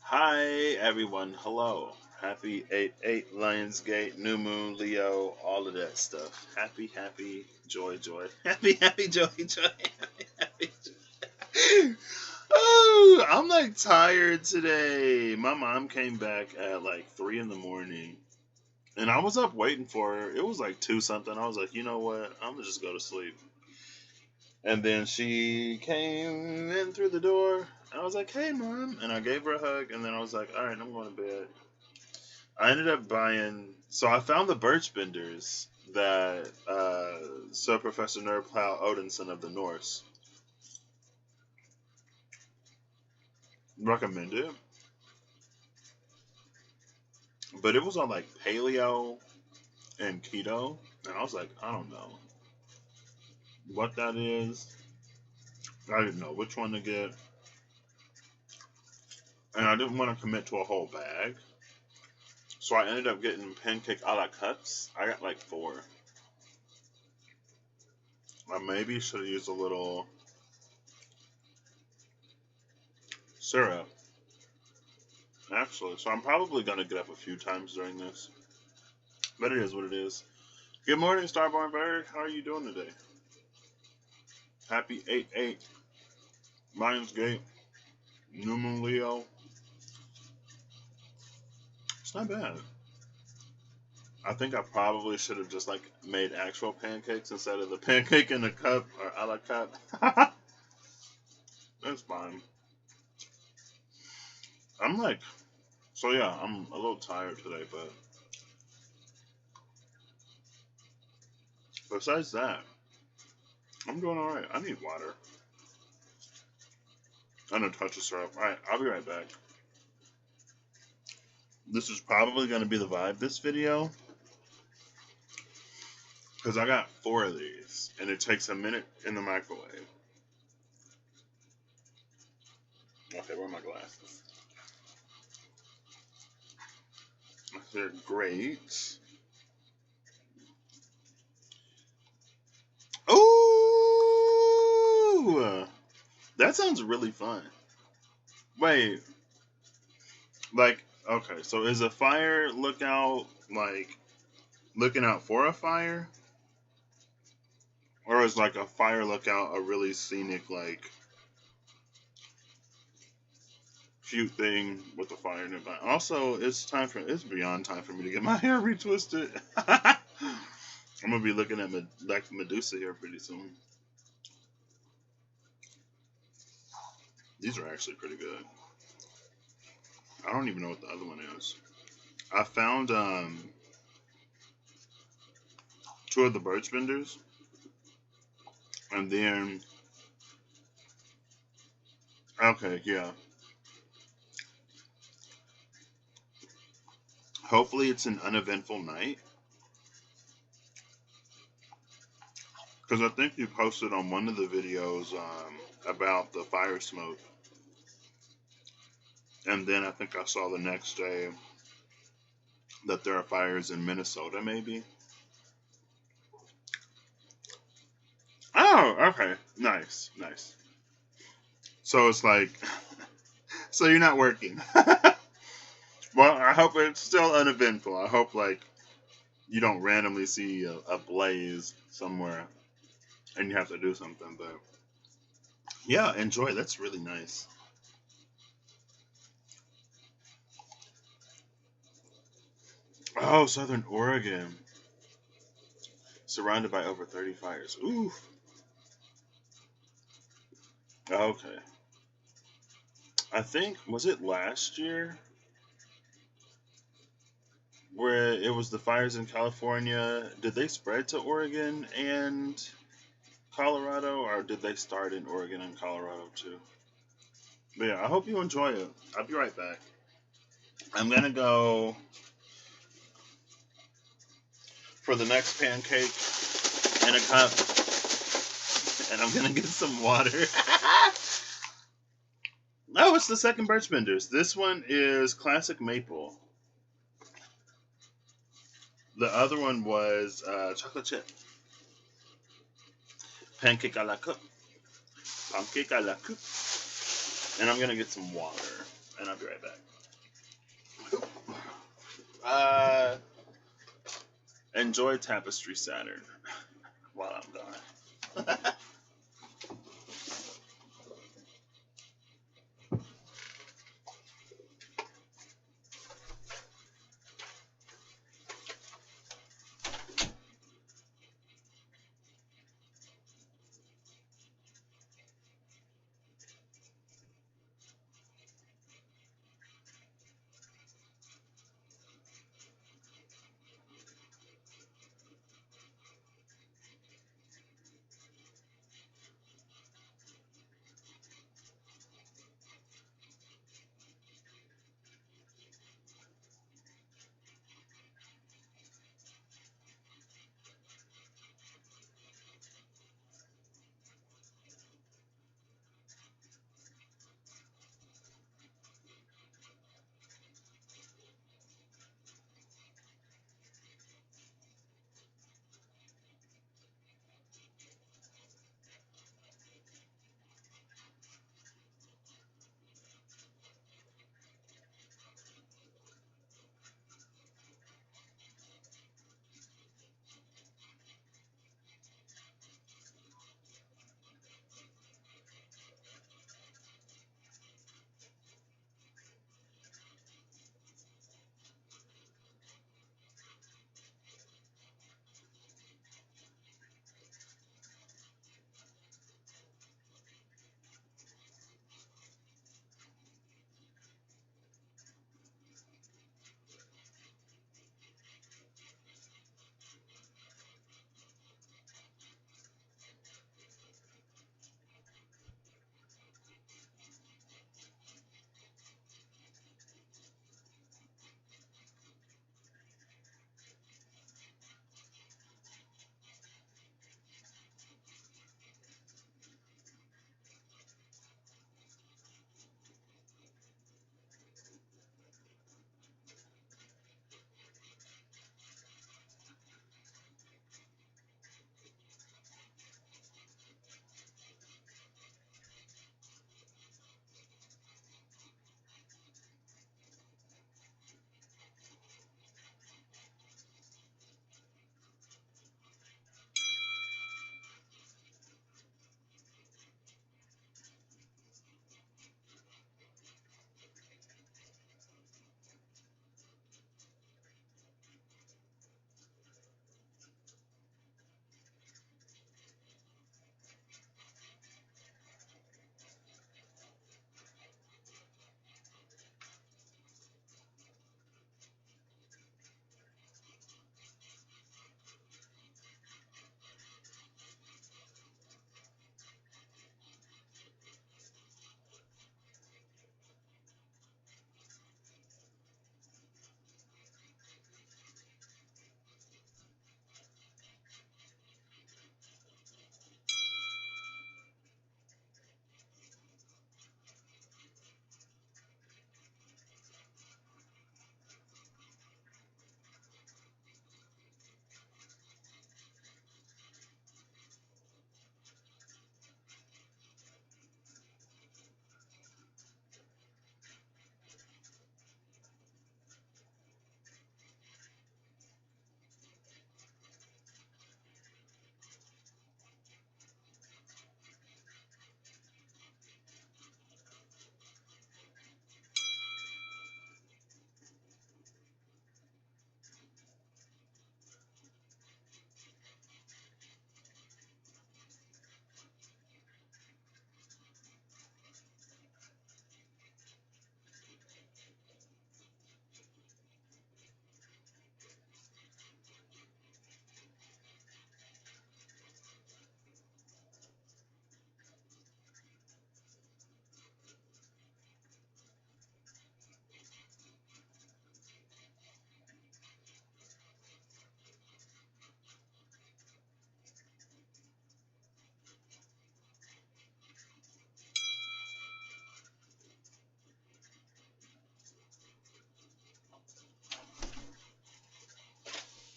Hi everyone, hello. Happy 8-8 Lionsgate, New Moon, Leo, all of that stuff. Happy, joy, joy. Happy, joy, joy. Happy. Oh, I'm like tired today. My mom came back at like 3 in the morning. And I was up waiting for her. It was like 2 something. I was like, you know what? I'm gonna just go to sleep. And then she came in through the door. I was like, hey, mom. And I gave her a hug. And then I was like, all right, I'm going to bed. I ended up buying. So I found the birch benders that Sir Professor Nerdplow Odinson of the Norse recommended. But it was on like paleo and keto. And I was like, I don't know what that is. I didn't know which one to get. And I didn't want to commit to a whole bag. So I ended up getting pancake a la cups. I got like 4. I maybe should have used a little syrup. Actually, so I'm probably going to get up a few times during this. But it is what it is. Good morning, Starborn Bird. How are you doing today? Happy 8-8. Lionsgate. New Moon Leo. It's not bad. I think I probably should have just like made actual pancakes instead of the pancake in a cup or a la cup. That's fine. I'm like, so yeah, I'm a little tired today, but besides that, I'm doing alright. I need water. And a touch of syrup. Alright, I'll be right back. This is probably going to be the vibe this video. Because I got 4 of these. And it takes a minute in the microwave. Okay, where are my glasses? They're great. Ooh! That sounds really fun. Wait. Like, okay, so is a fire lookout like looking out for a fire? Or is like a fire lookout a really scenic, like, cute thing with the fire nearby? Also, it's beyond time for me to get my hair retwisted. I'm gonna be looking at like Medusa here pretty soon. These are actually pretty good. I don't even know what the other one is. I found 2 of the birch benders, and then okay, yeah. Hopefully, it's an uneventful night. Because I think you posted on one of the videos about the fire smoke. And then I think I saw the next day that there are fires in Minnesota, maybe. Oh, okay. Nice. So it's like, so you're not working. Well, I hope it's still uneventful. I hope, like, you don't randomly see a blaze somewhere and you have to do something. But yeah, enjoy. That's really nice. Oh, Southern Oregon. Surrounded by over 30 fires. Ooh. Okay. I think, was it last year? Where it was the fires in California. Did they spread to Oregon and Colorado? Or did they start in Oregon and Colorado too? But yeah, I hope you enjoy it. I'll be right back. I'm going to go for the next pancake in a cup. And I'm going to get some water. Oh, it's the second birch benders. This one is classic maple. The other one was chocolate chip. Pancake à la coupe. And I'm going to get some water. and I'll be right back. Enjoy Tapestry Saturn while I'm gone.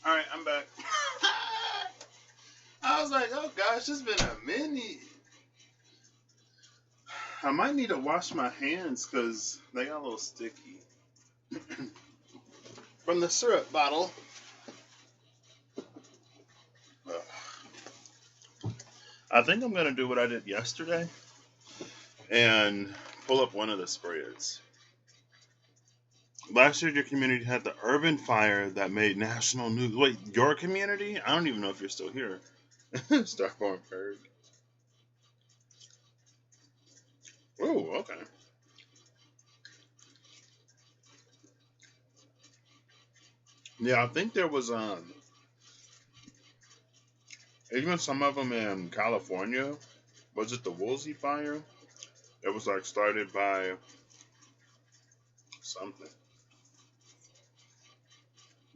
All right, I'm back. I was like, oh gosh, it's been a minute. I might need to wash my hands because they got a little sticky. From the syrup bottle. Ugh. I think I'm going to do what I did yesterday and pull up one of the spreads. Last year, your community had the urban fire that made national news. Wait, your community? I don't even know if you're still here. Starborn Berg. Oh, okay. Yeah, I think there was even some of them in California. Was it the Woolsey fire? It was like started by something.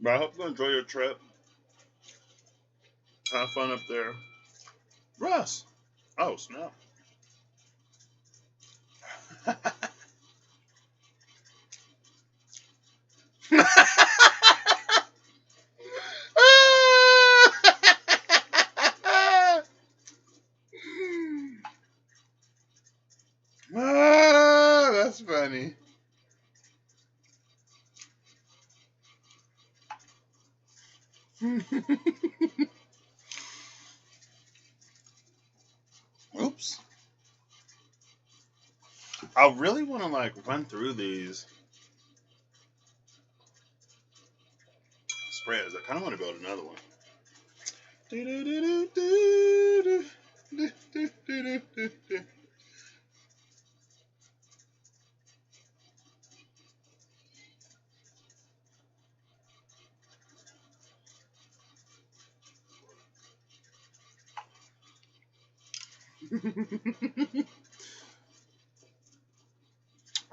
But I hope you enjoy your trip. Have fun up there. Russ. Oh, snap. Ah, that's funny. Oops. I really want to like run through these spreads. I kind of want to build another one.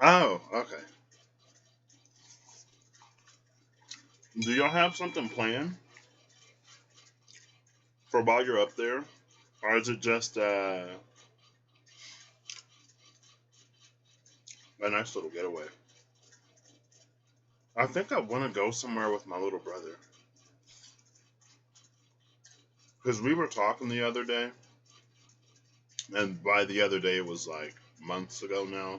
Oh, okay. Do y'all have something planned for while you're up there? Or is it just a nice little getaway? I think I want to go somewhere with my little brother. Because we were talking the other day, and by the other day it was like months ago now.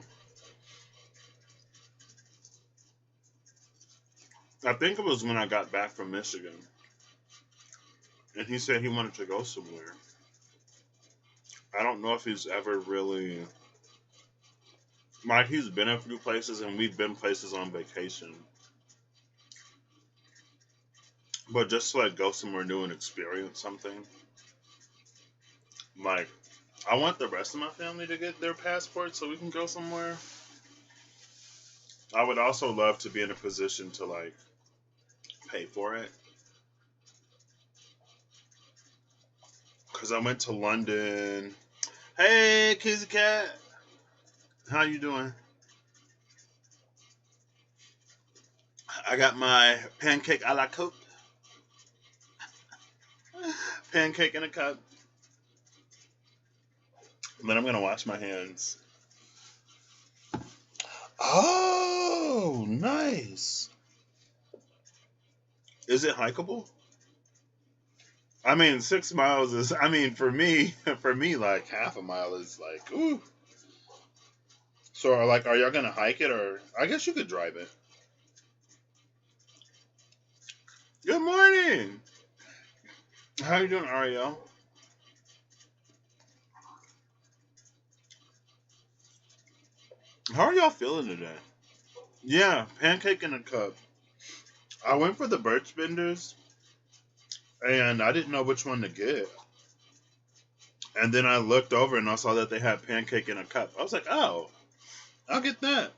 I think it was when I got back from Michigan. And he said he wanted to go somewhere. I don't know if he's ever really. Like, he's been a few places, and we've been places on vacation. But just to, like, go somewhere new and experience something. Like, I want the rest of my family to get their passports so we can go somewhere. I would also love to be in a position to, like, pay for it. Because I went to London. Hey, Kizzy Cat. How you doing? I got my pancake a la cote. Pancake in a cup. And then I'm going to wash my hands. Oh, nice. Is it hikeable? I mean, 6 miles is, I mean, for me, like half a mile is like, ooh. So, like, are y'all going to hike it, or I guess you could drive it? Good morning. How you doing, Ariel? How are y'all feeling today? Yeah, pancake in a cup. I went for the birch benders, and I didn't know which one to get. And then I looked over and I saw that they had pancake in a cup. I was like, oh, I'll get that.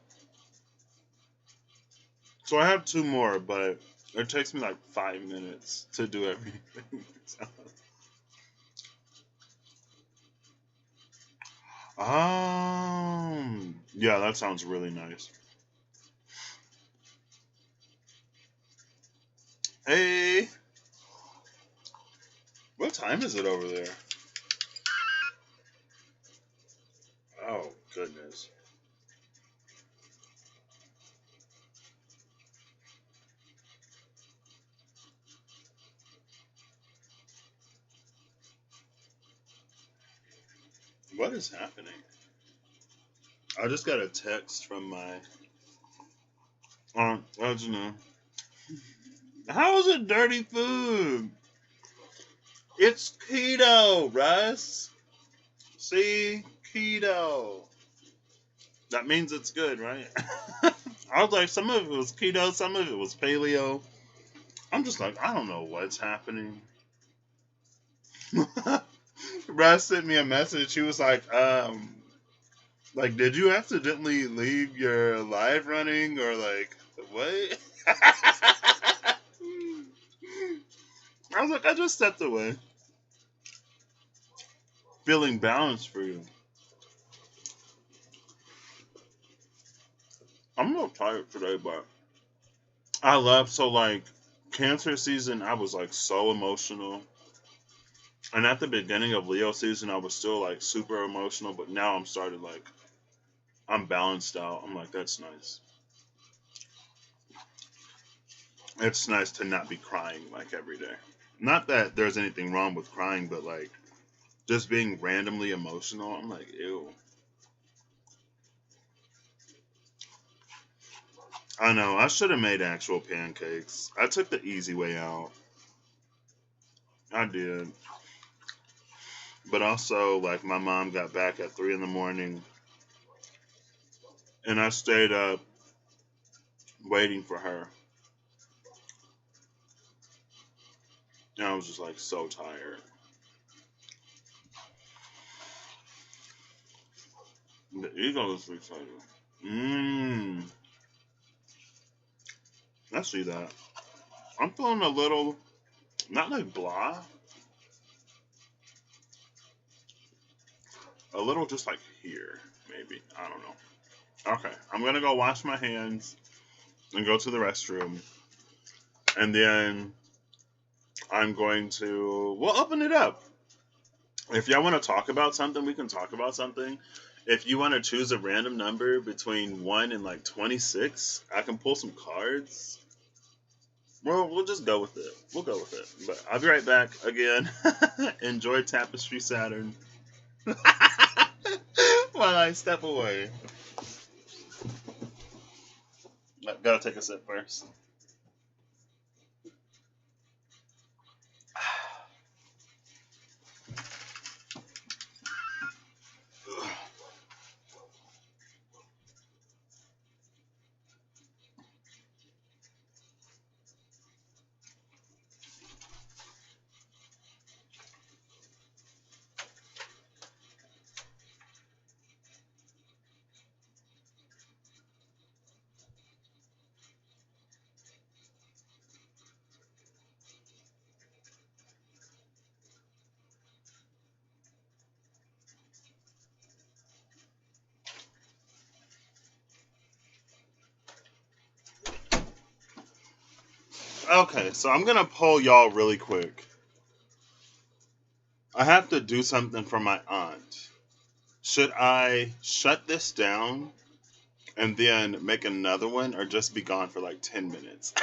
So I have two more, but it takes me like 5 minutes to do everything. So. Yeah, that sounds really nice. Hey, what time is it over there? Oh, goodness. What is happening? I just got a text from my aunt. You know, how is it dirty food? It's keto, Russ. See, keto. That means it's good, right? I was like, some of it was keto, some of it was paleo. I'm just like, I don't know what's happening. Russ sent me a message. He was like, did you accidentally leave your live running or like what? I was like, I just stepped away. Feeling balanced for you. I'm a little tired today, but I love so like cancer season I was like so emotional. And at the beginning of Leo season I was still like super emotional, but now I'm started like I'm balanced out. I'm like, that's nice. It's nice to not be crying like every day. Not that there's anything wrong with crying, but like just being randomly emotional, I'm like, ew. I know, I should have made actual pancakes. I took the easy way out. I did. But also, like, my mom got back at 3 in the morning, and I stayed up waiting for her. And I was just, like, so tired. The ego is excited. Mmm. I see that. I'm feeling a little, not like blah, a little just like here, maybe. I don't know. Okay, I'm gonna go wash my hands and go to the restroom, and then I'm going to, we'll open it up. If y'all want to talk about something, we can talk about something. If you want to choose a random number between 1 and like 26, I can pull some cards. Well, we'll just go with it. We'll go with it. But I'll be right back again. Enjoy Tapestry Saturn while I step away. Gotta take a sip first. Okay, so I'm gonna poll y'all really quick. I have to do something for my aunt. Should I shut this down and then make another one, or just be gone for like 10 minutes?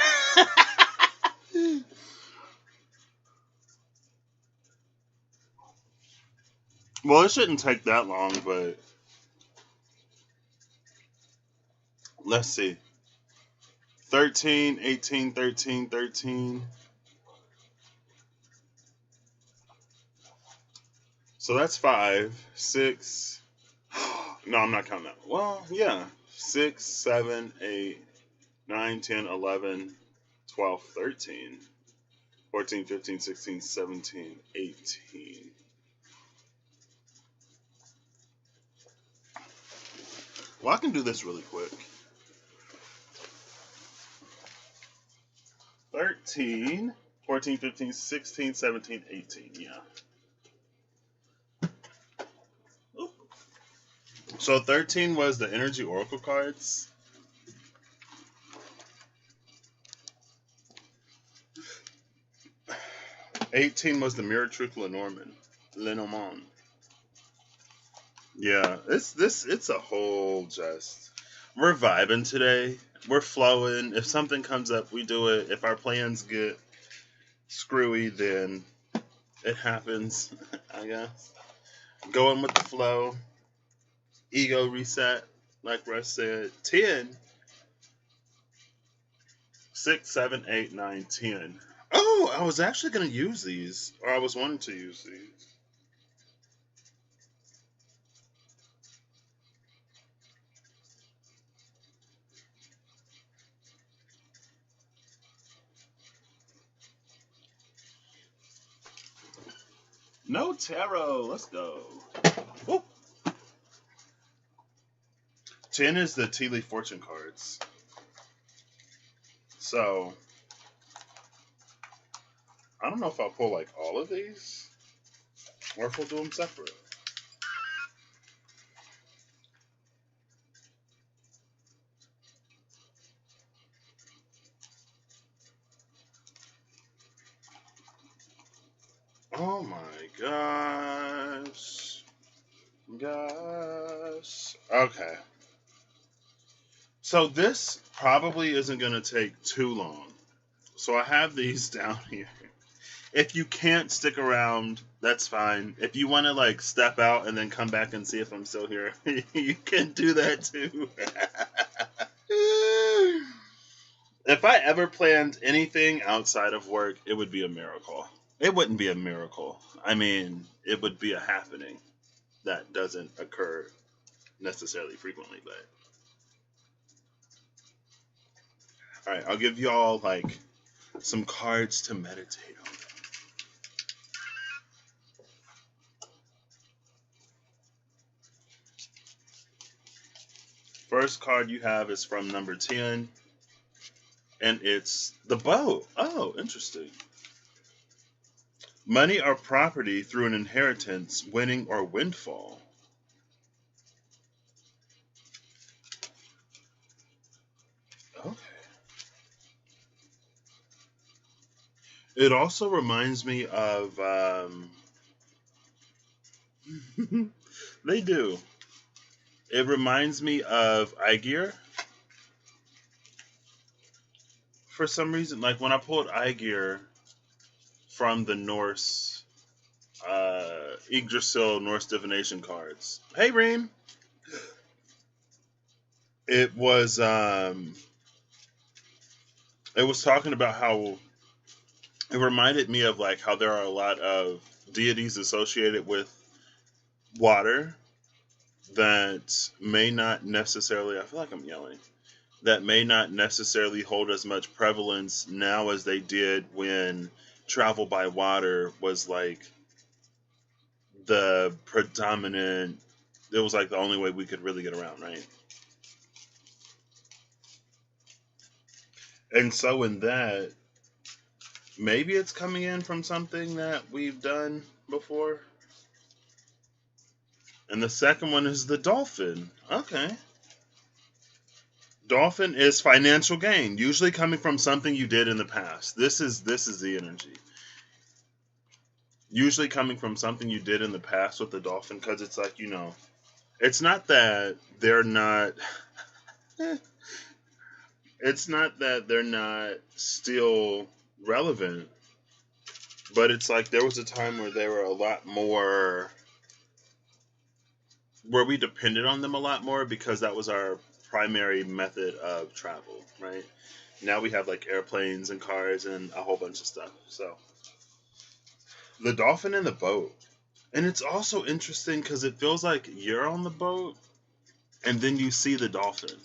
Well, it shouldn't take that long, but let's see. 13, 18, 13, 13. So that's 5, 6. No, I'm not counting that. Well, yeah. 6, 7, 8, 9, 10, 11, 12, 13, 14, 15, 16, 17, 18. Well, I can do this really quick. 13, 14, 15, 16, 17, 18. Yeah. Oop. So 13 was the Energy Oracle cards. 18 was the Mirror Truth Lenormand. Yeah, it's a whole just. We're vibing today. We're flowing. If something comes up, we do it. If our plans get screwy, then it happens, I guess. Going with the flow. Ego reset. Like Russ said, 10, 6, 7, 8, 9, 10. Oh, I was actually going to use these, or I was wanting to use these. No tarot. Let's go. Woo. 10 is the tea leaf fortune cards. So, I don't know if I'll pull like all of these or if we'll do them separate. Oh my gosh. Gosh. Okay. So this probably isn't going to take too long. So I have these down here. If you can't stick around, that's fine. If you want to like step out and then come back and see if I'm still here, you can do that too. If I ever planned anything outside of work, it would be a miracle. It wouldn't be a miracle. I mean, it would be a happening that doesn't occur necessarily frequently, but all right, I'll give y'all like some cards to meditate on. First card you have is from number 10, and it's the boat. Oh, interesting. Money or property through an inheritance, winning or windfall. Okay. It also reminds me of. They do. It reminds me of Aegir. For some reason, like when I pulled Aegir from the Norse, Yggdrasil Norse divination cards. Hey, Reem. It was talking about how it reminded me of like how there are a lot of deities associated with water that may not necessarily, I feel like I'm yelling, that may not necessarily hold as much prevalence now as they did when travel by water was like the predominant, it was like the only way we could really get around, right? And so in that, maybe it's coming in from something that we've done before. And the second one is the dolphin. Okay. Dolphin is financial gain, usually coming from something you did in the past. This is the energy. Usually coming from something you did in the past with the dolphin, because it's like, you know, it's not that they're not it's not that they're not still relevant, but it's like there was a time where they were a lot more, where we depended on them a lot more because that was our primary method of travel, right? Now we have like airplanes and cars and a whole bunch of stuff. So the dolphin and the boat. And it's also interesting because it feels like you're on the boat and then you see the dolphin.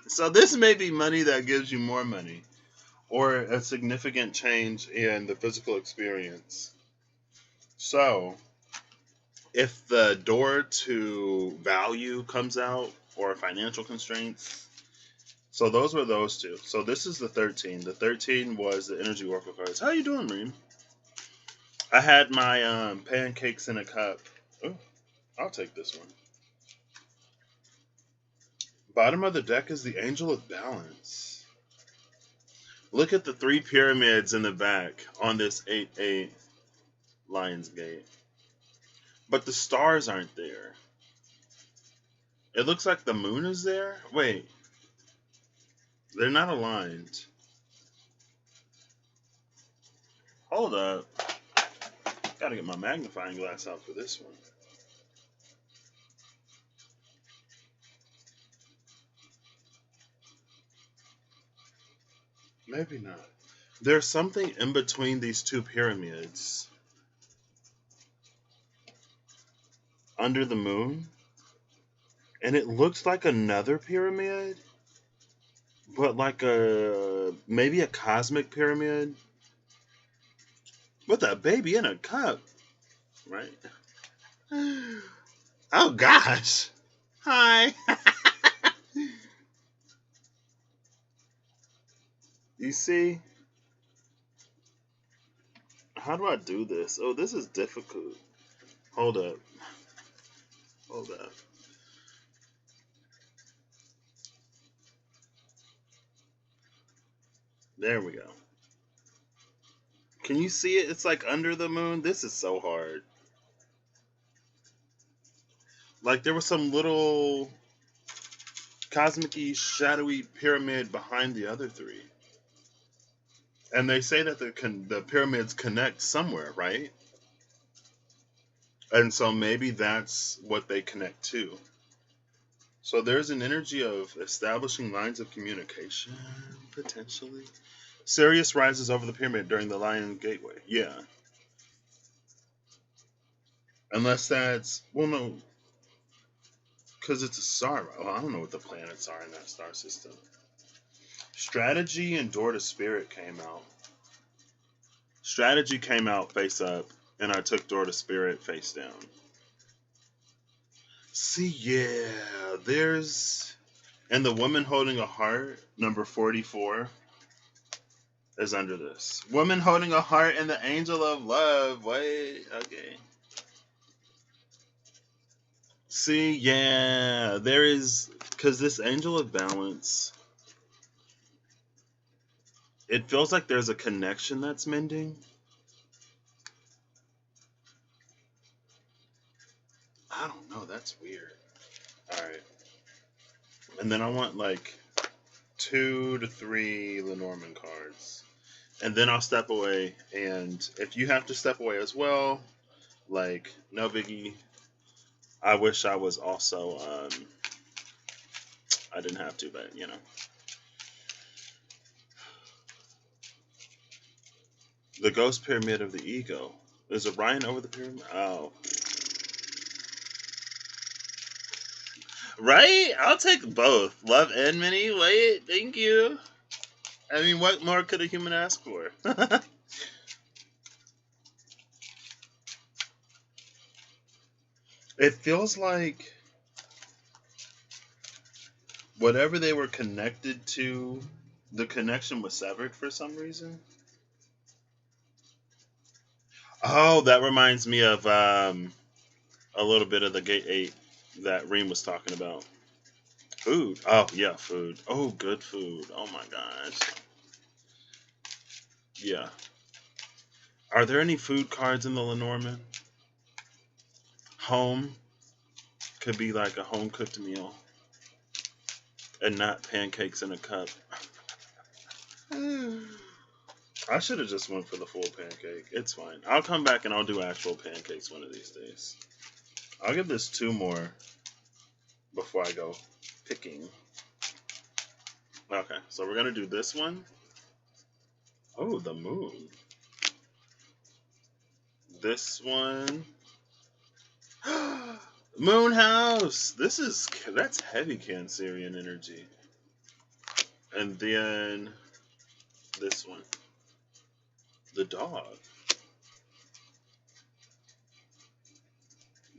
So this may be money that gives you more money or a significant change in the physical experience. So if the door to value comes out or financial constraints, so those were those two. So this is the 13. The 13 was the energy oracle cards. How you doing, Reem? I had my pancakes in a cup. Oh, I'll take this one. Bottom of the deck is the Angel of Balance. Look at the 3 pyramids in the back on this 8-8 Lion's Gate. But the stars aren't there. It looks like the moon is there. Wait. They're not aligned. Hold up. Gotta get my magnifying glass out for this one. Maybe not. There's something in between these two pyramids under the moon, and it looks like another pyramid, but like a maybe a cosmic pyramid with a baby in a cup, right? Oh gosh. Hi. You see? How do I do this? Oh, this is difficult. Hold up. Hold up. There we go. Can you see it? It's like under the moon. This is so hard. Like there was some little cosmic-y, shadowy pyramid behind the other three. And they say that the pyramids connect somewhere, right? And so maybe that's what they connect to. So there's an energy of establishing lines of communication, potentially. Sirius rises over the pyramid during the Lion Gateway. Yeah. Unless that's, well, no, because it's a star. Well, I don't know what the planets are in that star system. Strategy and Door to Spirit came out. Strategy came out face up, and I took Door to Spirit face down. See, yeah, there's. And the Woman Holding a Heart, number 44, is under this. Woman Holding a Heart and the Angel of Love. Wait, okay. See, yeah, there is. Because this Angel of Balance, it feels like there's a connection that's mending. I don't know, that's weird. Alright. And then I want like 2 to 3 Lenormand cards. And then I'll step away. And if you have to step away as well, like, no biggie. I wish I was also, I didn't have to, but, you know. The Ghost Pyramid of the Ego. Is Orion over the pyramid? Oh. Right? I'll take both. Love and mini. Wait, thank you. I mean, what more could a human ask for? It feels like whatever they were connected to, the connection was severed for some reason. Oh, that reminds me of a little bit of the Gate 8 that Reem was talking about. Food. Oh, yeah, food. Oh, good food. Oh, my gosh. Yeah. Are there any food cards in the Lenormand? Home could be like a home-cooked meal. And not pancakes in a cup. I should have just went for the full pancake. It's fine. I'll come back and I'll do actual pancakes one of these days. I'll give this 2 more before I go picking. Okay, so we're going to do this one. Oh, the moon. This one. Moon House! That's heavy Cancerian energy. And then this one. The dog.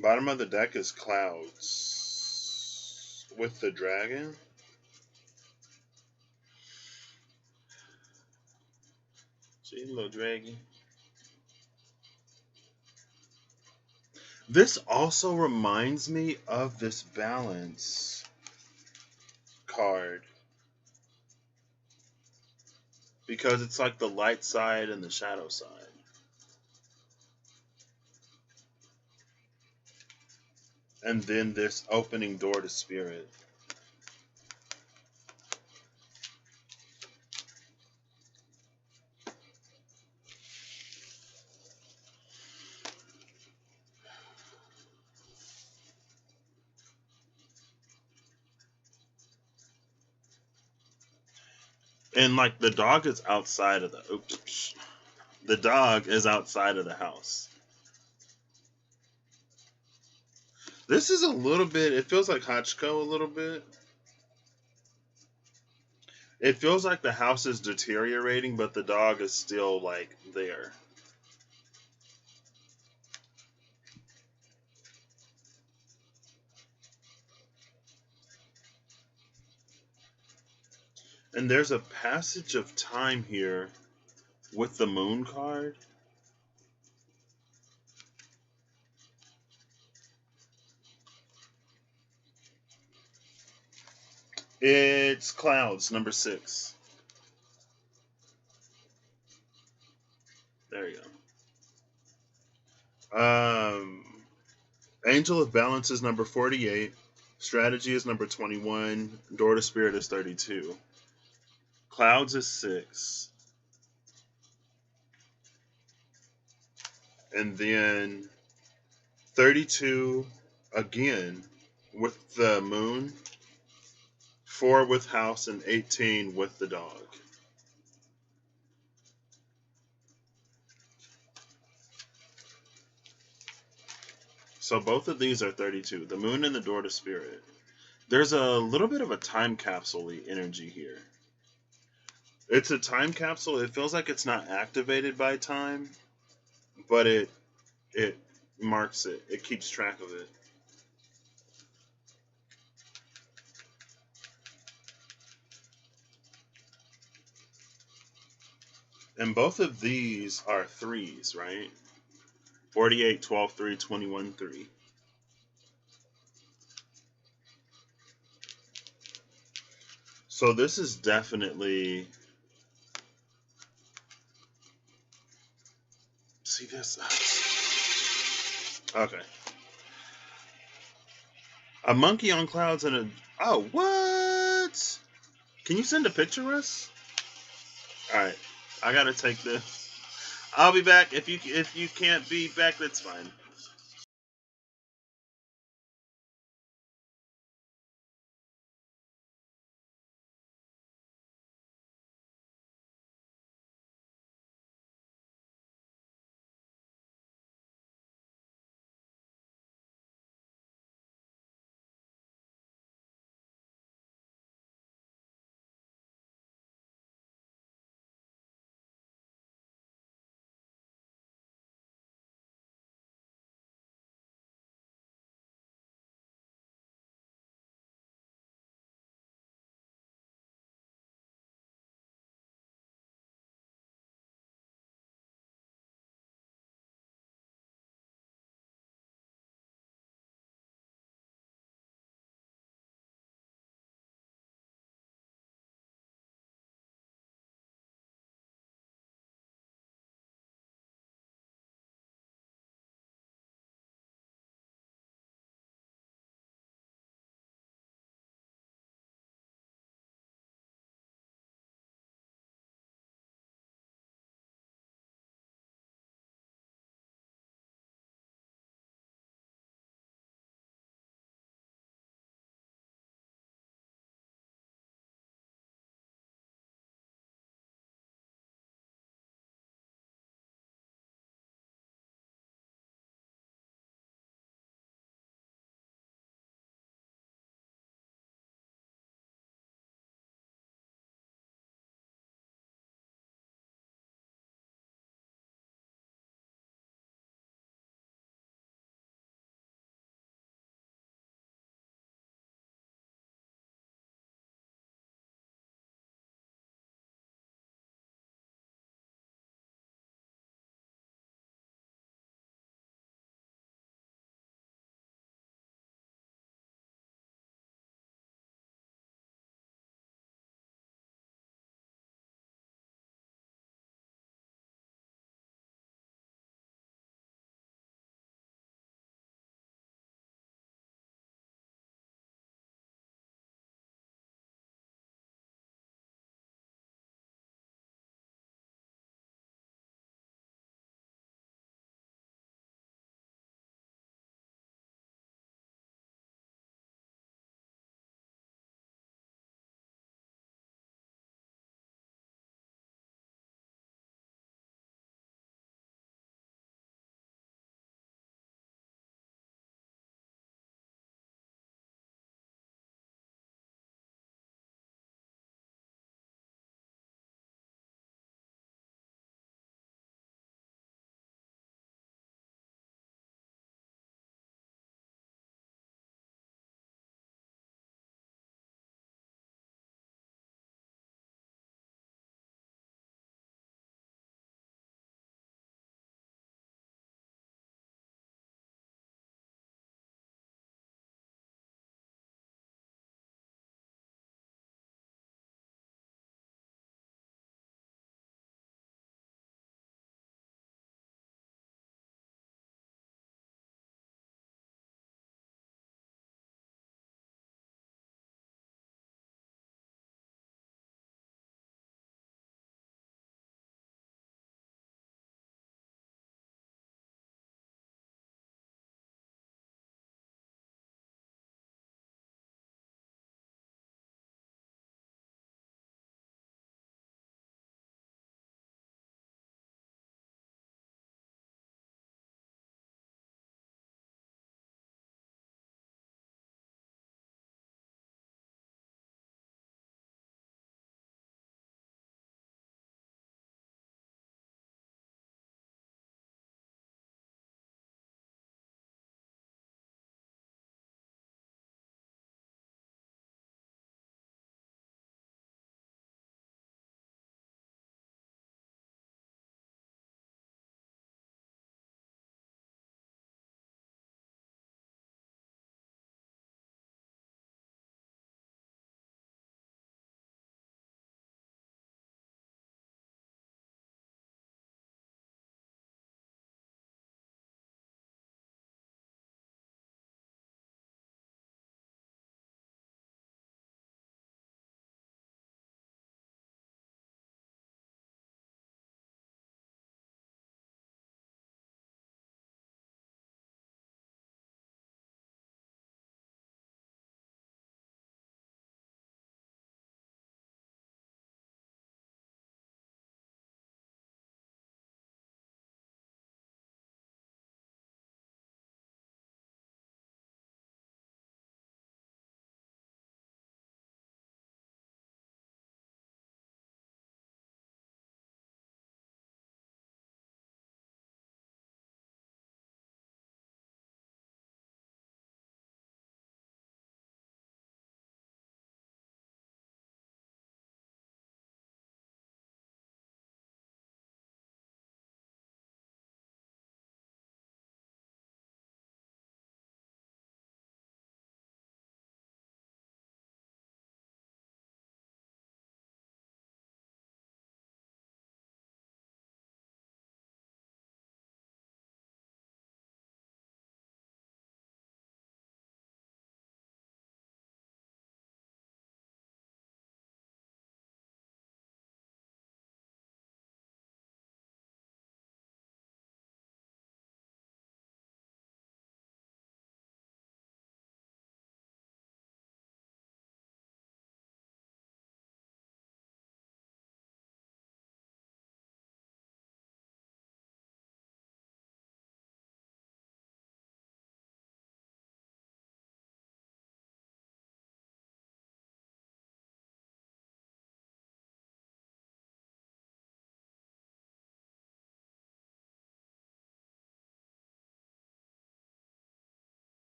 Bottom of the deck is clouds. With the dragon. See, little dragon. This also reminds me of this balance card. Because it's like the light side and the shadow side. And then this opening door to spirit. And like the dog is outside of the oops. The dog is outside of the house. This is a little bit, it feels like Hachiko a little bit. It feels like the house is deteriorating, but the dog is still like there. And there's a passage of time here with the moon card. It's clouds, number 6. There you go. Angel of Balance is number 48. Strategy is number 21. Door to Spirit is 32. Clouds is 6. And then 32 again with the moon. 4 with house and 18 with the dog. So both of these are 32. The moon and the door to spirit. There's a little bit of a time capsule-y energy here. It's a time capsule. It feels like it's not activated by time, but it marks it. It keeps track of it. And both of these are 3s, right? 48, 12, 3, 21, 3. So this is definitely... See this? Okay. A monkey on clouds and a... Oh, what? Can you send a picture, Russ? Alright. I gotta take this. I'll be back. If you can't be back, that's fine.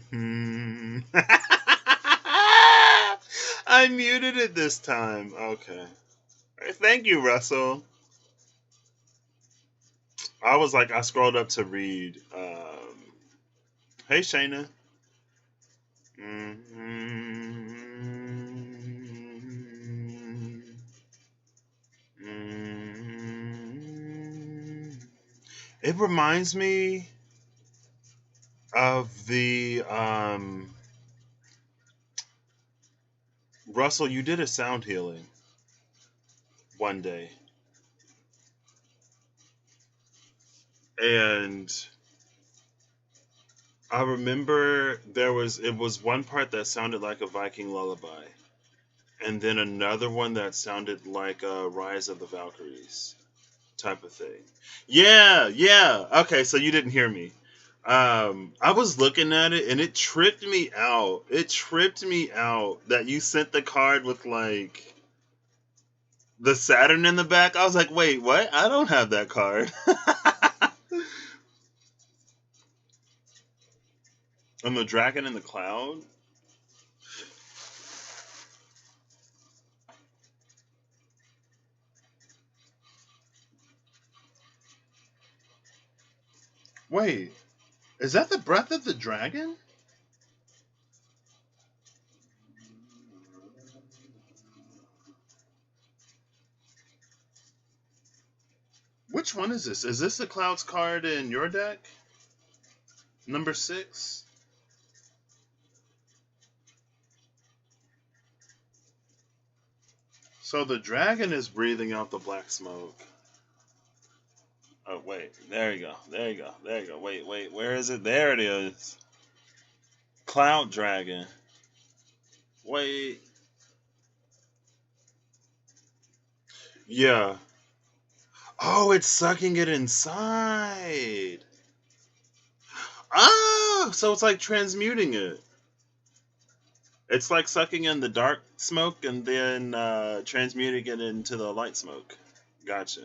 Hmm. I muted it this time. Okay. Thank you, Russell. I was like, I scrolled up to read. Hey, Shayna. Mm-hmm. Mm-hmm. It reminds me of the Russell. You did a sound healing one day, and I remember it was one part that sounded like a Viking lullaby, and then another one that sounded like a Rise of the Valkyries type of thing. Yeah, yeah. Okay, so you didn't hear me. I was looking at it and it tripped me out. It tripped me out that you sent the card with like the Saturn in the back. I was like, wait, what? I don't have that card. And the dragon in the cloud. Wait, is that the breath of the dragon? Which one is this? Is this the clouds card in your deck? Number 6? So the dragon is breathing out the black smoke. Oh, wait. There you go. There you go. There you go. Wait, wait. Where is it? There it is. Cloud dragon. Wait. Yeah. Oh, it's sucking it inside. Ah, so it's like transmuting it. It's like sucking in the dark smoke and then transmuting it into the light smoke. Gotcha.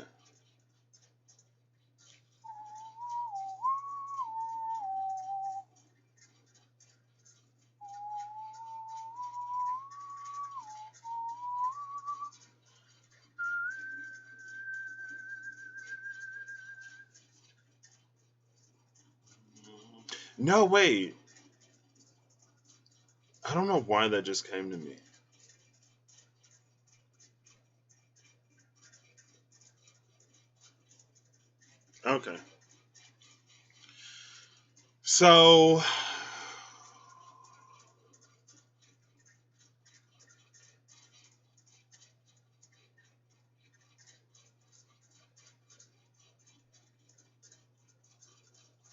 No, wait. I don't know why that just came to me. Okay. So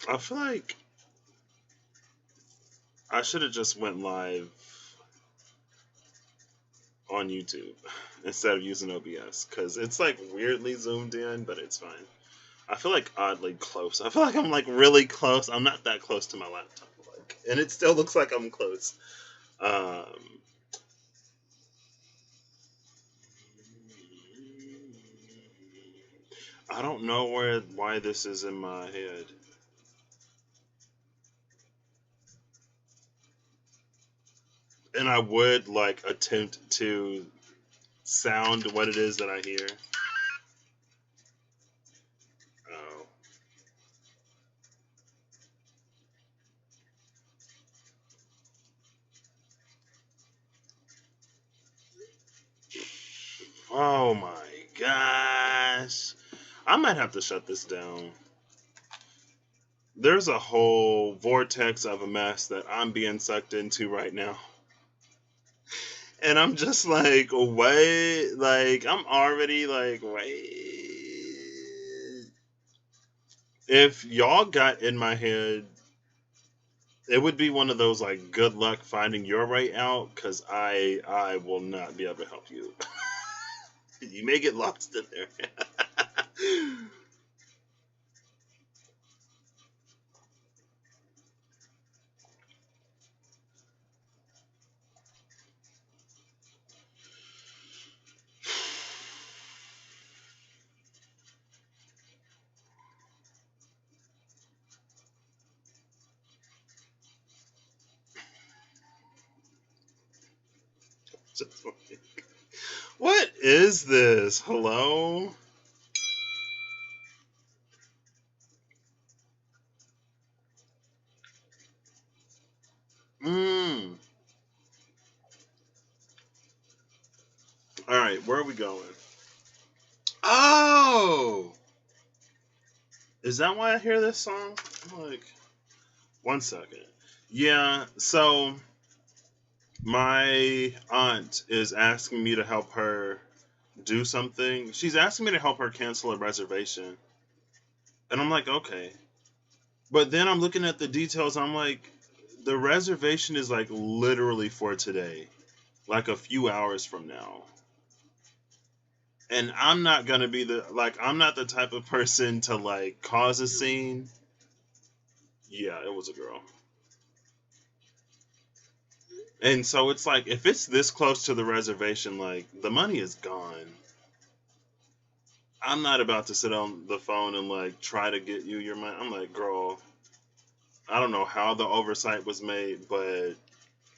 I feel like I should have just went live on YouTube instead of using OBS because it's like weirdly zoomed in, but it's fine. I feel like oddly close. I feel like I'm like really close. I'm not that close to my laptop, like, and it still looks like I'm close. Um, I don't know why this is in my head. And I would like attempt to sound what it is that I hear. Oh. Oh my gosh. I might have to shut this down. There's a whole vortex of a mess that I'm being sucked into right now. And I'm just like, wait, like, I'm already like, wait. If y'all got in my head, it would be one of those like good luck finding your way out because I will not be able to help you. You may get lost in there. Just like, what is this? Hello? Mmm. All right, where are we going? Oh! Is that why I hear this song? I'm like, 1 second. Yeah, so my aunt is asking me to help her do something. She's asking me to help her cancel a reservation. And I'm like, okay. But then I'm looking at the details. I'm like, the reservation is like literally for today, like a few hours from now. And I'm not going to be I'm not the type of person to like cause a scene. Yeah, it was a girl. And so it's like, if it's this close to the reservation, like the money is gone. I'm not about to sit on the phone and like try to get you your money. I'm like, girl, I don't know how the oversight was made, but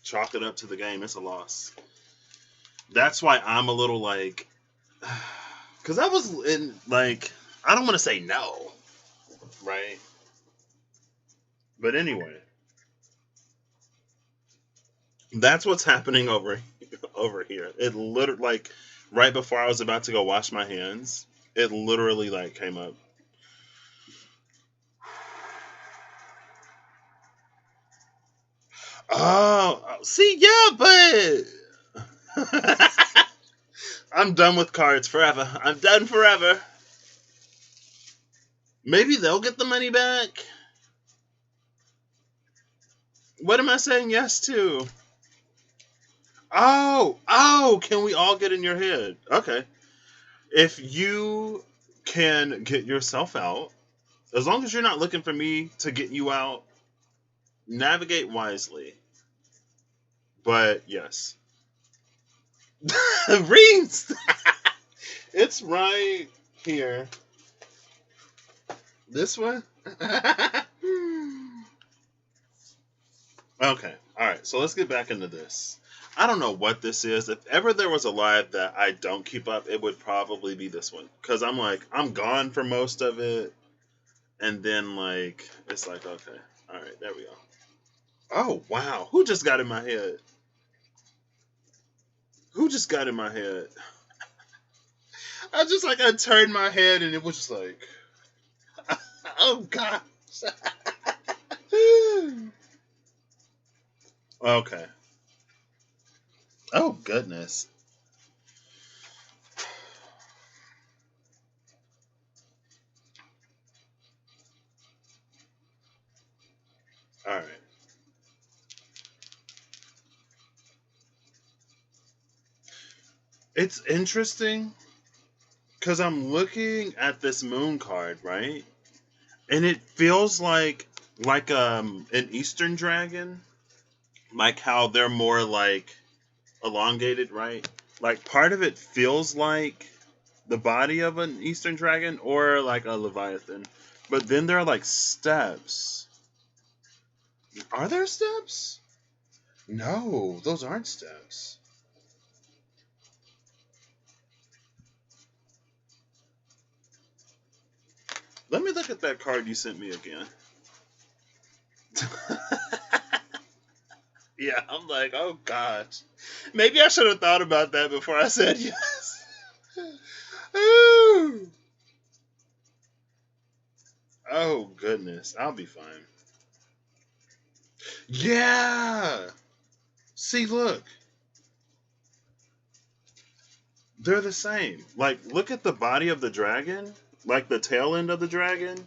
chalk it up to the game. It's a loss. That's why I'm a little like, because I was in like, I don't want to say no, right? But anyway, that's what's happening over here. It literally like right before I was about to go wash my hands, it literally like came up. Oh, see, yeah, but I'm done with cards forever. I'm done forever. Maybe they'll get the money back. What am I saying yes to? Oh, can we all get in your head? Okay. If you can get yourself out, as long as you're not looking for me to get you out, navigate wisely. But yes. Rings! It's right here. This one? Okay. Alright, so let's get back into this. I don't know what this is. If ever there was a live that I don't keep up, it would probably be this one. Because I'm like, I'm gone for most of it. And then, like, it's like, okay. Alright, there we go. Oh, wow. Who just got in my head? Who just got in my head? I turned my head and it was just like, oh, gosh. Okay. Oh, goodness. All right. It's interesting because I'm looking at this moon card, right? And it feels like an Eastern dragon, like how they're more like elongated, right? Like part of it feels like the body of an Eastern dragon or like a Leviathan. But then there are like steps. Are there steps? No, those aren't steps. Let me look at that card you sent me again. Yeah, I'm like, oh gosh. Maybe I should have thought about that before I said yes. Ooh. Oh goodness, I'll be fine. Yeah. See, look. They're the same. Like, look at the body of the dragon, like the tail end of the dragon,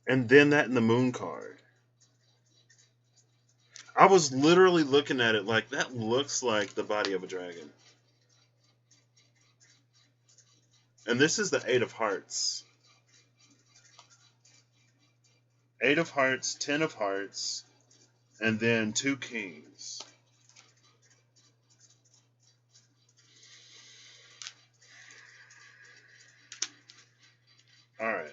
and then that in the moon card. I was literally looking at it like that looks like the body of a dragon. And this is the Eight of Hearts. Eight of Hearts, Ten of Hearts, and then two Kings. All right.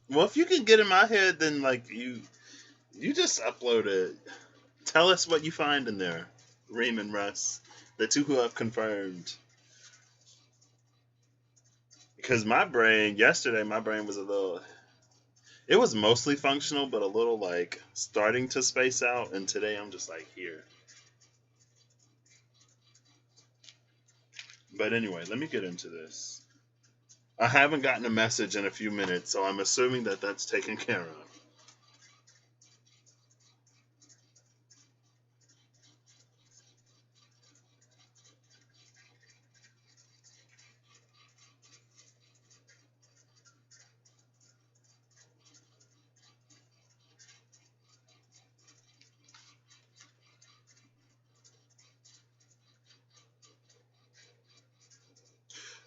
Well, if you can get in my head, then like you just upload it. Tell us what you find in there, Reem and Russ, the two who have confirmed. Because yesterday, my brain was a little. It was mostly functional, but a little like starting to space out. And today, I'm just like here. But anyway, let me get into this. I haven't gotten a message in a few minutes, so I'm assuming that that's taken care of.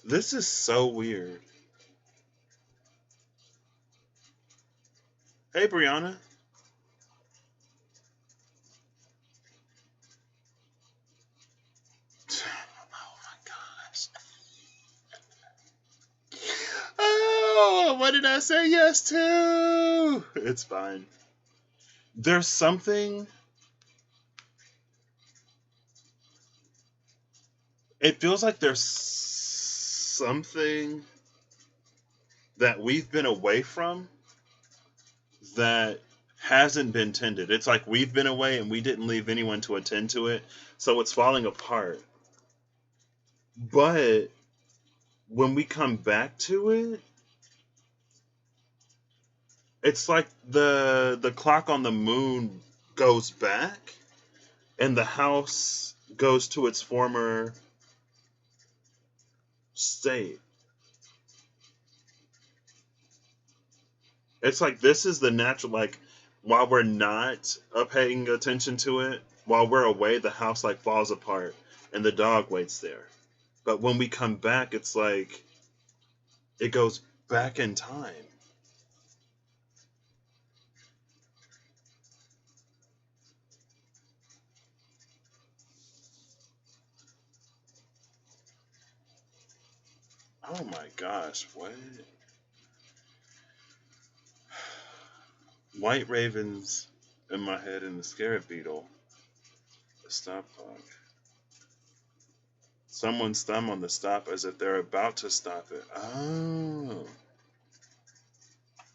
This is so weird. Hey, Brianna. Oh my gosh. Oh, what did I say yes to? It's fine. There's something. It feels like there's something that we've been away from that hasn't been tended. It's like we've been away and we didn't leave anyone to attend to it, so it's falling apart. But when we come back to it, it's like the clock on the moon goes back and the house goes to its former state. It's like this is the natural, like while we're not paying attention to it, while we're away, the house like falls apart and the dog waits there. But when we come back, it's like it goes back in time. Oh my gosh, what? White ravens in my head and the scarab beetle. The stop clock. Someone's thumb on the stop as if they're about to stop it. Oh.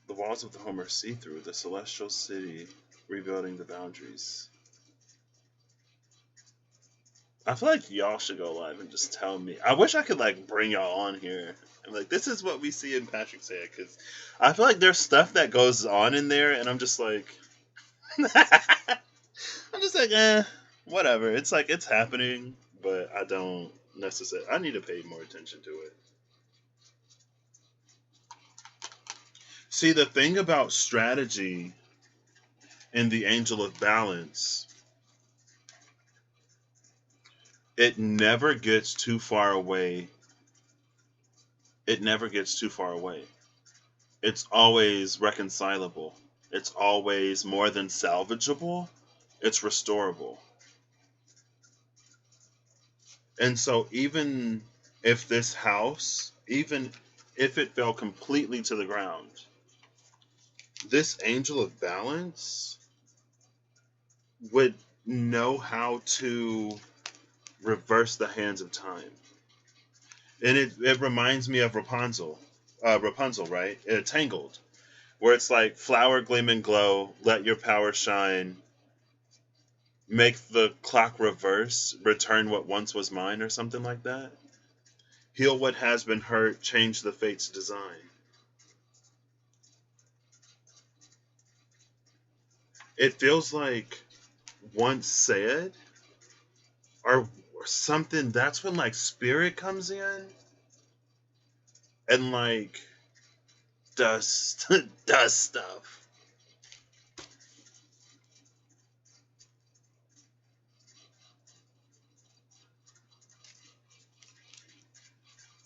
The walls of the home are see-through, the celestial city rebuilding the boundaries. I feel like y'all should go live and just tell me. I wish I could like bring y'all on here. And like, this is what we see in Patrick's head, because I feel like there's stuff that goes on in there, and I'm just like, whatever. It's like it's happening, but I don't necessarily. I need to pay more attention to it. See, the thing about strategy in the Angel of Balance, it never gets too far away. It never gets too far away. It's always reconcilable. It's always more than salvageable. It's restorable. And so even if this house, even if it fell completely to the ground, this Angel of Balance would know how to reverse the hands of time. And it reminds me of Rapunzel. Rapunzel, right? Tangled. Where it's like flower gleam and glow, let your power shine, make the clock reverse, return what once was mine, or something like that. Heal what has been hurt, change the fate's design. It feels like once said, or something, that's when like spirit comes in and like does does stuff.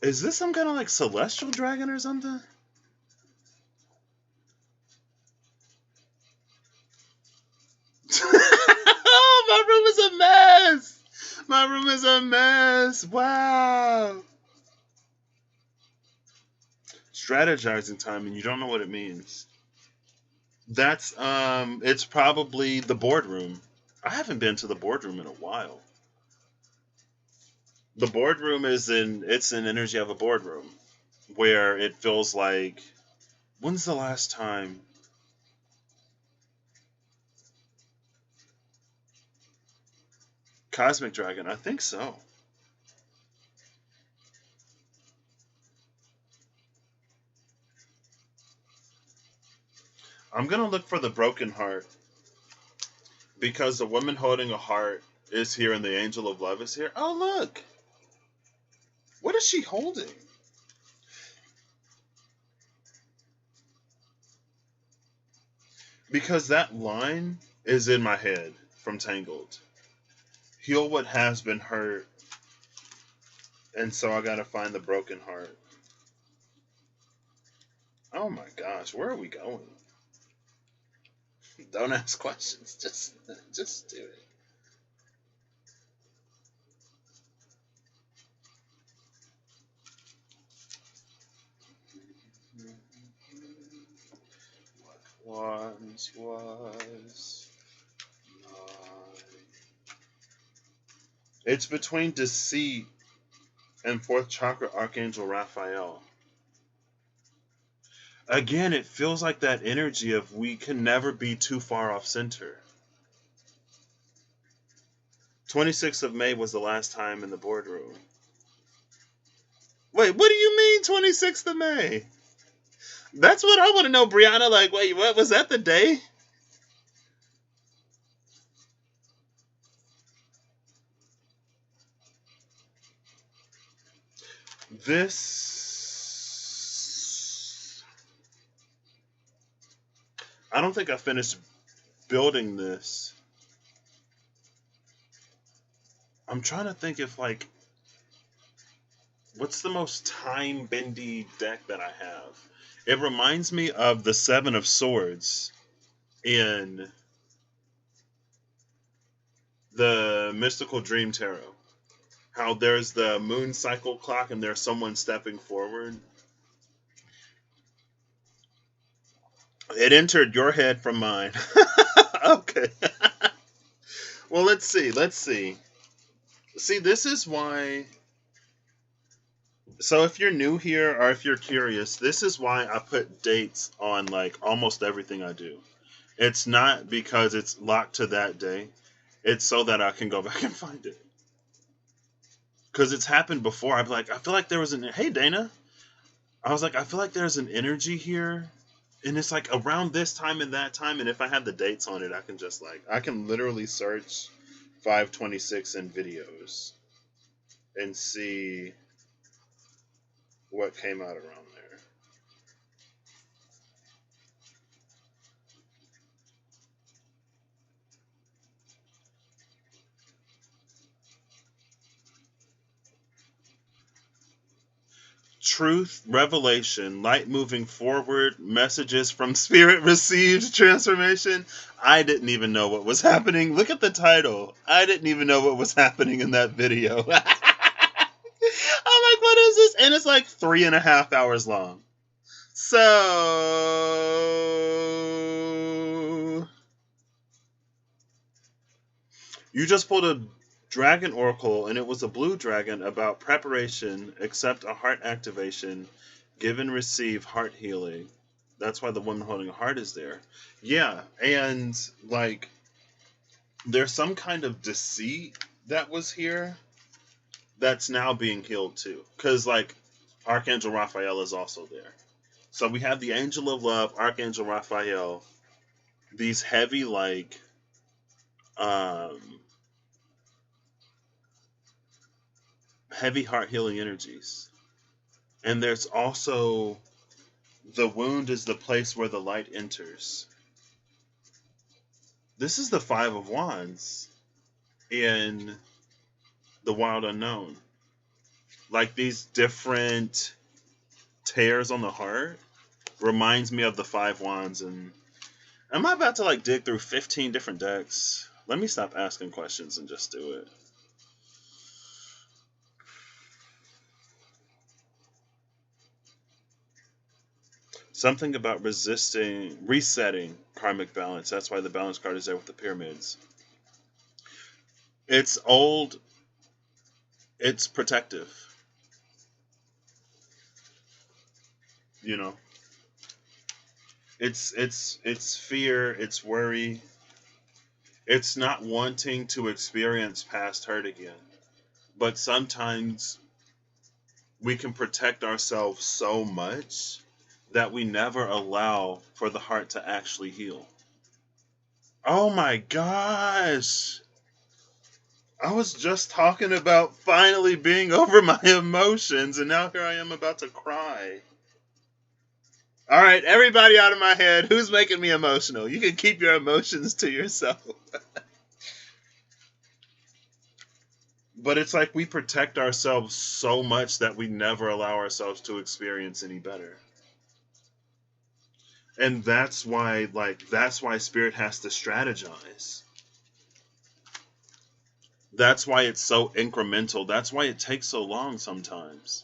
Is this some kind of like celestial dragon or something? Oh, my room is a mess. My room is a mess. Wow. strategizing time and you don't know what it means. That's it's probably the boardroom. I haven't been to the boardroom in a while. The boardroom it's an energy of a boardroom where it feels like, when's the last time? Cosmic Dragon, I think so. I'm gonna look for the broken heart because the woman holding a heart is here and the angel of love is here. Oh, look. What is she holding? Because that line is in my head from Tangled. Heal what has been hurt. And so I gotta find the broken heart. Oh my gosh, where are we going? Don't ask questions. Just do it. What once was not. It's between deceit and fourth chakra Archangel Raphael. Again, it feels like that energy of we can never be too far off center. 26th of May was the last time in the boardroom. Wait, what do you mean 26th of May? That's what I want to know, Brianna. Like, wait, what was that the day? I don't think I finished building this. I'm trying to think if, like, what's the most time-bendy deck that I have? It reminds me of the Seven of Swords in the Mystical Dream Tarot. How there's the moon cycle clock and there's someone stepping forward. It entered your head from mine. Okay. Well, let's see. See, this is why. So if you're new here or if you're curious, this is why I put dates on like almost everything I do. It's not because it's locked to that day. It's so that I can go back and find it. Because it's happened before. I'm like, I feel like there was hey Dana. I was like, I feel like there's an energy here. And it's like around this time and that time. And if I had the dates on it, I can just like, I can literally search 526 in videos and see what came out around there. Truth, revelation, light moving forward, messages from spirit received, transformation. I didn't even know what was happening. Look at the title. I didn't even know what was happening in that video. I'm like, what is this? And it's like 3.5 hours long. So you just pulled a Dragon Oracle, and it was a blue dragon about preparation, accept a heart activation, give and receive heart healing. That's why the woman holding a heart is there. Yeah, and like there's some kind of deceit that was here that's now being healed too. Because like Archangel Raphael is also there. So we have the Angel of Love, Archangel Raphael, these heavy like heavy heart healing energies. And there's also the wound is the place where the light enters. This is the Five of Wands in the Wild Unknown. Like these different tears on the heart reminds me of the Five Wands. And am I about to like dig through 15 different decks? Let me stop asking questions and just do it. Something about resetting karmic balance. That's why the balance card is there with the pyramids. It's old, it's protective. You know, it's fear, it's worry, it's not wanting to experience past hurt again. But sometimes we can protect ourselves so much that we never allow for the heart to actually heal. Oh my gosh. I was just talking about finally being over my emotions, and now here I am about to cry. All right, everybody out of my head, who's making me emotional? You can keep your emotions to yourself. But it's like we protect ourselves so much that we never allow ourselves to experience any better. And that's why spirit has to strategize. That's why it's so incremental. That's why it takes so long sometimes.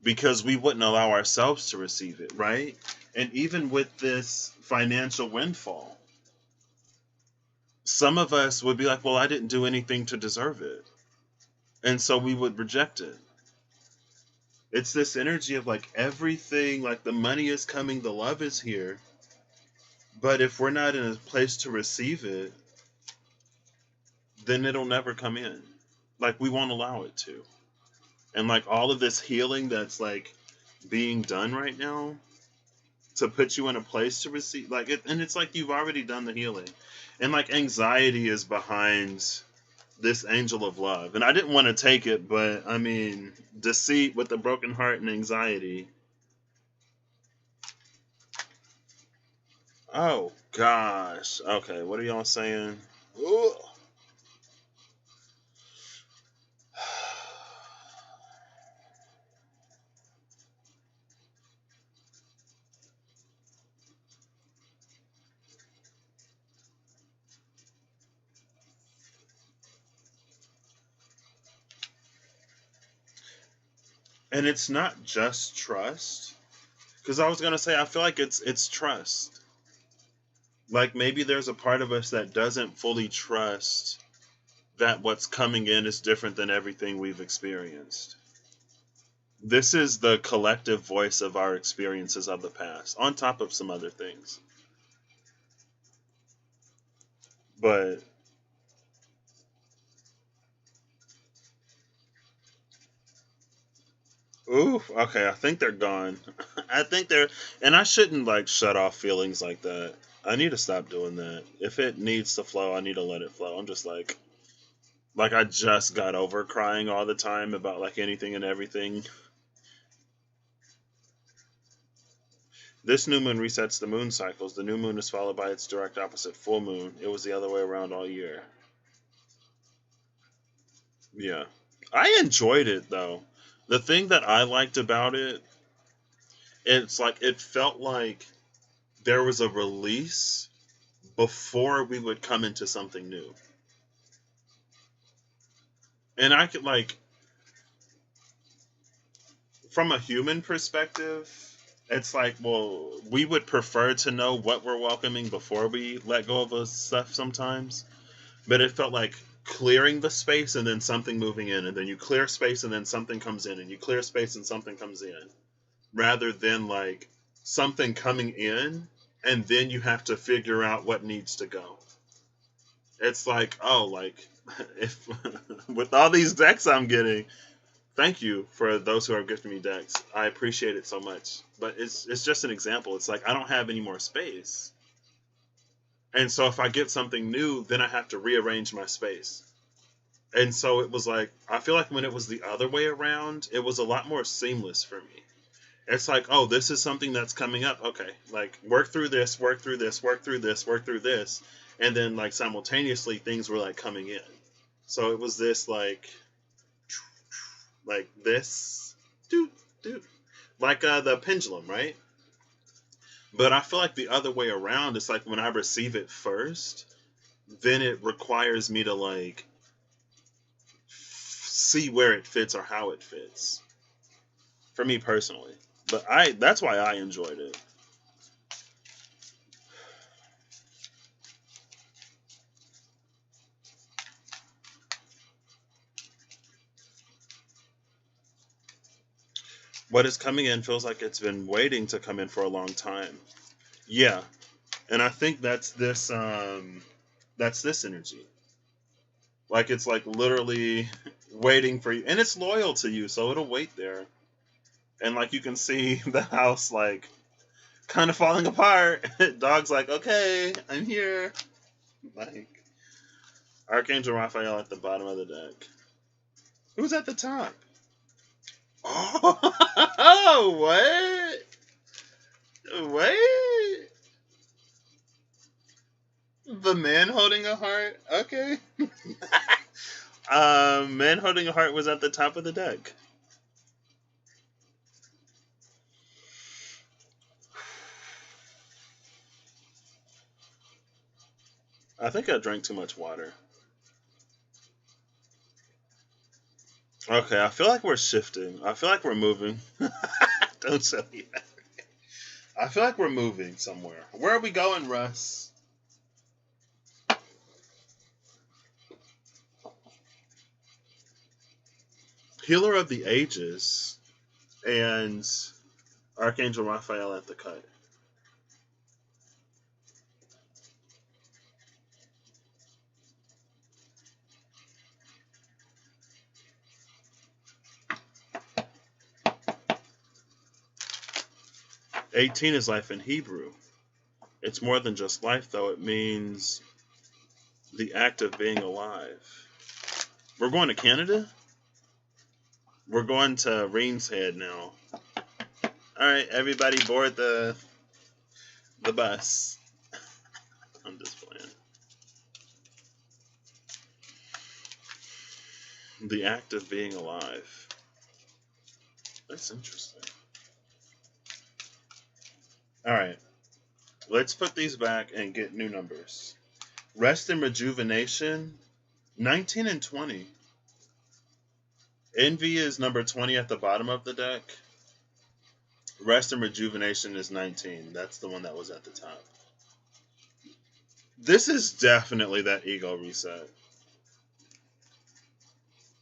Because we wouldn't allow ourselves to receive it, right? And even with this financial windfall, some of us would be like, well, I didn't do anything to deserve it. And so we would reject it. It's this energy of like everything, like the money is coming, the love is here. But if we're not in a place to receive it, then it'll never come in. Like we won't allow it to. And like all of this healing that's like being done right now to put you in a place to receive like it, and it's like you've already done the healing. And like anxiety is behind this angel of love. And I didn't want to take it, but I mean, deceit with a broken heart and anxiety. Oh gosh. Okay, what are y'all saying? Ugh. And it's not just trust. Because I was gonna say I feel like it's trust. Like maybe there's a part of us that doesn't fully trust that what's coming in is different than everything we've experienced. This is the collective voice of our experiences of the past, on top of some other things. But ooh, okay, I think they're gone. I think they're, and I shouldn't like shut off feelings like that. I need to stop doing that. If it needs to flow, I need to let it flow. I'm just like I just got over crying all the time about like anything and everything. This new moon resets the moon cycles. The new moon is followed by its direct opposite, full moon. It was the other way around all year. Yeah. I enjoyed it though. The thing that I liked about it, it's like it felt like there was a release before we would come into something new. And I could like from a human perspective, it's like, well, we would prefer to know what we're welcoming before we let go of us stuff sometimes. But it felt like clearing the space and then something moving in, and then you clear space and then something comes in, and you clear space and something comes in, rather than like something coming in and then you have to figure out what needs to go. It's like, oh, like if with all these decks I'm getting, thank you for those who are gifting me decks. I appreciate it so much. But it's just an example. It's like I don't have any more space. And so if I get something new, then I have to rearrange my space. And so it was like, I feel like when it was the other way around, it was a lot more seamless for me. It's like, oh, this is something that's coming up. Okay, like work through this, work through this, work through this, work through this. And then like simultaneously things were like coming in. So it was this like this, do, do, like the pendulum, right? But I feel like the other way around, it's like when I receive it first, then it requires me to like see where it fits or how it fits. For me personally. But that's why I enjoyed it. What is coming in feels like it's been waiting to come in for a long time. Yeah. And I think that's this energy. Like it's like literally waiting for you, and it's loyal to you, so it'll wait there. And like you can see the house like kind of falling apart. Dog's like, okay, I'm here. Like Archangel Raphael at the bottom of the deck. Who's at the top? Oh, what? Wait. The man holding a heart? Okay. Man holding a heart was at the top of the deck. I think I drank too much water. Okay, I feel like we're shifting. I feel like we're moving. Don't tell me that. I feel like we're moving somewhere. Where are we going, Russ? Healer of the Ages and Archangel Raphael at the cut. "18 is life in Hebrew. It's more than just life, though. It means the act of being alive." We're going to Canada? We're going to Ream's Head now. Alright, everybody board the bus. I'm just playing. The act of being alive. That's interesting. Alright. Let's put these back and get new numbers. Rest and rejuvenation, 19 and 20. Envy is number 20 at the bottom of the deck. Rest and rejuvenation is 19. That's the one that was at the top. This is definitely that ego reset.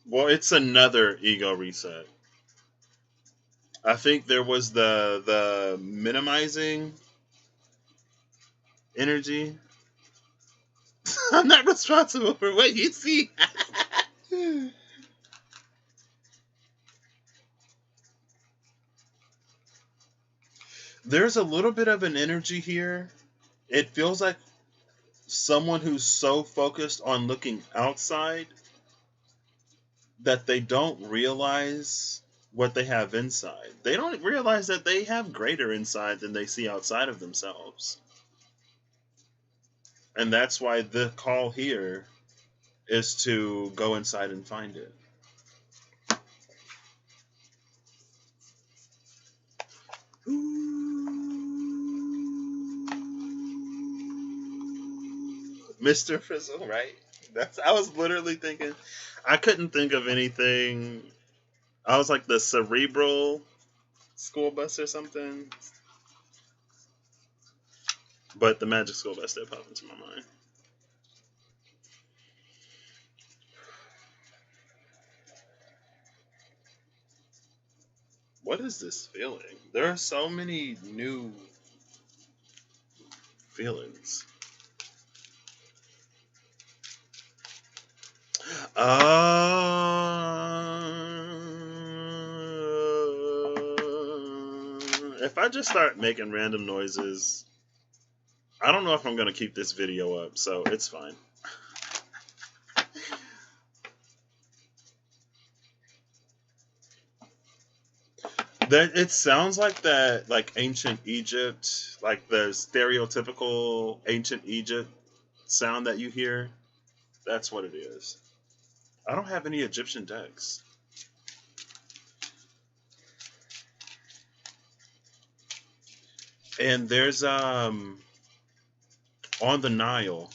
Well, it's another ego reset. I think there was the minimizing energy. I'm not responsible for what you see. There's a little bit of an energy here. It feels like someone who's so focused on looking outside that they don't realize what they have inside. They don't realize that they have greater inside than they see outside of themselves. And that's why the call here is to go inside and find it. Mr. Frizzle, right? I was literally thinking, I couldn't think of anything. I was like the cerebral school bus or something. But the magic school bus did pop into my mind. What is this feeling? There are so many new feelings. If I just start making random noises, I don't know if I'm going to keep this video up, so it's fine. It sounds like that, like ancient Egypt, like the stereotypical ancient Egypt sound that you hear. That's what it is. I don't have any Egyptian decks. And there's on the Nile.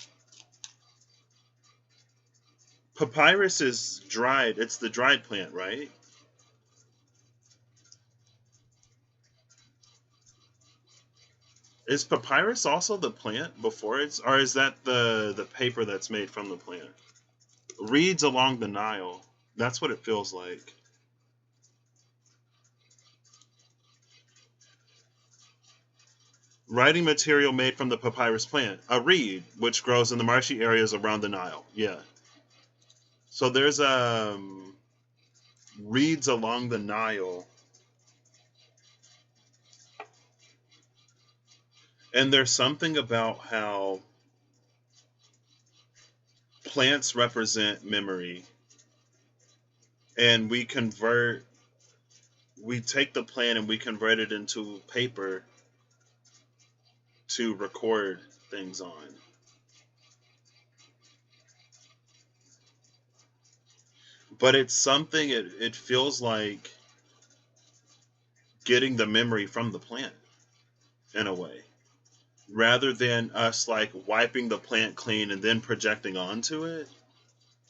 Papyrus is dried. It's the dried plant, right? Is papyrus also the plant before it's, or is that the paper that's made from the plant? Reeds along the Nile. That's what it feels like. Writing material made from the papyrus plant. A reed, which grows in the marshy areas around the Nile. Yeah. So there's reeds along the Nile. And there's something about how plants represent memory. And we take the plant and we convert it into paper to record things on. But it's something, it feels like getting the memory from the plant in a way, rather than us like wiping the plant clean and then projecting onto it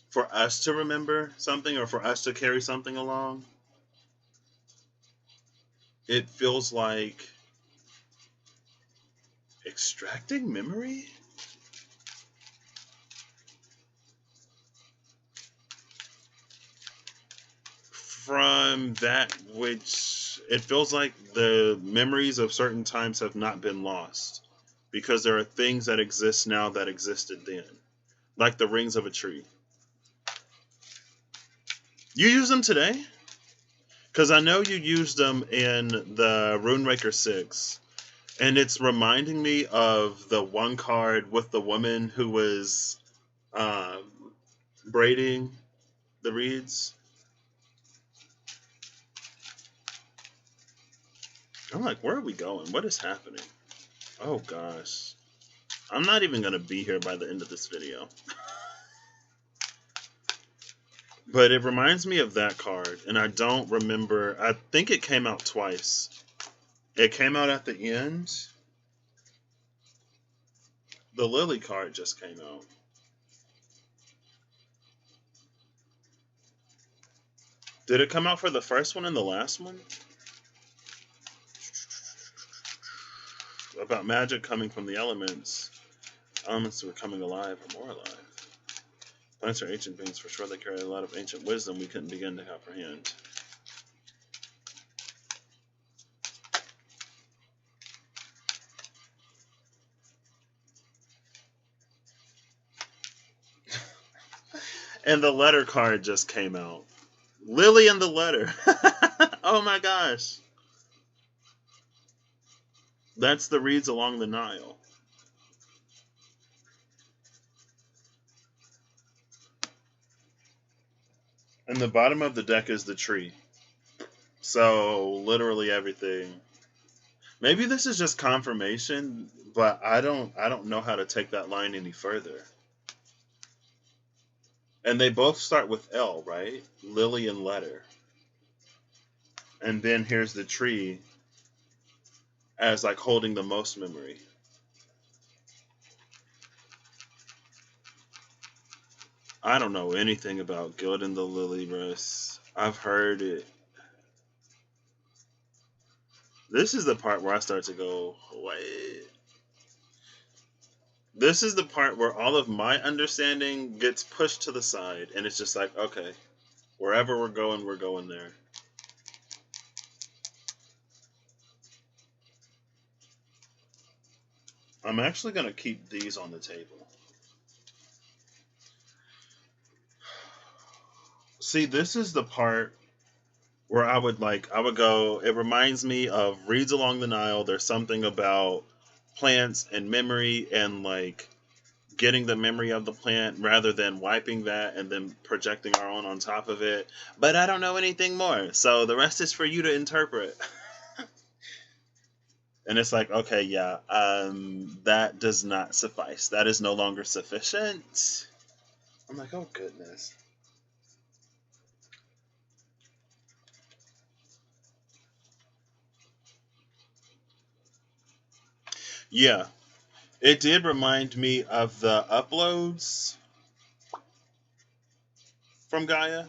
for us to remember something or for us to carry something along. It feels like extracting memory from that which it feels like the memories of certain times have not been lost because there are things that exist now that existed then, like the rings of a tree. You use them today? Because I know you used them in the Runeraker 6. And it's reminding me of the one card with the woman who was braiding the reeds. I'm like, where are we going? What is happening? Oh, gosh. I'm not even going to be here by the end of this video. But it reminds me of that card. And I don't remember. I think it came out twice. It came out at the end. The Lily card just came out. Did it come out for the first one and the last one? About magic coming from the elements. Elements were coming alive or more alive. Plants are ancient beings for sure. They carry a lot of ancient wisdom we couldn't begin to comprehend. And the letter card just came out. Lily and the letter. Oh my gosh. That's the reeds along the Nile. And the bottom of the deck is the tree. So literally everything. Maybe this is just confirmation, but I don't know how to take that line any further. And they both start with L, right? Lily and letter. And then here's the tree as like holding the most memory. I don't know anything about Gilding the Lily Russ. I've heard it. This is the part where I start to go, wait. This is the part where all of my understanding gets pushed to the side, and it's just like, okay, wherever we're going there. I'm actually going to keep these on the table. See, this is the part where I would go, it reminds me of Reeds Along the Nile. There's something about plants and memory and like getting the memory of the plant rather than wiping that and then projecting our own on top of it. But I don't know anything more. So the rest is for you to interpret. And it's like, okay, yeah, that does not suffice. That is no longer sufficient. I'm like, oh goodness. Yeah, it did remind me of the uploads from Gaia.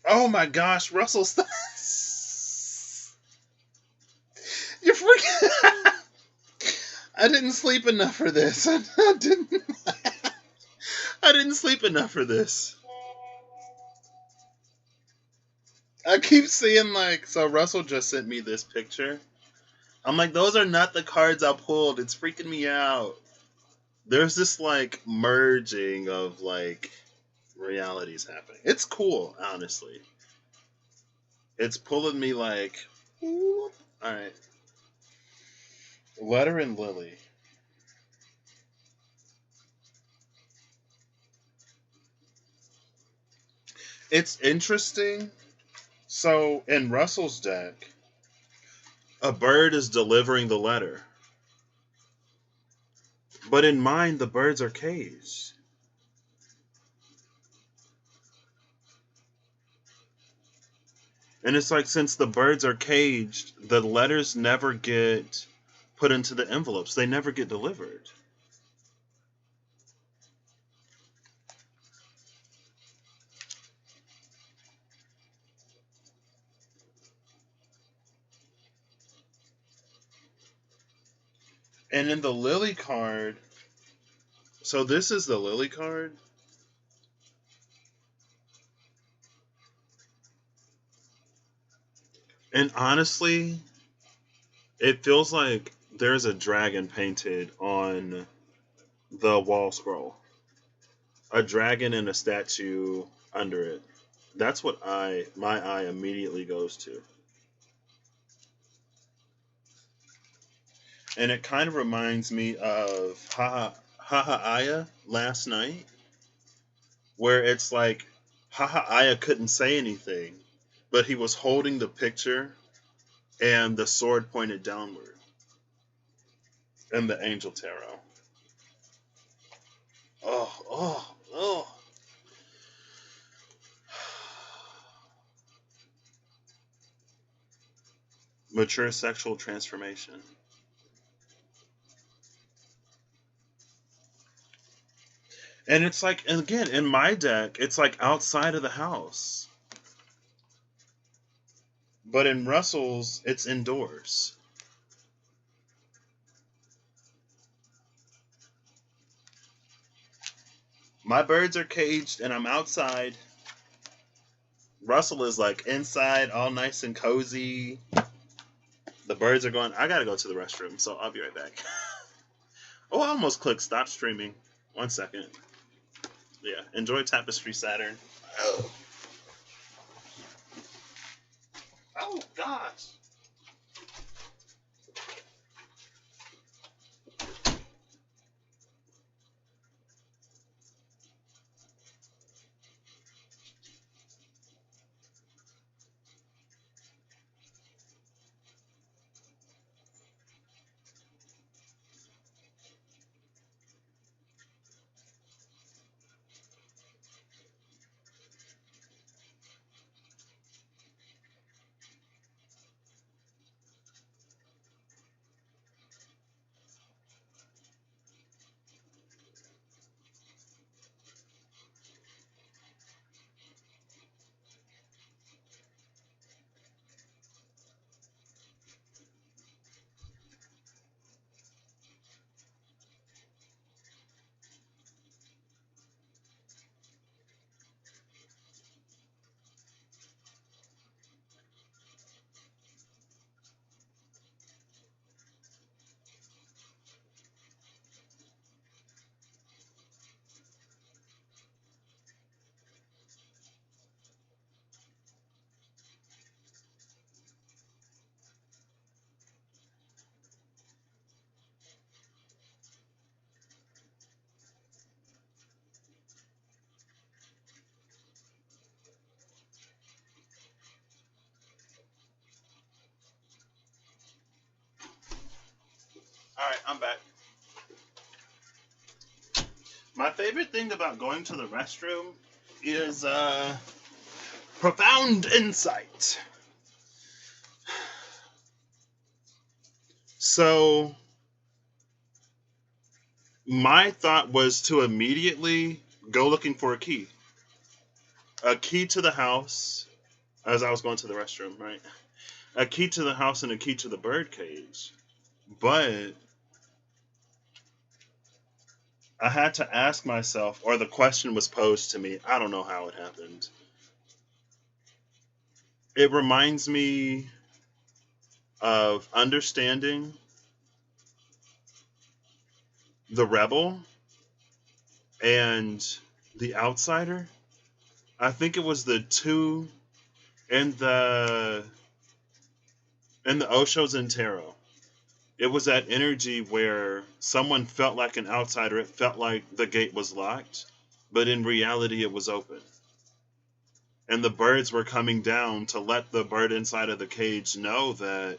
Oh my gosh, Russell, you're freaking. I didn't sleep enough for this. I didn't. I didn't sleep enough for this. I keep seeing like, so Russell just sent me this picture. I'm like, those are not the cards I pulled. It's freaking me out. There's this like merging of like realities happening. It's cool, honestly. It's pulling me like, all right. Letter and Lily. It's interesting. So in Russell's deck, a bird is delivering the letter. But in mine, the birds are caged. And it's like, since the birds are caged, the letters never get put into the envelopes. They never get delivered. And in the Lily card, so this is the Lily card. And honestly, it feels like there's a dragon painted on the wall scroll. A dragon and a statue under it. That's what my eye immediately goes to. And it kind of reminds me of Aya last night, where it's like Aya couldn't say anything, but he was holding the picture and the sword pointed downward. And the angel tarot. Oh. Mature sexual transformation. And it's like, and again, in my deck, it's like outside of the house. But in Russell's, it's indoors. My birds are caged and I'm outside. Russell is like inside, all nice and cozy. The birds are going, I gotta go to the restroom, so I'll be right back. Oh, I almost clicked stop streaming. 1 second. Yeah, enjoy Tapestry Saturn. Oh gosh. Alright, I'm back. My favorite thing about going to the restroom is profound insight. So, my thought was to immediately go looking for a key. A key to the house, as I was going to the restroom, right? A key to the house and a key to the bird cage. But I had to ask myself, or the question was posed to me. I don't know how it happened. It reminds me of understanding the rebel and the outsider. I think it was the two in the Oshos and Tarot. It was that energy where someone felt like an outsider. It felt like the gate was locked, but in reality, it was open. And the birds were coming down to let the bird inside of the cage know that,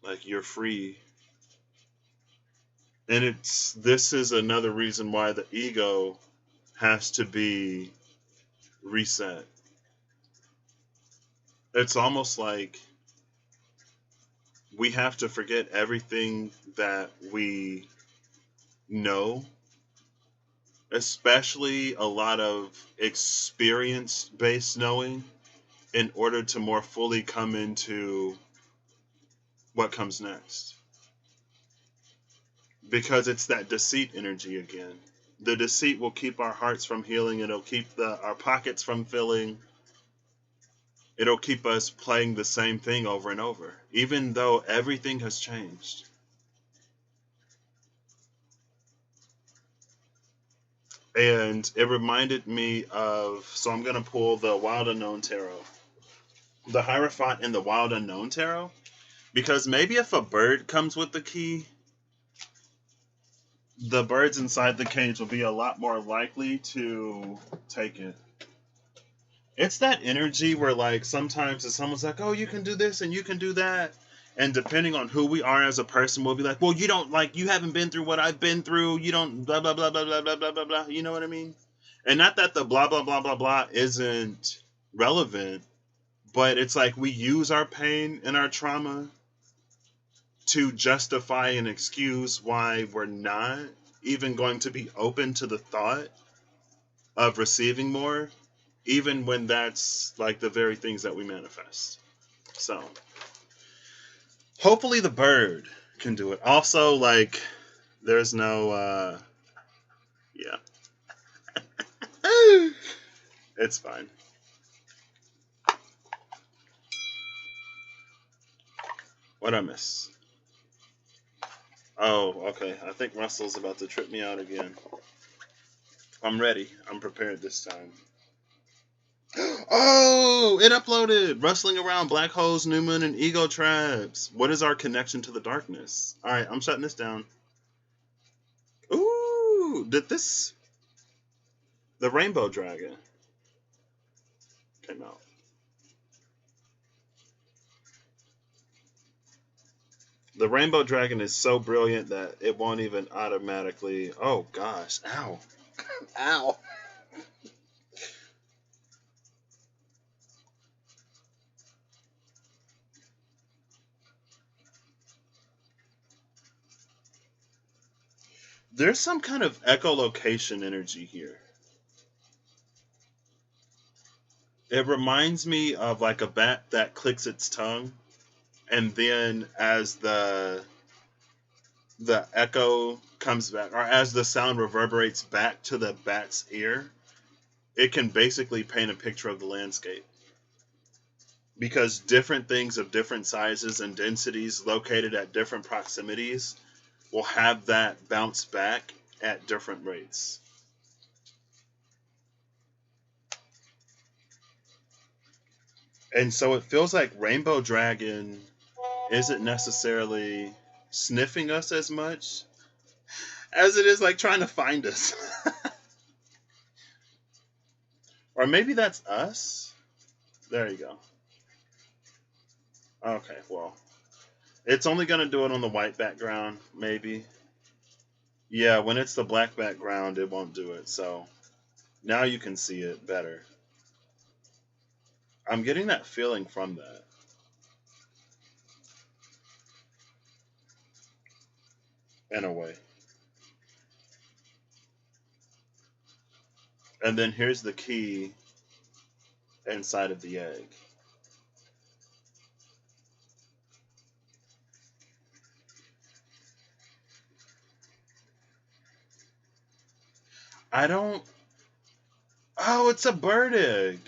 like, you're free. And this is another reason why the ego has to be reset. It's almost like we have to forget everything that we know, especially a lot of experience-based knowing, in order to more fully come into what comes next. Because it's that deceit energy again. The deceit will keep our hearts from healing. It'll keep our pockets from filling. It'll keep us playing the same thing over and over, even though everything has changed. And it reminded me of, so I'm going to pull the Wild Unknown Tarot, the Hierophant in the Wild Unknown Tarot, because maybe if a bird comes with the key, the birds inside the cage will be a lot more likely to take it. It's that energy where, like, sometimes if someone's like, oh, you can do this and you can do that, and depending on who we are as a person, we'll be like, well, you don't, like, you haven't been through what I've been through, you don't blah blah blah blah blah blah blah blah blah, you know what I mean? And not that the blah blah blah blah blah isn't relevant, but it's like we use our pain and our trauma to justify and excuse why we're not even going to be open to the thought of receiving more, even when that's like the very things that we manifest. So hopefully the bird can do it. Also, like, there's no yeah. It's fine. What'd I miss? Oh, okay. I think Russell's about to trip me out again. I'm ready. I'm prepared this time. Oh, it uploaded. Rustling around black holes, new moon, and ego traps. What is our connection to the darkness? All right, I'm shutting this down. Ooh, the rainbow dragon came out. The rainbow dragon is so brilliant that it won't even automatically. Oh gosh, ow, ow. There's some kind of echolocation energy here. It reminds me of like a bat that clicks its tongue, and then as the echo comes back, or as the sound reverberates back to the bat's ear, it can basically paint a picture of the landscape. Because different things of different sizes and densities located at different proximities will have that bounce back at different rates. And so it feels like Rainbow Dragon isn't necessarily sniffing us as much as it is like trying to find us. Or maybe that's us. There you go. Okay, well, it's only going to do it on the white background, maybe. Yeah, when it's the black background, it won't do it. So now you can see it better. I'm getting that feeling from that. In a way. And then here's the key inside of the egg. I don't. Oh, it's a bird egg.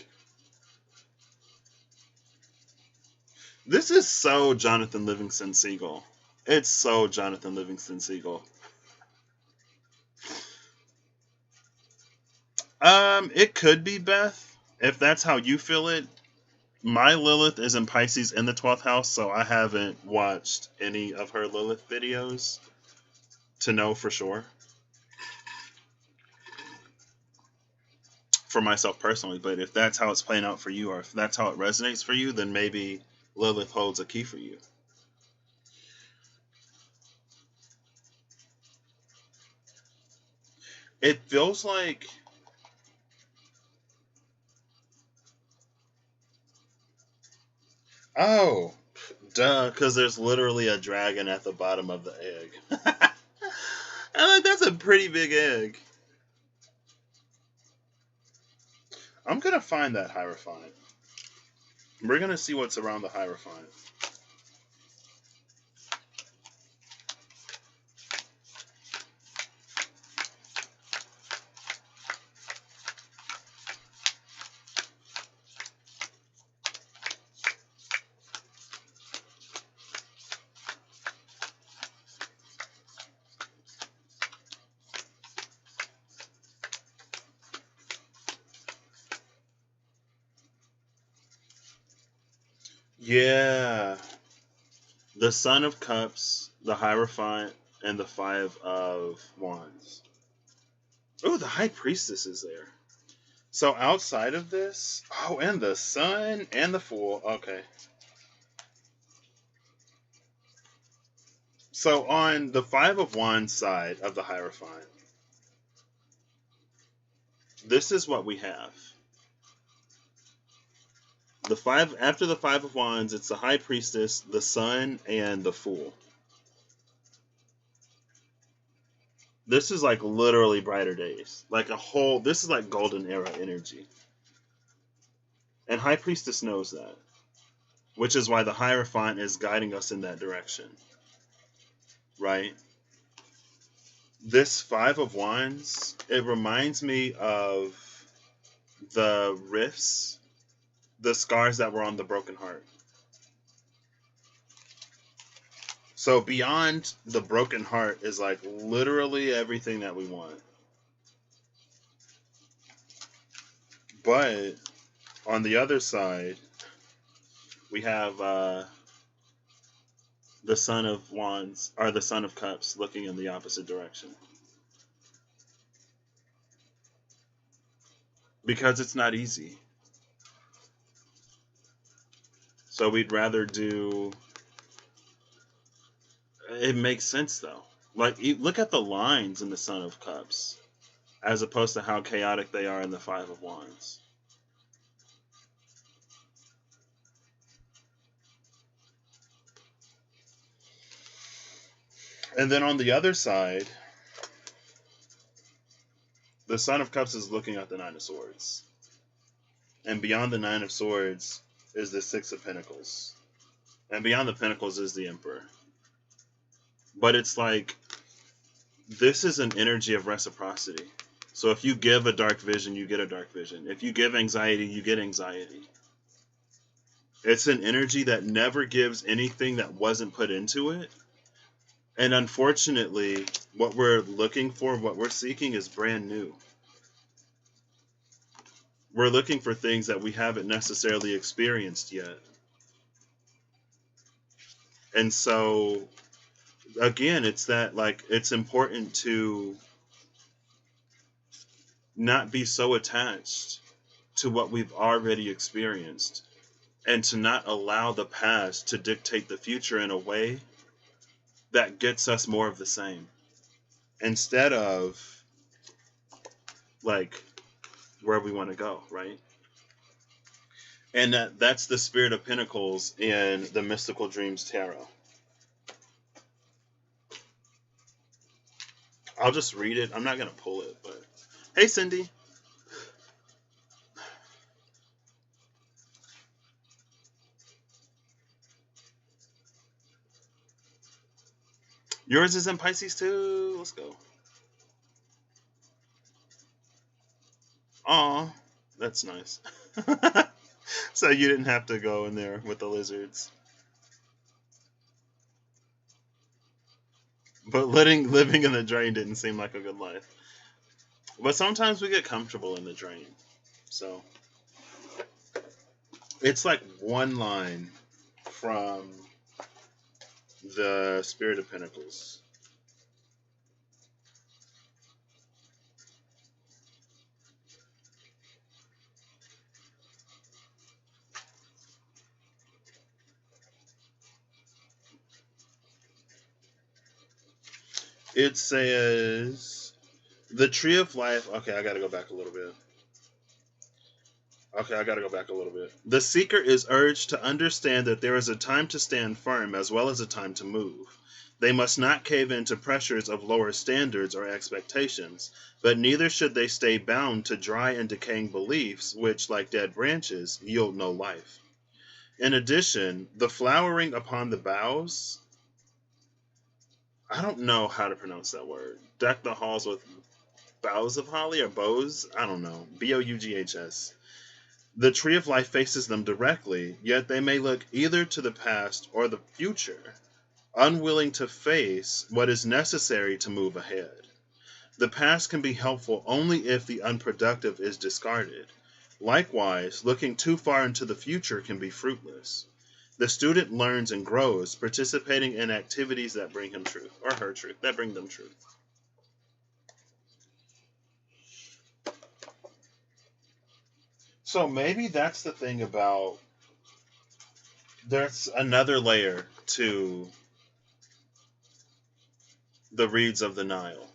This is so Jonathan Livingston Seagull. It's so Jonathan Livingston Seagull. It could be Beth, if that's how you feel it. My Lilith is in Pisces in the 12th house, so I haven't watched any of her Lilith videos to know for sure. For myself personally, but if that's how it's playing out for you, or if that's how it resonates for you, then maybe Lilith holds a key for you. It feels like oh, duh, because there's literally a dragon at the bottom of the egg. I'm like, that's a pretty big egg. I'm gonna find that Hierophant. We're gonna see what's around the Hierophant. Yeah. The Son of Cups, the Hierophant, and the Five of Wands. Oh, the High Priestess is there. So outside of this, oh, and the Sun and the Fool. Okay. So on the Five of Wands side of the Hierophant, this is what we have. The five after the Five of Wands, it's the High Priestess, the Sun, and the Fool. This is like literally brighter days. Like a whole, this is like golden era energy. And High Priestess knows that. Which is why the Hierophant is guiding us in that direction. Right? This Five of Wands, it reminds me of the rifts, the scars that were on the broken heart. So beyond the broken heart is like literally everything that we want. But on the other side, we have the Son of Wands, or the Son of Cups, looking in the opposite direction. Because it's not easy. So we'd rather do... It makes sense, though. Like, look at the lines in the Son of Cups, as opposed to how chaotic they are in the Five of Wands. And then on the other side, the Son of Cups is looking at the Nine of Swords. And beyond the Nine of Swords is the Six of Pentacles. And beyond the Pentacles is the Emperor. But it's like, this is an energy of reciprocity. So if you give a dark vision, you get a dark vision. If you give anxiety, you get anxiety. It's an energy that never gives anything that wasn't put into it. And unfortunately, what we're looking for, what we're seeking is brand new. We're looking for things that we haven't necessarily experienced yet. And so, again, it's that, like, it's important to not be so attached to what we've already experienced and to not allow the past to dictate the future in a way that gets us more of the same, instead of like where we want to go, right? And that's the Spirit of Pentacles in the Mystical Dreams Tarot. I'll just read it. I'm not going to pull it, but hey, Cindy. Yours is in Pisces too. Let's go. Aw, that's nice. So you didn't have to go in there with the lizards. But living in the drain didn't seem like a good life. But sometimes we get comfortable in the drain. So it's like one line from the Spirit of Pentacles. It says the tree of life. Okay, I gotta go back a little bit. The seeker is urged to understand that there is a time to stand firm as well as a time to move. They must not cave in to pressures of lower standards or expectations, but neither should they stay bound to dry and decaying beliefs which, like dead branches, yield no life. In addition, the flowering upon the boughs, I don't know how to pronounce that word. Deck the halls with boughs of holly or bows? I don't know. Boughs. The tree of life faces them directly, yet they may look either to the past or the future, unwilling to face what is necessary to move ahead. The past can be helpful only if the unproductive is discarded. Likewise, looking too far into the future can be fruitless. The student learns and grows, participating in activities that bring him truth, or her truth, that bring them truth. So maybe that's the thing about, there's another layer to the reeds of the Nile.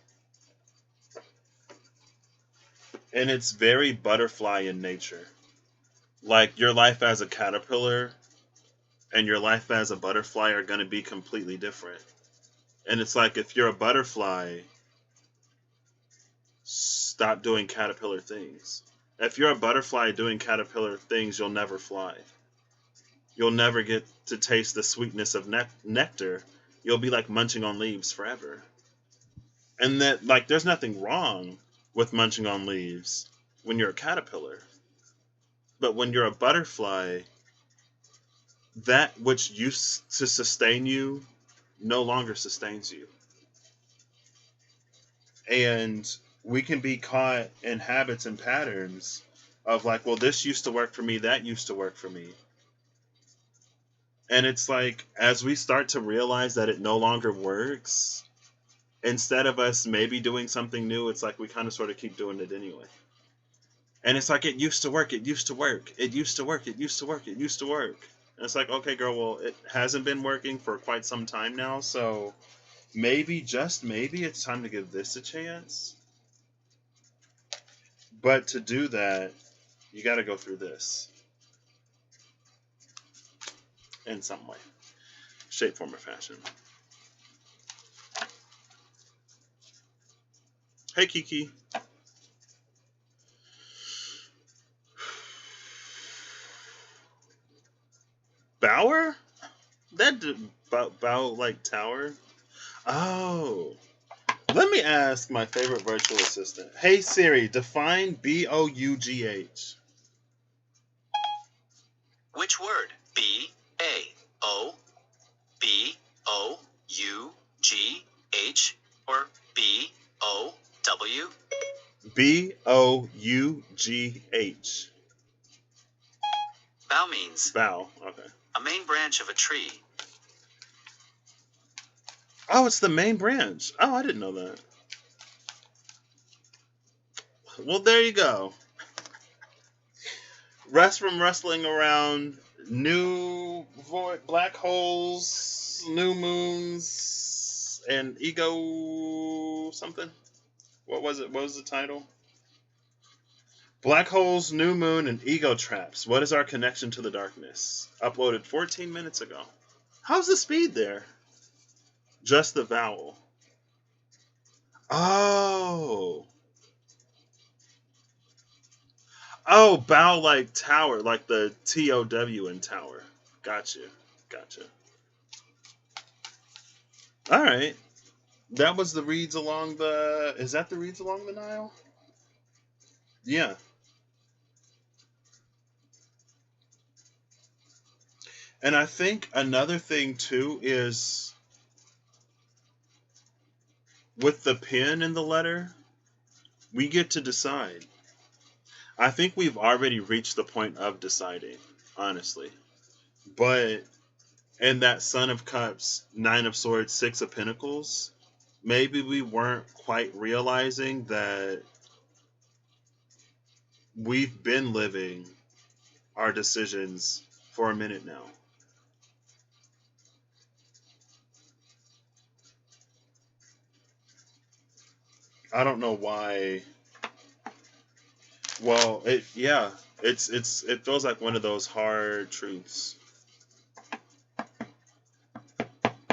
And it's very butterfly in nature. Like your life as a caterpillar and your life as a butterfly are going to be completely different. And it's like, if you're a butterfly, stop doing caterpillar things. If you're a butterfly doing caterpillar things, you'll never fly. You'll never get to taste the sweetness of nectar. You'll be like munching on leaves forever. And that, like, there's nothing wrong with munching on leaves when you're a caterpillar. But when you're a butterfly, that which used to sustain you no longer sustains you. And we can be caught in habits and patterns of like, well, this used to work for me, that used to work for me. And it's like, as we start to realize that it no longer works, instead of us maybe doing something new, it's like we kind of sort of keep doing it anyway. And it's like, it used to work, it used to work, it used to work, it used to work, it used to work. And it's like, okay, girl, well, it hasn't been working for quite some time now, so maybe, just maybe, it's time to give this a chance. But to do that, you got to go through this in some way, shape, form, or fashion. Hey, Kiki. Bower? That bow like tower? Oh. Let me ask my favorite virtual assistant. Hey Siri, define B-O-U-G-H. Which word? B-A-O-B-O-U-G-H or B-O-W? B-O-U-G-H. Bough means Bow, okay. a main branch of a tree. Oh, it's the main branch. Oh, I didn't know that. Well, there you go. Rest from wrestling around new void, black holes, new moons, and ego something. What was it? What was the title? Black holes, new moon, and ego traps. What is our connection to the darkness? Uploaded 14 minutes ago. How's the speed there? Just the vowel. Oh. Oh, bow like tower, like the T-O-W in tower. Gotcha. All right. That was the reeds along the... Is that the reeds along the Nile? Yeah. And I think another thing too is with the pen in the letter, we get to decide. I think we've already reached the point of deciding, honestly. But in that Son of Cups, Nine of Swords, Six of Pentacles, maybe we weren't quite realizing that we've been living our decisions for a minute now. I don't know why. Well, it it feels like one of those hard truths.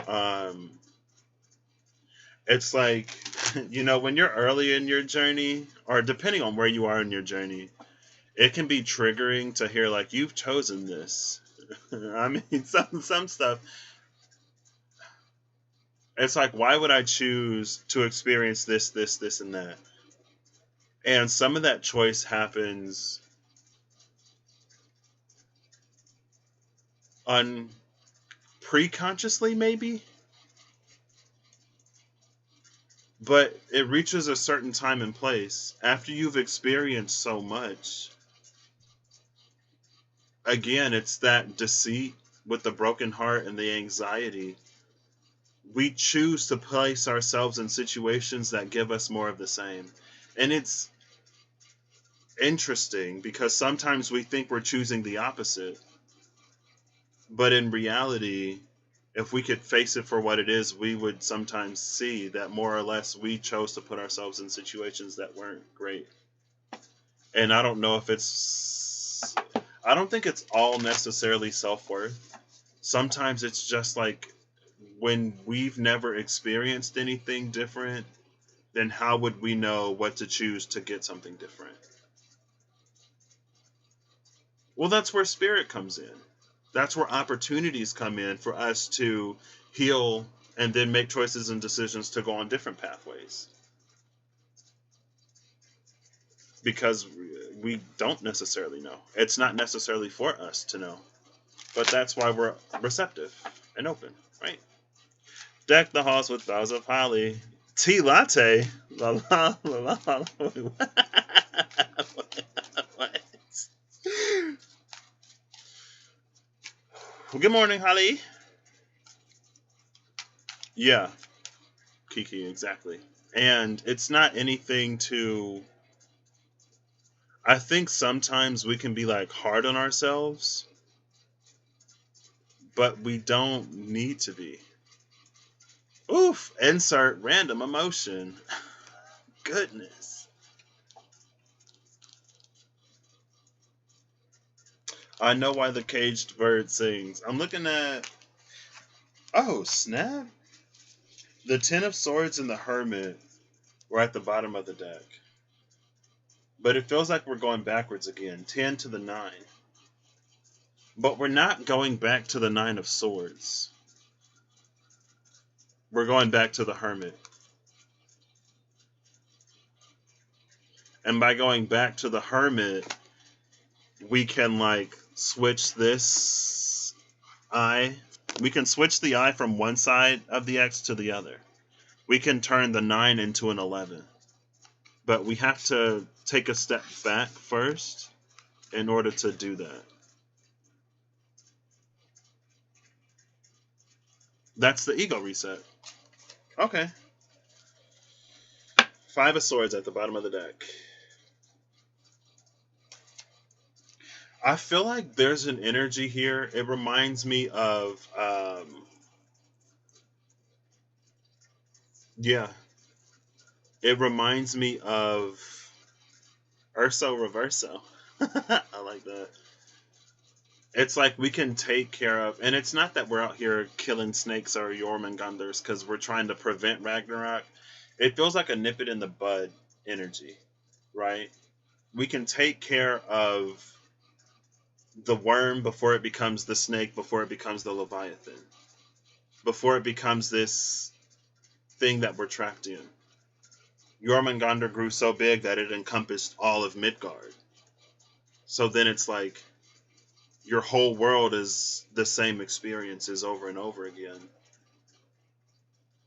Um, it's like, when you're early in your journey, or depending on where you are in your journey, it can be triggering to hear like you've chosen this. I mean, some stuff. It's like, why would I choose to experience this, this, and that? And some of that choice happens preconsciously, maybe. But it reaches a certain time and place after you've experienced so much. Again, it's that deceit with the broken heart and the anxiety. We choose to place ourselves in situations that give us more of the same. And it's interesting because sometimes we think we're choosing the opposite. But in reality, if we could face it for what it is, we would sometimes see that more or less we chose to put ourselves in situations that weren't great. And I don't know if I don't think it's all necessarily self-worth. Sometimes it's just like when we've never experienced anything different, then how would we know what to choose to get something different? Well, that's where spirit comes in. That's where opportunities come in for us to heal and then make choices and decisions to go on different pathways. Because we don't necessarily know. It's not necessarily for us to know. But that's why we're receptive and open, right? Deck the halls with boughs of holly. Tea latte. La la la la la. What? Well, good morning, Holly. Yeah, Kiki, exactly. And it's not anything to. I think sometimes we can be like hard on ourselves, but we don't need to be. Oof, insert random emotion. Goodness. I know why the caged bird sings. I'm looking at. Oh, snap. The Ten of Swords and the Hermit were at the bottom of the deck. But it feels like we're going backwards again. 10 to the 9. But we're not going back to the Nine of Swords. We're going back to the Hermit. And by going back to the Hermit, we can like switch this eye. We can switch the eye from one side of the X to the other. We can turn the 9 into an 11. But we have to take a step back first in order to do that. That's the ego reset. Okay. 5 of Swords at the bottom of the deck. I feel like there's an energy here. It reminds me of, yeah. It reminds me of Urso Reverso. I like that. It's like we can take care of, and it's not that we're out here killing snakes or Jormungandrs because we're trying to prevent Ragnarok. It feels like a nip it in the bud energy, right? We can take care of the worm before it becomes the snake, before it becomes the Leviathan, before it becomes this thing that we're trapped in. Jormungandr grew so big that it encompassed all of Midgard. So then it's like, your whole world is the same experiences over and over again.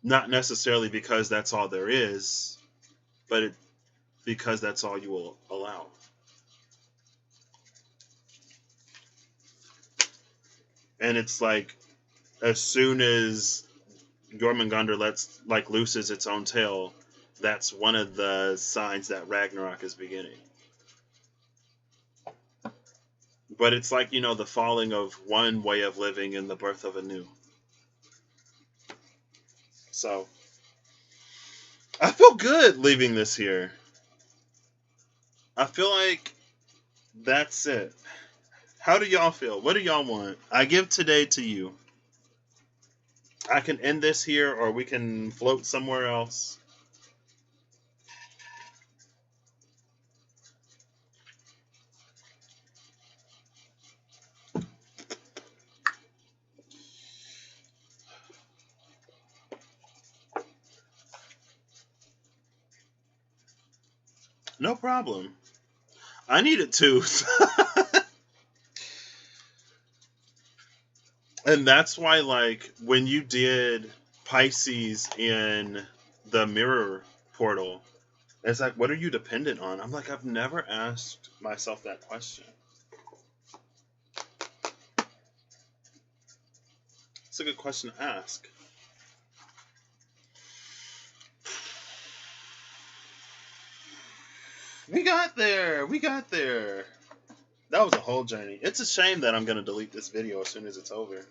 Not necessarily because that's all there is, but because that's all you will allow. And it's like, as soon as Jormungandr looses its own tail, that's one of the signs that Ragnarok is beginning. But it's like, the falling of one way of living and the birth of a new. So, I feel good leaving this here. I feel like that's it. How do y'all feel? What do y'all want? I give today to you. I can end this here, or we can float somewhere else. No problem. I need it too. And that's why, like, when you did Pisces in the mirror portal, it's like, what are you dependent on? I'm like, I've never asked myself that question. It's a good question to ask. We got there. We got there. That was a whole journey. It's a shame that I'm going to delete this video as soon as it's over.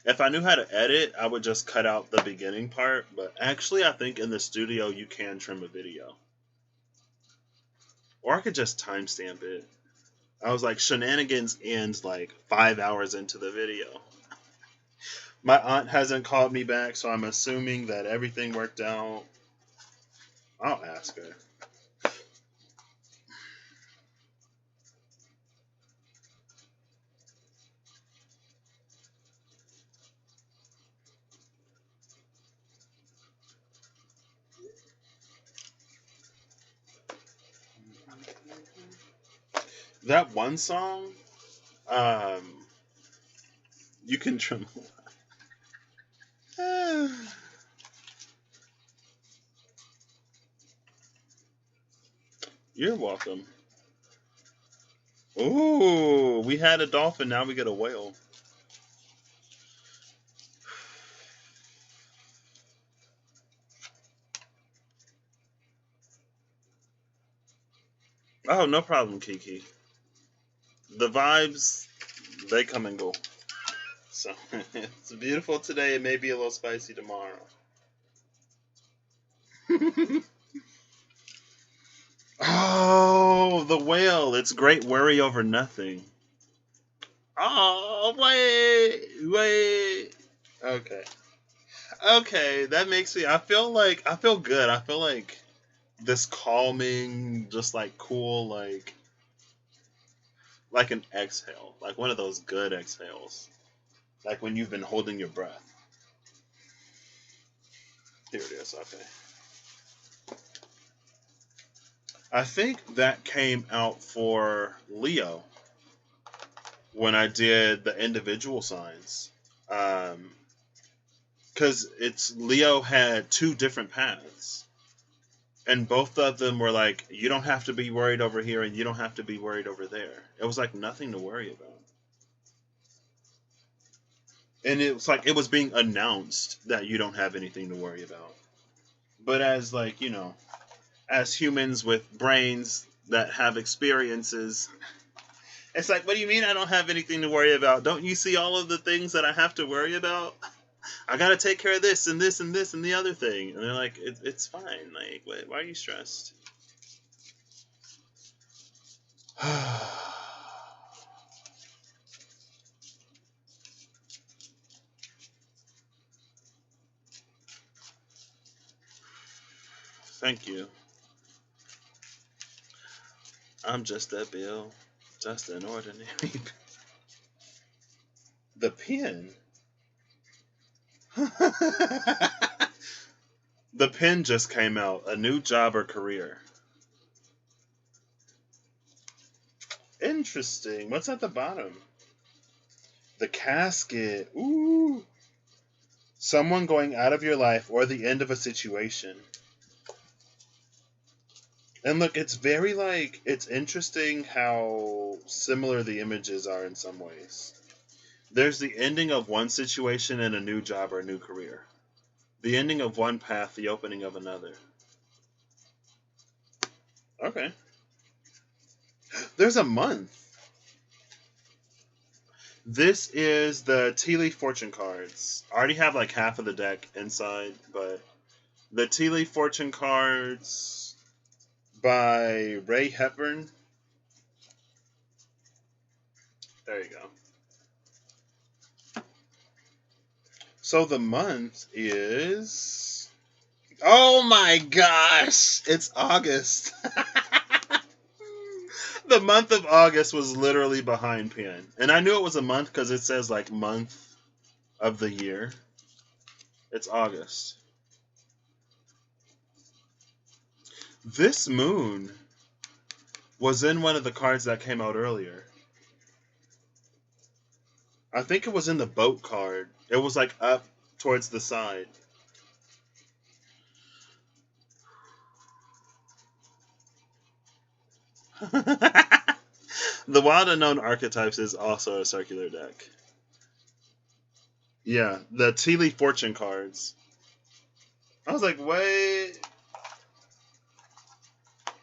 If I knew how to edit, I would just cut out the beginning part. But actually, I think in the studio, you can trim a video. Or I could just timestamp it. I was like, shenanigans ends like 5 hours into the video. My aunt hasn't called me back, so I'm assuming that everything worked out. I'll ask her. That one song, you can trim. You're welcome. Ooh, we had a dolphin, now we get a whale. Oh, no problem, Kiki. The vibes, they come and go. So, it's beautiful today. It may be a little spicy tomorrow. Oh, the whale. It's great worry over nothing. Oh, wait. Okay, that makes me, I feel good. I feel like this calming, just like cool, like an exhale. Like one of those good exhales. Like when you've been holding your breath. Here it is, okay. I think that came out for Leo when I did the individual signs. Because Leo had 2 different paths. And both of them were like, you don't have to be worried over here and you don't have to be worried over there. It was like nothing to worry about. And it was like it was being announced that you don't have anything to worry about. But as as humans with brains that have experiences, it's like, what do you mean I don't have anything to worry about? Don't you see all of the things that I have to worry about? I gotta take care of this and this and this and the other thing. And they're like, it's fine. Like, why are you stressed? Thank you. I'm just a Bill. Just an ordinary. The pen? The pen just came out. A new job or career. Interesting. What's at the bottom? The casket. Ooh. Someone going out of your life or the end of a situation. And look, it's very like, it's interesting how similar the images are in some ways. There's the ending of one situation and a new job or a new career. The ending of one path, the opening of another. Okay. There's a month. This is the Tea Leaf Fortune cards. I already have like half of the deck inside, but the Tea Leaf Fortune cards by Ray Hepburn. There you go. So the month is... Oh my gosh! It's August. The month of August was literally behind Pen. And I knew it was a month because it says like month of the year. It's August. This moon was in one of the cards that came out earlier. I think it was in the boat card. It was like up towards the side. The Wild Unknown Archetypes is also a circular deck. Yeah, the Tea Leaf Fortune cards. I was like, wait.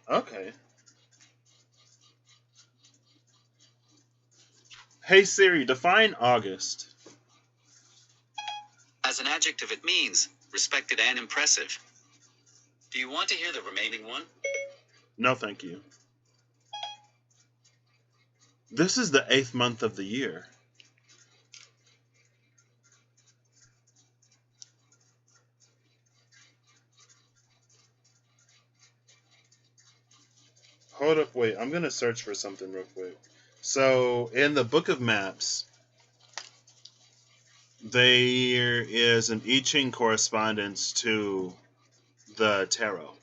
Okay. Hey Siri, define August. As an adjective, it means respected and impressive. Do you want to hear the remaining one? No, thank you. This is the 8th month of the year. Hold up, wait. I'm going to search for something real quick. So, in the Book of Maps, there is an I Ching correspondence to the tarot.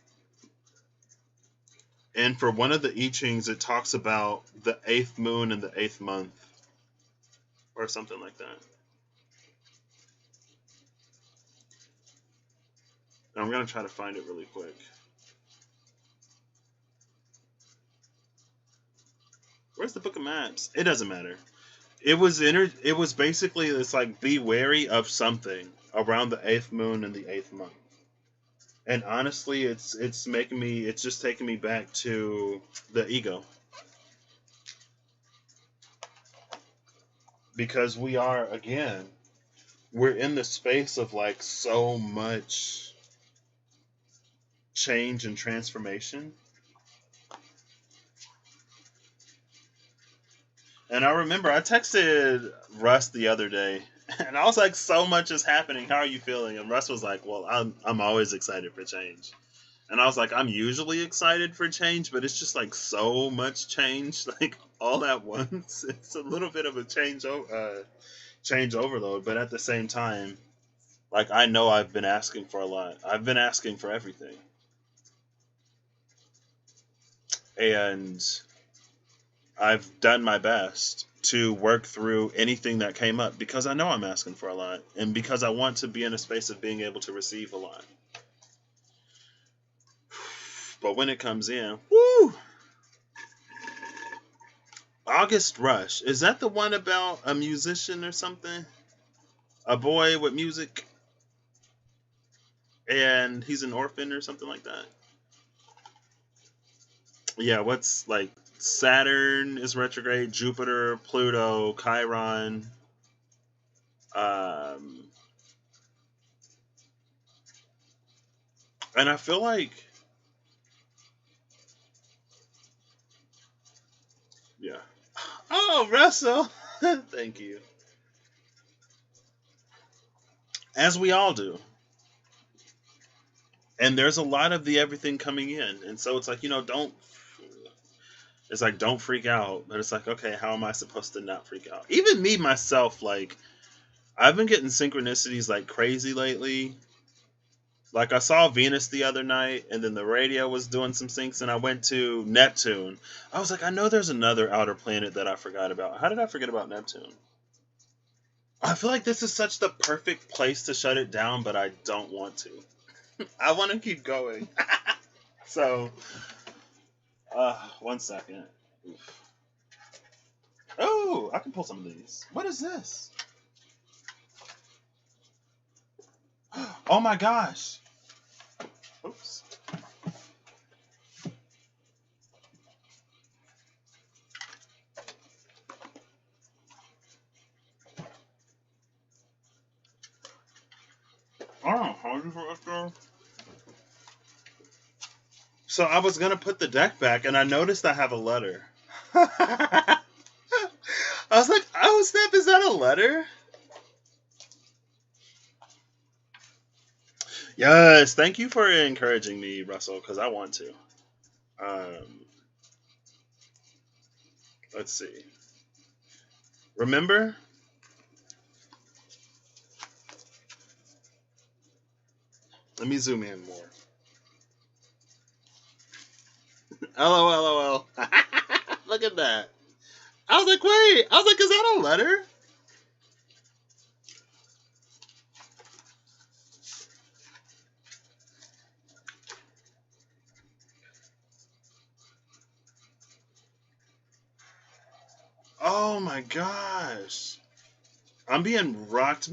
And for one of the I Chings, it talks about the 8th moon and the 8th month. Or something like that. I'm going to try to find it really quick. Where's the Book of Maps? It doesn't matter. It was basically, it's like, be wary of something around the 8th moon and the 8th month. And honestly, it's just taking me back to the ego. Because we're in the space of like so much change and transformation. And I remember I texted Russ the other day, and I was like, so much is happening. How are you feeling? And Russ was like, well, I'm always excited for change. And I was like, I'm usually excited for change, but it's just like so much change, like all at once. It's a little bit of a change overload, but at the same time, like I know I've been asking for a lot. I've been asking for everything. And I've done my best to work through anything that came up because I know I'm asking for a lot and because I want to be in a space of being able to receive a lot. But when it comes in, woo! August Rush. Is that the one about a musician or something? A boy with music? And he's an orphan or something like that? Yeah, what's like Saturn is retrograde, Jupiter, Pluto, Chiron. And I feel like, yeah. Oh, Russell. Thank you. As we all do. And there's a lot of the everything coming in. And so it's like, don't freak out. But it's like, okay, how am I supposed to not freak out? Even me, myself, like, I've been getting synchronicities like crazy lately. Like I saw Venus the other night, and then the radio was doing some syncs, and I went to Neptune. I was like, I know there's another outer planet that I forgot about. How did I forget about Neptune? I feel like this is such the perfect place to shut it down, but I don't want to. I want to keep going. So, 1 second. Oof. Oh, I can pull some of these. What is this? Oh my gosh. Oops. Oh, so I was gonna put the deck back, and I noticed I have a letter. I was like, "Oh snap! Is that a letter?" Yes, thank you for encouraging me, Russell, because I want to. Let's see. Remember? Let me zoom in more. LOL. Look at that. I was like, wait. I was like, is that a letter? Oh my gosh. I'm being rocked.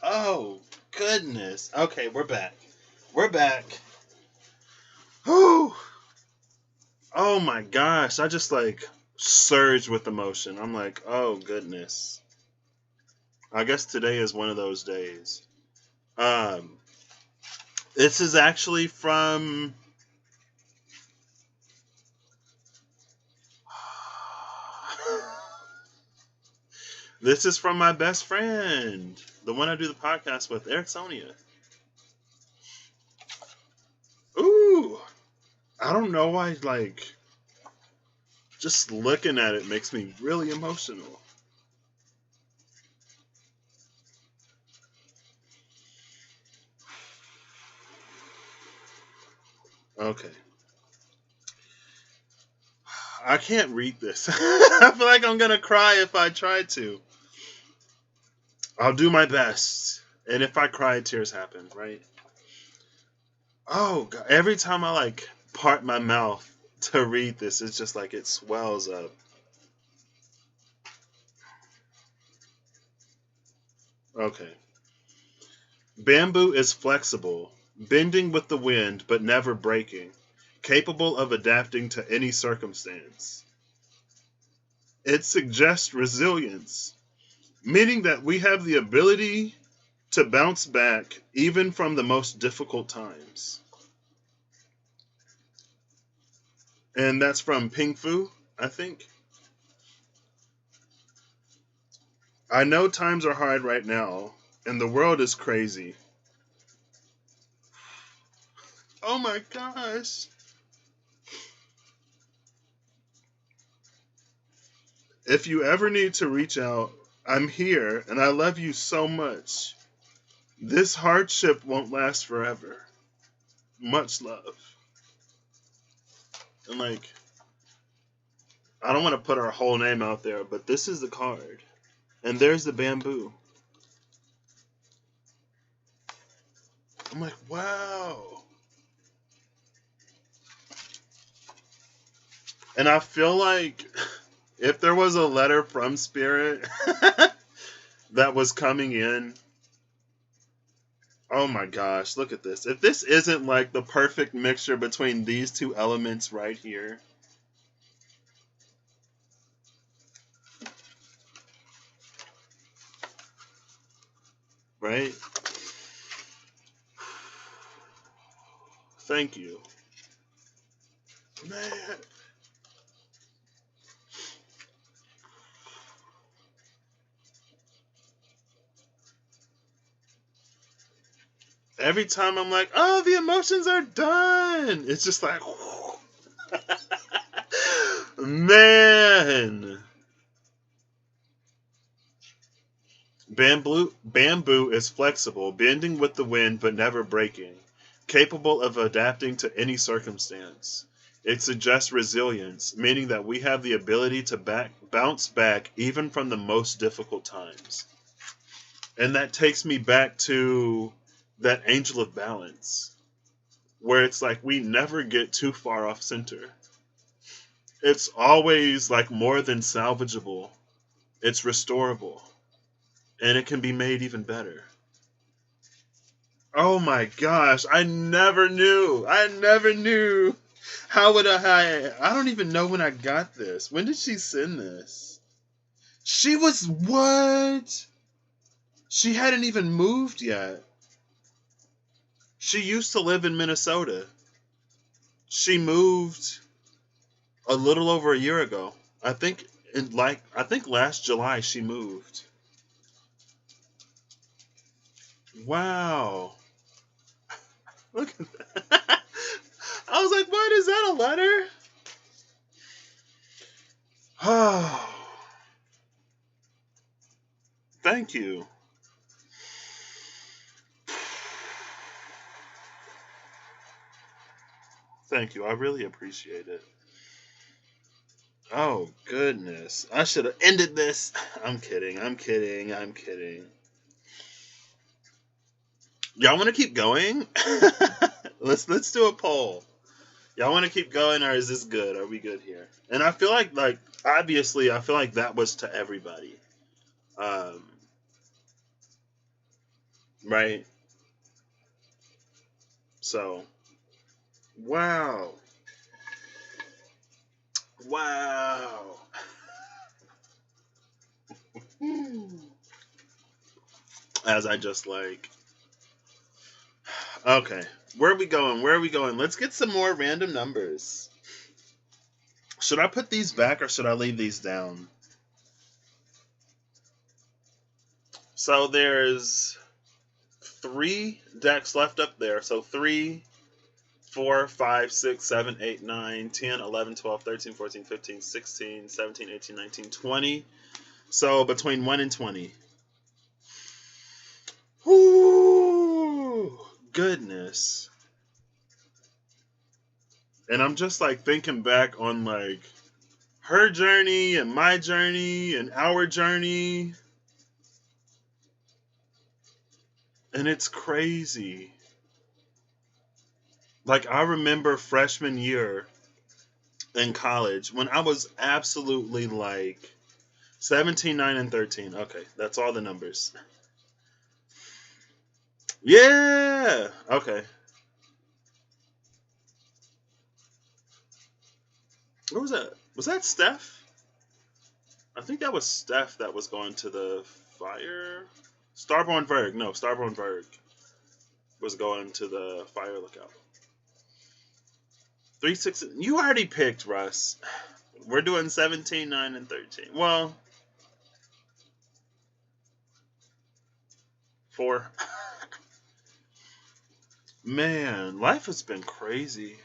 Oh, goodness. Okay, we're back. We're back. Whew. Oh my gosh. I just like surged with emotion. I'm like, oh goodness. I guess today is one of those days. This is actually from this is from my best friend, the one I do the podcast with, Ericsonia. Ooh, I don't know why, like, just looking at it makes me really emotional. Okay. I can't read this. I feel like I'm gonna cry if I try to. I'll do my best. And if I cry, tears happen, right? Oh, God. Every time I, like, part my mouth to read this, it's just like it swells up. Okay. Bamboo is flexible, bending with the wind but never breaking, capable of adapting to any circumstance. It suggests resilience, meaning that we have the ability to bounce back even from the most difficult times. And that's from Ping Fu, I think. I know times are hard right now, and the world is crazy. Oh my gosh. If you ever need to reach out, I'm here, and I love you so much. This hardship won't last forever. Much love. And like, I don't want to put our whole name out there, but this is the card. And there's the bamboo. I'm like, wow. And I feel like if there was a letter from Spirit that was coming in, oh my gosh, look at this. If this isn't like the perfect mixture between these two elements right here. Right? Thank you. Man. Every time I'm like, oh, the emotions are done. It's just like, man. Bamboo is flexible, bending with the wind but never breaking, capable of adapting to any circumstance. It suggests resilience, meaning that we have the ability to bounce back even from the most difficult times. And that takes me back to that angel of balance, where it's like we never get too far off center. It's always like more than salvageable. It's restorable. And it can be made even better. Oh my gosh, I never knew. I never knew. How would I don't even know when I got this. When did she send this? She was what? She hadn't even moved yet. She used to live in Minnesota. She moved a little over a year ago. I think last July she moved. Wow. Look at that. I was like, what is that, a letter? Oh. Thank you. Thank you. I really appreciate it. Oh, goodness. I should have ended this. I'm kidding. Y'all want to keep going? Let's do a poll. Y'all want to keep going, or is this good? Are we good here? And I feel like obviously, I feel like that was to everybody. Right? So, wow. As I just okay, where are we going? Let's get some more random numbers. Should I put these back or should I leave these down? So there's 3 decks left up there. So 3, 4, 5, 6, 7, 8, 9, 10, 11, 12, 13, 14, 15, 16, 17, 18, 19, 20. So between 1 and 20. Whoo! Goodness. And I'm just thinking back on her journey and my journey and our journey. And it's crazy. I remember freshman year in college when I was absolutely 17, 9, and 13. Okay, that's all the numbers. Yeah! Okay. What was that? Was that Steph? I think that was Steph that was going to the fire. Starborn Verg was going to the fire lookout. 3, 6. You already picked, Russ. We're doing 17, 9, and 13. Well, 4. Man, life has been crazy.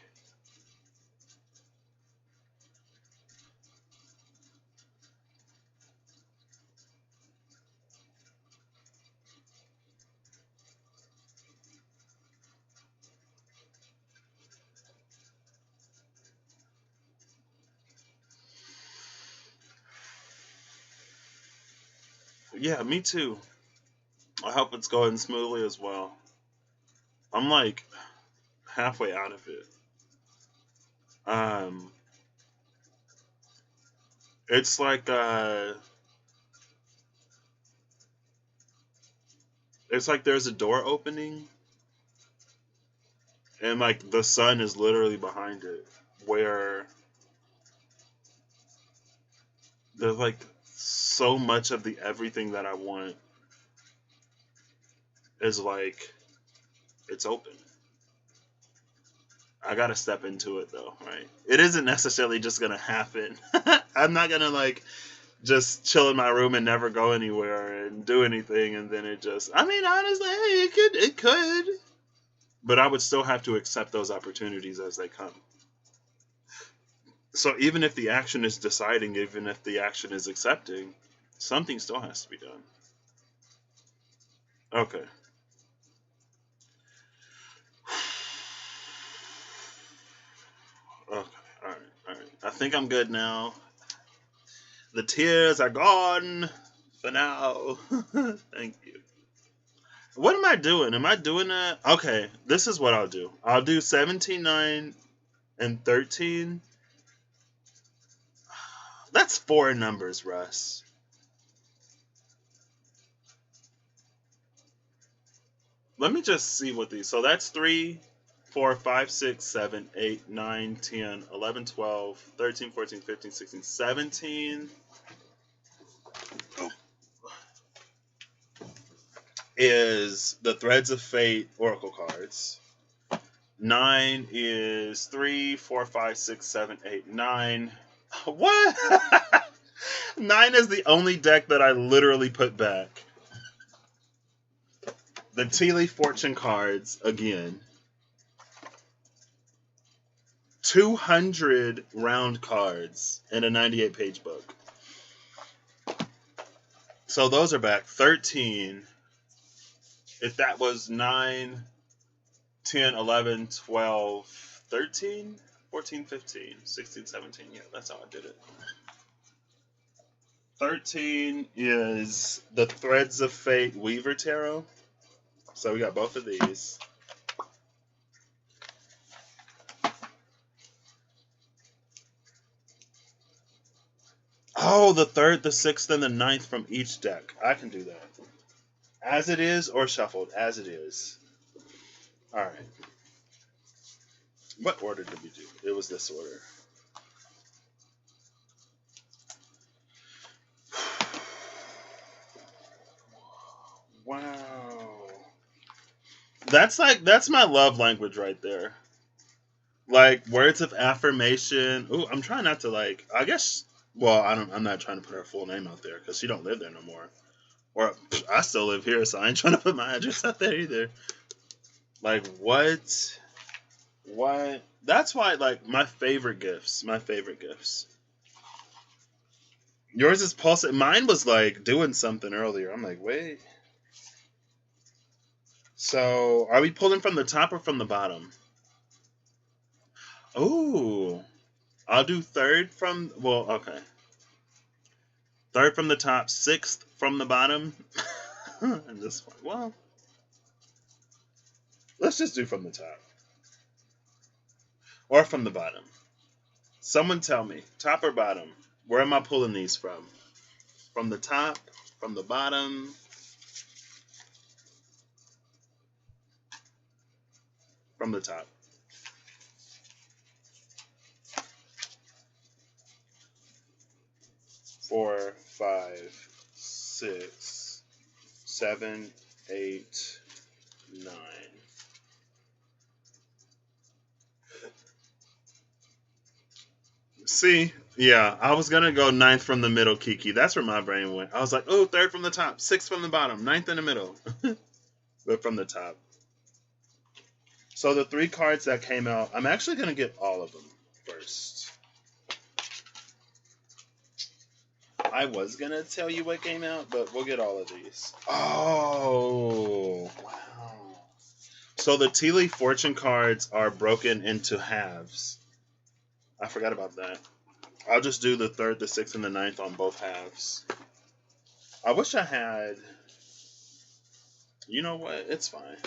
Yeah, me too. I hope it's going smoothly as well. I'm halfway out of it. It's it's there's a door opening and the sun is literally behind it, where there's so much of the everything that I want is it's open. I gotta step into it though, right? It isn't necessarily just gonna happen. I'm not gonna just chill in my room and never go anywhere and do anything, and then it just. I mean, honestly, hey, it could, but I would still have to accept those opportunities as they come. So even if the action is deciding, even if the action is accepting, something still has to be done. Okay. think I'm good now. The tears are gone for now. Thank you. What am I doing? Am I doing that? Okay, this is what I'll do. I'll do 17, 9, and 13. That's 4 numbers, Russ. Let me just see what these. So that's 3, 4, 5, 6, 7, 8, 9, 10, 11, 12, 13, 14, 15, 16, 17. Is the Threads of Fate Oracle cards. 9 is 3, 4, 5, 6, 7, 8, 9. What? 9 is the only deck that I literally put back. The Tea Leaf Fortune cards again. 200 round cards in a 98-page book. So those are back. 13. If that was 9, 10, 11, 12, 13, 14, 15, 16, 17. Yeah, that's how I did it. 13 is the Threads of Fate Weaver Tarot. So we got both of these. Oh, the 3rd, the 6th, and the 9th from each deck. I can do that. As it is or shuffled? As it is. Alright. What order did we do? It was this order. Wow. That's my love language right there. Like, words of affirmation. Ooh, I'm trying not to I guess, well, I'm not trying to put her full name out there because she don't live there no more. Or, I still live here, so I ain't trying to put my address out there either. Like, what? What? That's why, my favorite gifts. Yours is pulsing. Mine was, doing something earlier. I'm like, wait. So, are we pulling from the top or from the bottom? Ooh. I'll do 3rd from, okay. 3rd from the top, 6th from the bottom. And this one, let's just do from the top. Or from the bottom. Someone tell me, top or bottom? Where am I pulling these from? From the top, from the bottom? From the top. Four, 5, 6, 7, 8, 9. See, yeah, I was gonna go 9th from the middle, Kiki. That's where my brain went. I was like, oh, 3rd from the top, 6th from the bottom, 9th in the middle. But from the top. So the 3 cards that came out, I'm actually gonna get all of them first. I was going to tell you what came out, but we'll get all of these. Oh, wow. So the Tea Leaf Fortune cards are broken into halves. I forgot about that. I'll just do the 3rd, the 6th, and the 9th on both halves. I wish I had... You know what? It's fine.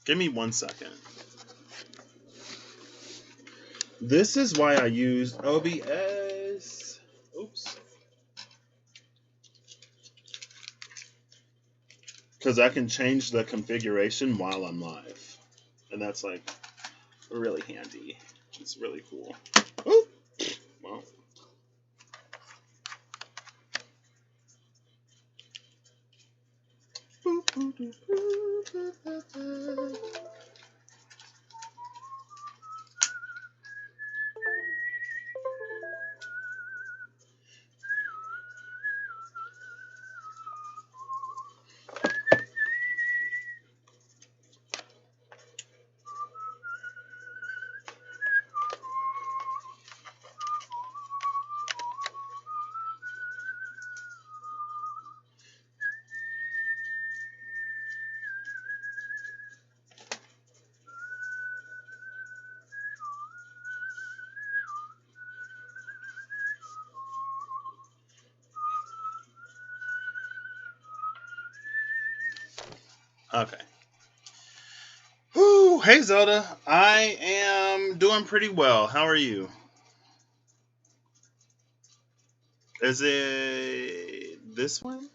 Give me 1 second. This is why I used OBS. Oops. Because I can change the configuration while I'm live. And that's really handy. It's really cool. Ooh. Well. Okay. Whew, hey Zelda. I am doing pretty well. How are you? Is it this one?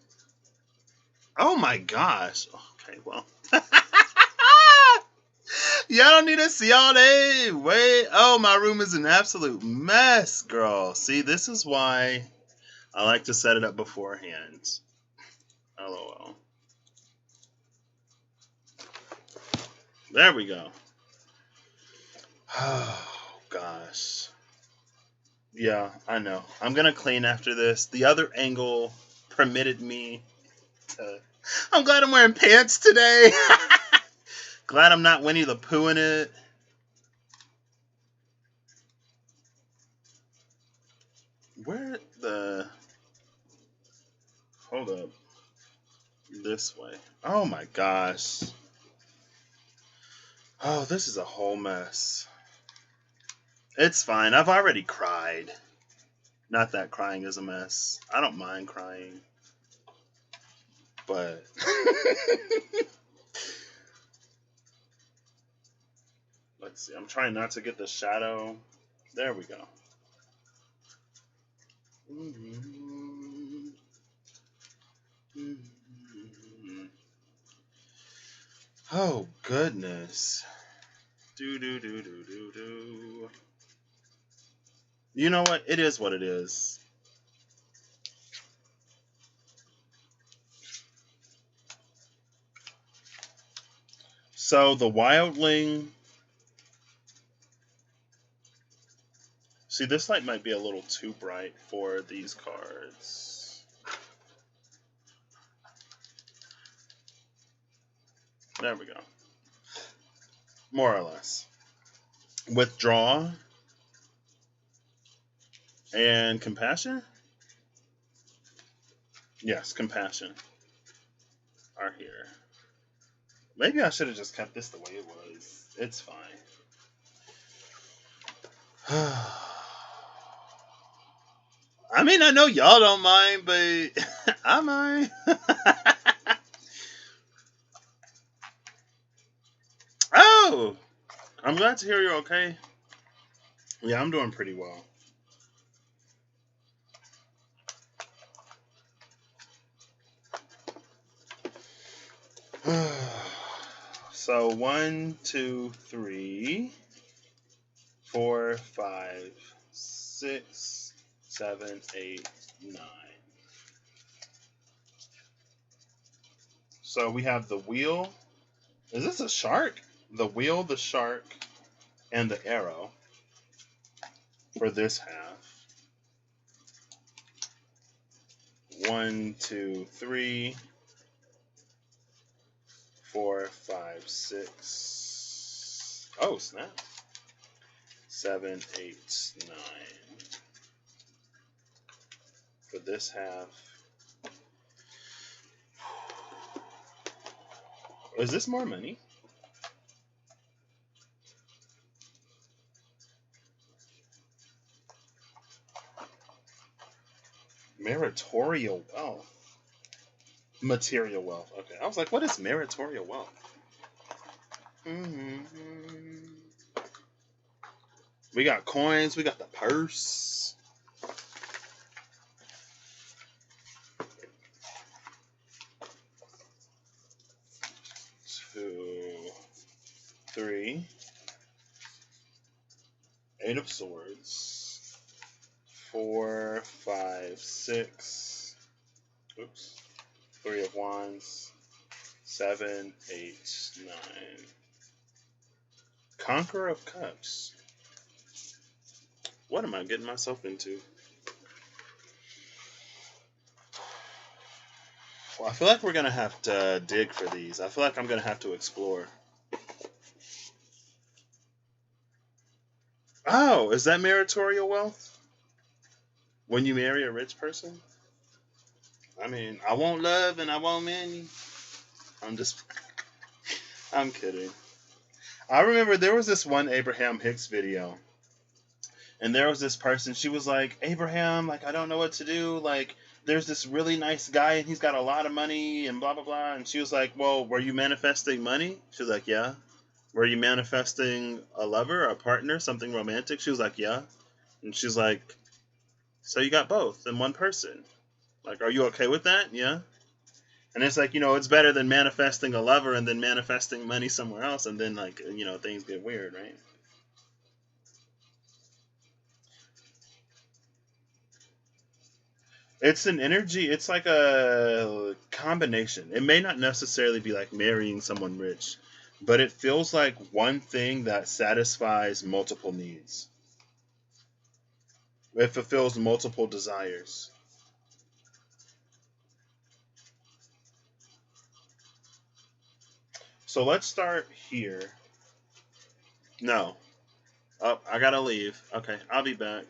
Oh my gosh. Okay, well. Y'all don't need to see all day. Wait. Oh, my room is an absolute mess, girl. See, this is why I like to set it up beforehand. LOL. There we go. Oh, gosh. Yeah, I know. I'm going to clean after this. The other angle permitted me to. I'm glad I'm wearing pants today. Glad I'm not Winnie the Pooh in it. Where the. Hold up. This way. Oh my gosh. Oh, this is a whole mess. It's fine. I've already cried. Not that crying is a mess. I don't mind crying. But. Let's see. I'm trying not to get the shadow. There we go. Oh, goodness. Do. You know what? It is what it is. So the wildling. See, this light might be a little too bright for these cards. There we go. More or less. Withdraw and compassion? Yes, compassion are here. Maybe I should have just kept this the way it was. It's fine. I mean, I know y'all don't mind, but I mind. Oh! I'm glad to hear you're okay. Yeah, I'm doing pretty well. So 1, 2, 3, 4, 5, 6, 7, 8, 9. So we have the wheel. Is this a shark? The wheel, the shark, and the arrow for this half. 1, 2, 3, 4, 5, 6. Oh, snap. 7, 8, 9. For this half. Is this more money? Meritorial wealth. Material wealth. Okay. I was like, what is meritorial wealth? We got coins. We got the purse. 2, 3. 8 of swords. 4, 5, 6. Oops. 3 of wands. 7, 8, 9. Conqueror of cups. What am I getting myself into? Well, I feel like we're going to have to dig for these. I feel like I'm going to have to explore. Oh, is that meritorial wealth? When you marry a rich person? I mean, I want love and I want money. I'm kidding. I remember there was this one Abraham Hicks video. And there was this person, she was like, Abraham, like, I don't know what to do. Like, there's this really nice guy and he's got a lot of money and blah blah blah. And she was like, well, were you manifesting money? She was like, yeah. Were you manifesting a lover, a partner, something romantic? She was like, yeah. And she's like, so you got both in one person. Like, are you okay with that? Yeah. And it's like, it's better than manifesting a lover and then manifesting money somewhere else, and then, like, things get weird, right? It's an energy. It's like a combination. It may not necessarily be like marrying someone rich, but it feels like one thing that satisfies multiple needs. It fulfills multiple desires. So let's start here. No. Oh, I gotta leave. Okay, I'll be back.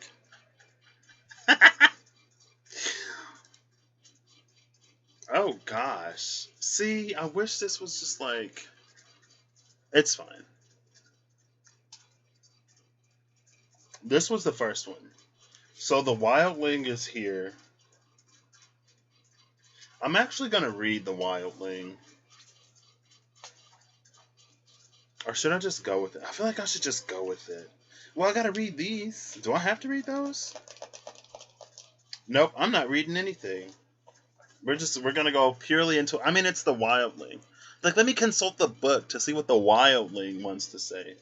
Oh gosh. See, I wish this was just like. It's fine. This was the first one. So the wildling is here. I'm actually gonna read the wildling. Or should I just go with it? I feel like I should just go with it. Well, I gotta read these. Do I have to read those? Nope, I'm not reading anything. We're gonna go purely into. I mean, it's the wildling. Like, let me consult the book to see what the wildling wants to say.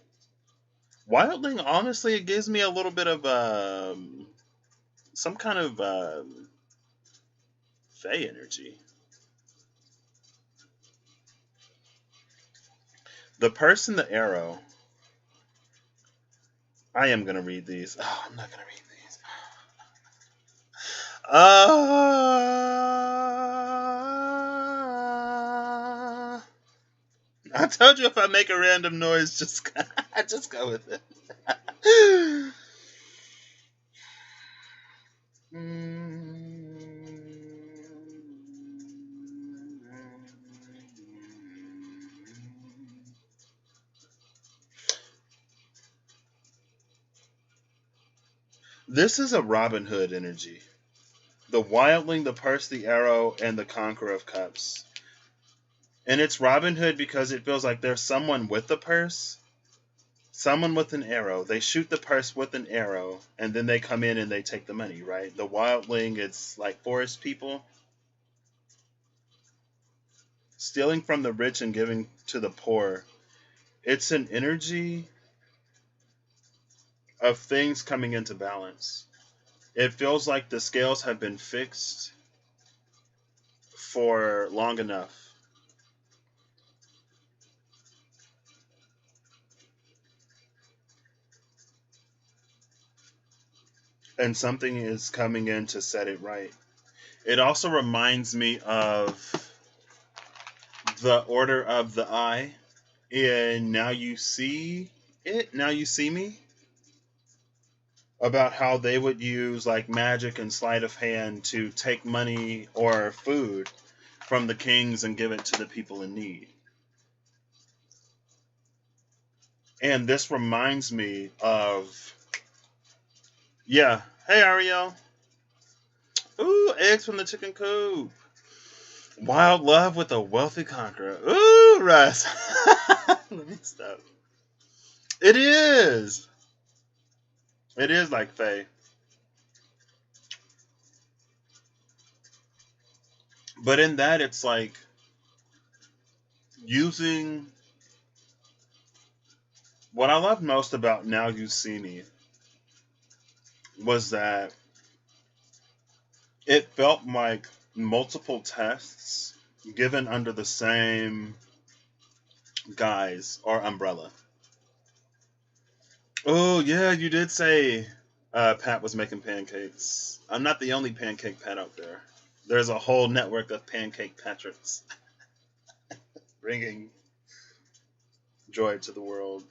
Wildling, honestly, it gives me a little bit of some kind of Fey energy. The purse and the arrow. I am gonna read these. Oh, I'm not gonna read these. I told you if I make a random noise, just go with it. This is a Robin Hood energy. The wildling, the purse, the arrow, and the conqueror of cups. And it's Robin Hood because it feels like there's someone with the purse, someone with an arrow. They shoot the purse with an arrow, and then they come in and they take the money, right? The wildling, it's like forest people. Stealing from the rich and giving to the poor. It's an energy of things coming into balance. It feels like the scales have been fixed for long enough. And something is coming in to set it right. It also reminds me of the Order of the Eye in Now You See It, Now You See Me, about how they would use like magic and sleight of hand to take money or food from the kings and give it to the people in need. And this reminds me of, yeah, hey Ariel. Ooh, eggs from the chicken coop. Wild love with a wealthy conqueror. Ooh, Russ. Let me stop. It is. It is like Faye. But in that, it's like using. What I love most about Now You See Me was that it felt like multiple tests given under the same guise or umbrella. Oh, yeah, you did say Pat was making pancakes. I'm not the only pancake Pat out there. There's a whole network of pancake Patricks bringing joy to the world.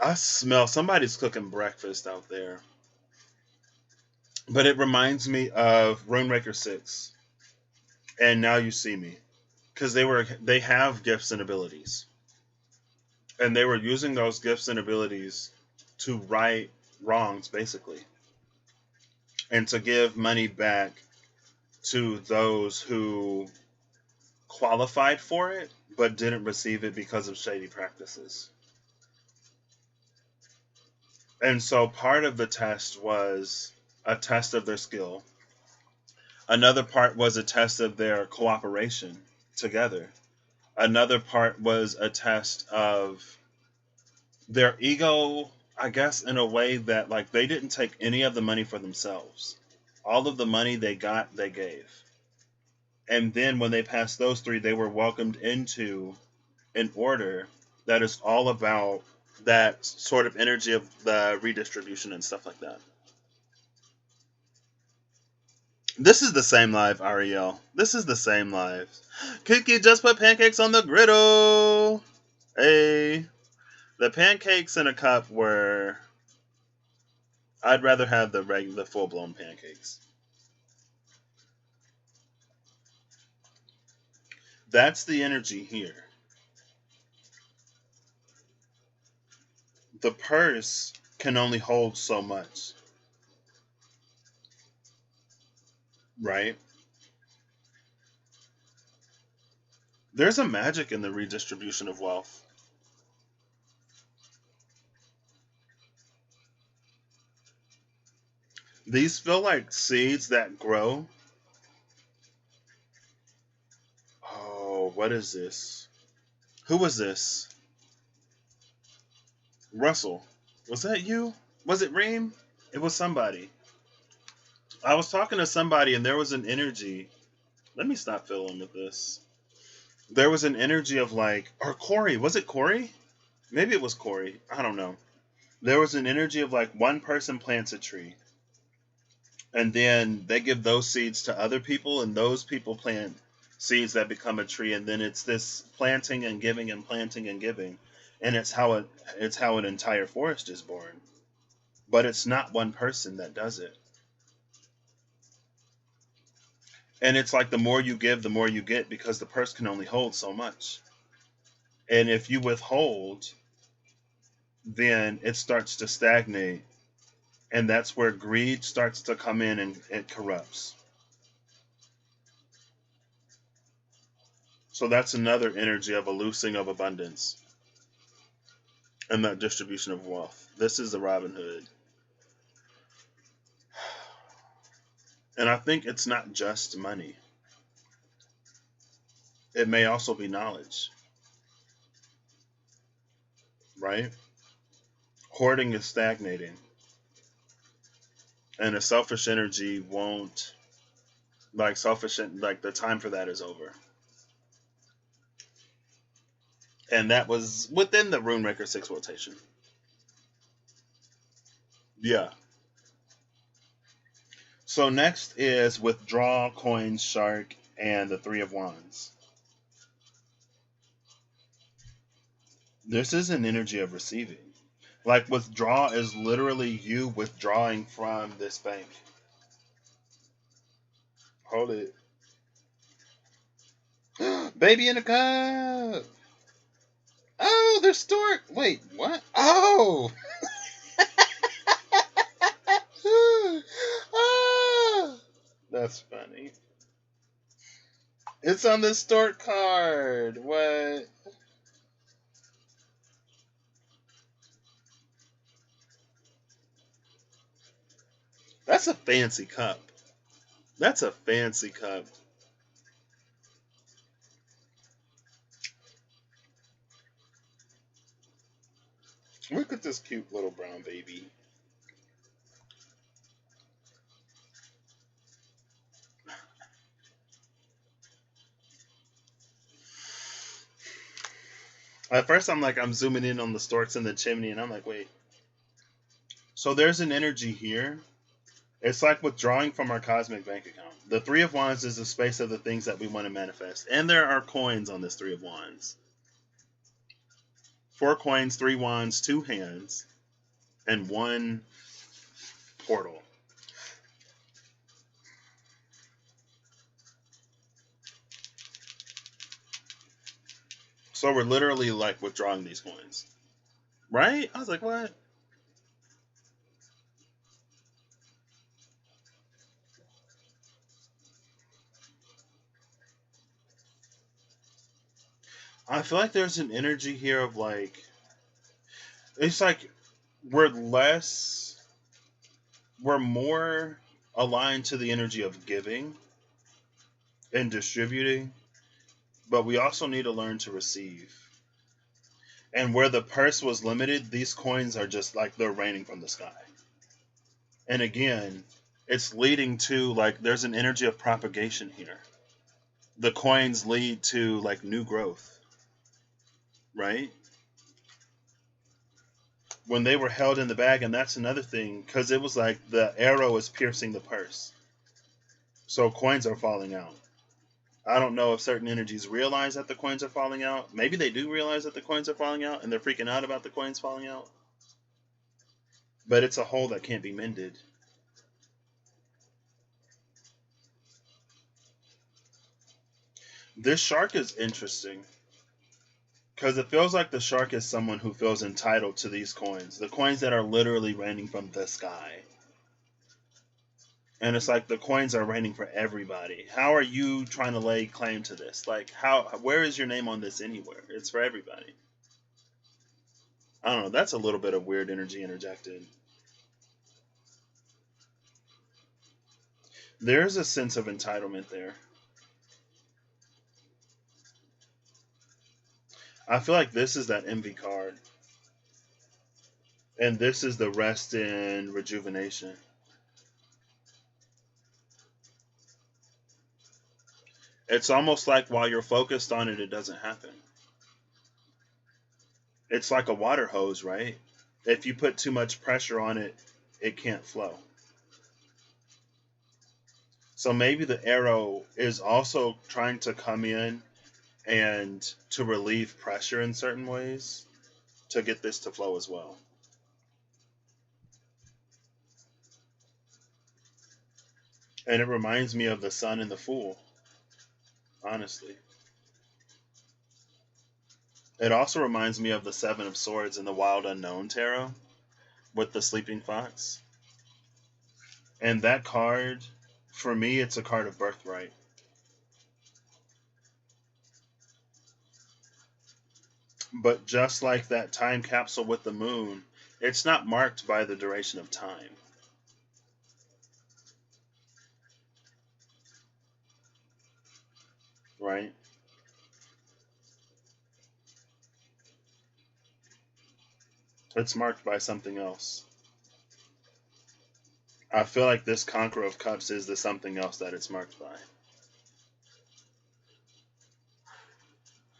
I smell somebody's cooking breakfast out there. But it reminds me of Runebreaker 6 and Now You See Me. Because they have gifts and abilities. And they were using those gifts and abilities to right wrongs, basically. And to give money back to those who qualified for it but didn't receive it because of shady practices. And so part of the test was a test of their skill. Another part was a test of their cooperation together. Another part was a test of their ego, I guess, in a way that, like, they didn't take any of the money for themselves. All of the money they got, they gave. And then when they passed those three, they were welcomed into an order that is all about that sort of energy of the redistribution and stuff like that. This is the same live, Ariel. This is the same live. Kiki just put pancakes on the griddle. Hey. The pancakes in a cup were... I'd rather have the full-blown pancakes. That's the energy here. The purse can only hold so much. Right? There's a magic in the redistribution of wealth. These feel like seeds that grow. Oh, what is this? Who was this? Russell. Was that you? Was it Reem? It was somebody. I was talking to somebody and there was an energy. Let me stop filling with this. There was an energy of like, or Corey. Was it Corey? Maybe it was Corey. I don't know. There was an energy of like one person plants a tree. And then they give those seeds to other people, and those people plant seeds that become a tree, and then it's this planting and giving and planting and giving, and it's how an entire forest is born. But it's not one person that does it. And it's like the more you give, the more you get, because the purse can only hold so much. And if you withhold, then it starts to stagnate. And that's where greed starts to come in and it corrupts. So that's another energy of a loosing of abundance and that distribution of wealth. This is the Robin Hood. And I think it's not just money. It may also be knowledge. Right? Hoarding is stagnating. And a selfish energy won't, like the time for that is over. And that was within the Runemaker 6 rotation. Yeah. So next is withdraw, coins, shark, and the 3 of Wands. This is an energy of receiving. Like withdraw is literally you withdrawing from this bank. Hold it. Baby in a cup. Oh, they're stored. Wait, what? Oh. Ah, that's funny. It's on the stork card. What? That's a fancy cup. That's a fancy cup. Look at this cute little brown baby. At first I'm zooming in on the storks in the chimney and I'm like, wait. So there's an energy here. It's like withdrawing from our cosmic bank account. The 3 of Wands is the space of the things that we want to manifest. And there are coins on this 3 of Wands. 4 coins, 3 wands, 2 hands, and 1 portal. So we're literally like withdrawing these coins. Right? I was like, what? I feel like there's an energy here of like, it's like we're less, we're more aligned to the energy of giving and distributing, but we also need to learn to receive. And where the purse was limited, these coins are just like they're raining from the sky. And again, it's leading to like there's an energy of propagation here. The coins lead to like new growth, right? When they were held in the bag, and that's another thing, because it was like the arrow is piercing the purse. So coins are falling out. I don't know if certain energies realize that the coins are falling out. Maybe they do realize that the coins are falling out and they're freaking out about the coins falling out. But it's a hole that can't be mended. This shark is interesting because it feels like the shark is someone who feels entitled to these coins. The coins that are literally raining from the sky. And it's like the coins are raining for everybody. How are you trying to lay claim to this? Like, where is your name on this anywhere? It's for everybody. I don't know. That's a little bit of weird energy interjected. There's a sense of entitlement there. I feel like this is that envy card. And this is the rest in rejuvenation. It's almost like while you're focused on it, it doesn't happen. It's like a water hose, right? If you put too much pressure on it, it can't flow. So maybe the arrow is also trying to come in and to relieve pressure in certain ways to get this to flow as well. And it reminds me of the Sun and the Fool, honestly. It also reminds me of the Seven of Swords in the Wild Unknown Tarot with the Sleeping Fox. And that card, for me, it's a card of birthright. But just like that time capsule with the moon, it's not marked by the duration of time. Right? It's marked by something else. I feel like this Conqueror of Cups is the something else that it's marked by.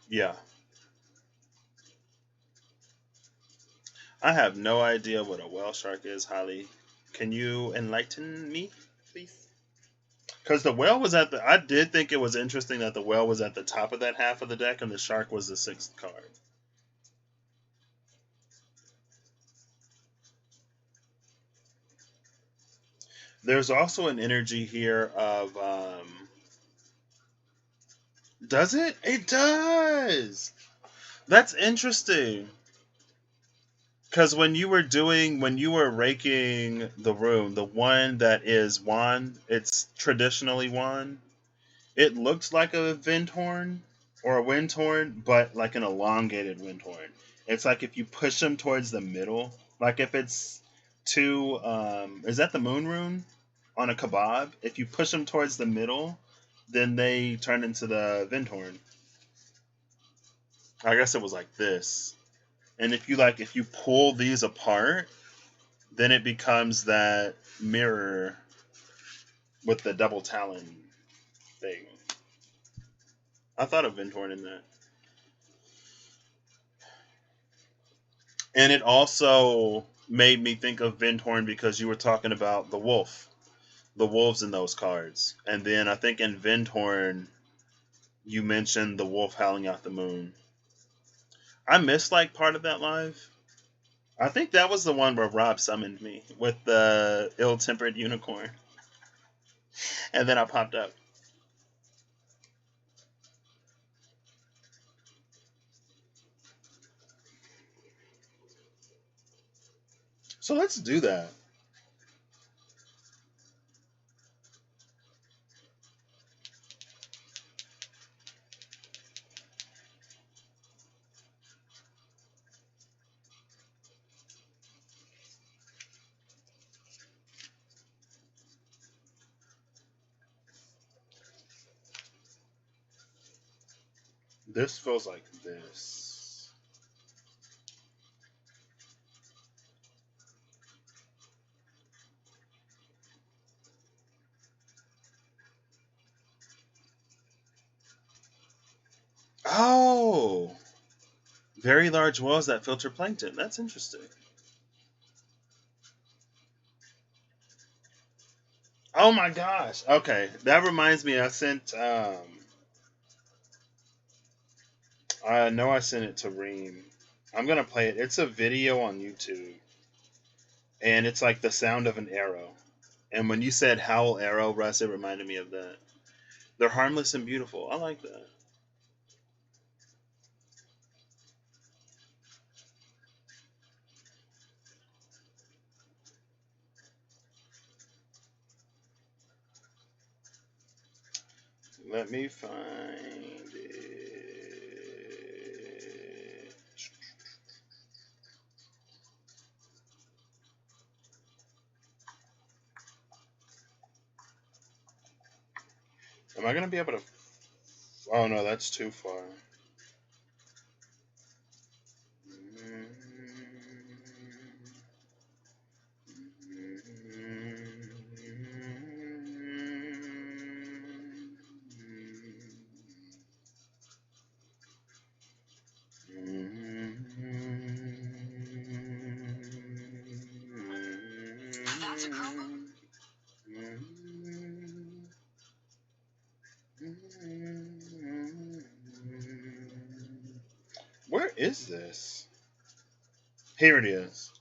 Yeah. I have no idea what a whale shark is, Holly. Can you enlighten me, please? Because the whale was at the... I did think it was interesting that the whale was at the top of that half of the deck and the shark was the 6th card. There's also an energy here of... does it? It does! That's interesting. Because when you were raking the room, the one that is wand, it's traditionally wand. It looks like a wind horn or a wind horn, but like an elongated wind horn. It's like if you push them towards the middle, like if it's two, is that the moon rune on a kebab? If you push them towards the middle, then they turn into the wind horn. I guess it was like this. And if you pull these apart, then it becomes that mirror with the double talon thing. I thought of Vindhorn in that. And it also made me think of Vindhorn because you were talking about the wolf. The wolves in those cards. And then I think in Vindhorn, you mentioned the wolf howling out the moon. I missed like part of that live. I think that was the one where Rob summoned me with the ill-tempered unicorn. And then I popped up. So let's do that. This feels like this. Oh! Very large whales that filter plankton. That's interesting. Oh my gosh. Okay. That reminds me, I know I sent it to Reem. I'm gonna play it. It's a video on YouTube. And it's like the sound of an arrow. And when you said howl arrow, Russ, it reminded me of that. They're harmless and beautiful. I like that. Let me find it. Am I going to be able to... Oh, no, that's too far. Where is this? Here it is.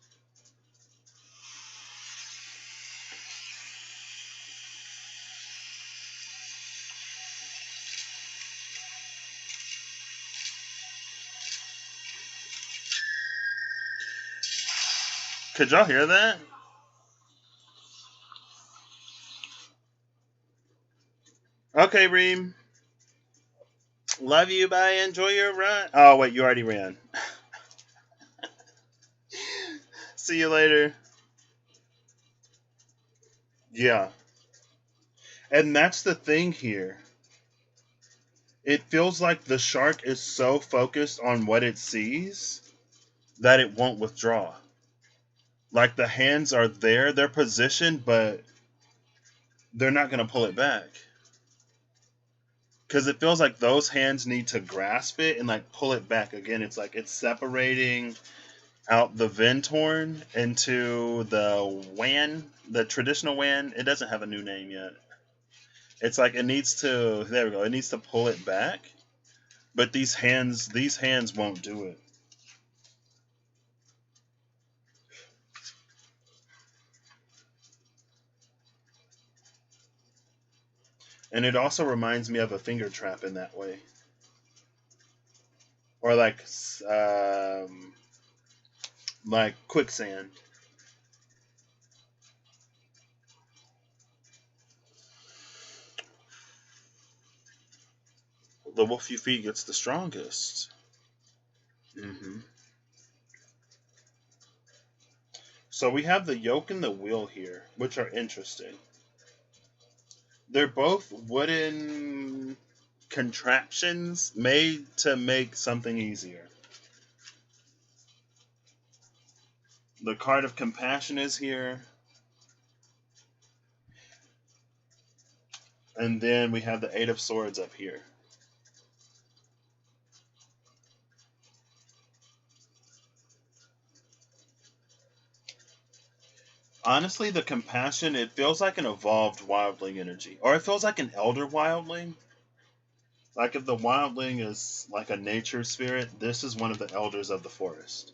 Could y'all hear that? Okay, Reem. Love you, bye. Enjoy your run. Oh, wait, you already ran. See you later. Yeah. And that's the thing here. It feels like the shark is so focused on what it sees that it won't withdraw. Like the hands are there, they're positioned, but they're not going to pull it back. Because it feels like those hands need to grasp it and like pull it back. Again, it's like it's separating out the Ventorn into the Wan, the traditional Wan. It doesn't have a new name yet. It's like it needs to, there we go, it needs to pull it back. But these hands won't do it. And it also reminds me of a finger trap in that way. Or like quicksand. The wolf you feed gets the strongest. Mm-hmm. So we have the yoke and the wheel here, which are interesting. They're both wooden contraptions made to make something easier. The card of compassion is here. And then we have the 8 of swords up here. Honestly, the compassion, it feels like an evolved wildling energy. Or it feels like an elder wildling. Like if the wildling is like a nature spirit, this is one of the elders of the forest.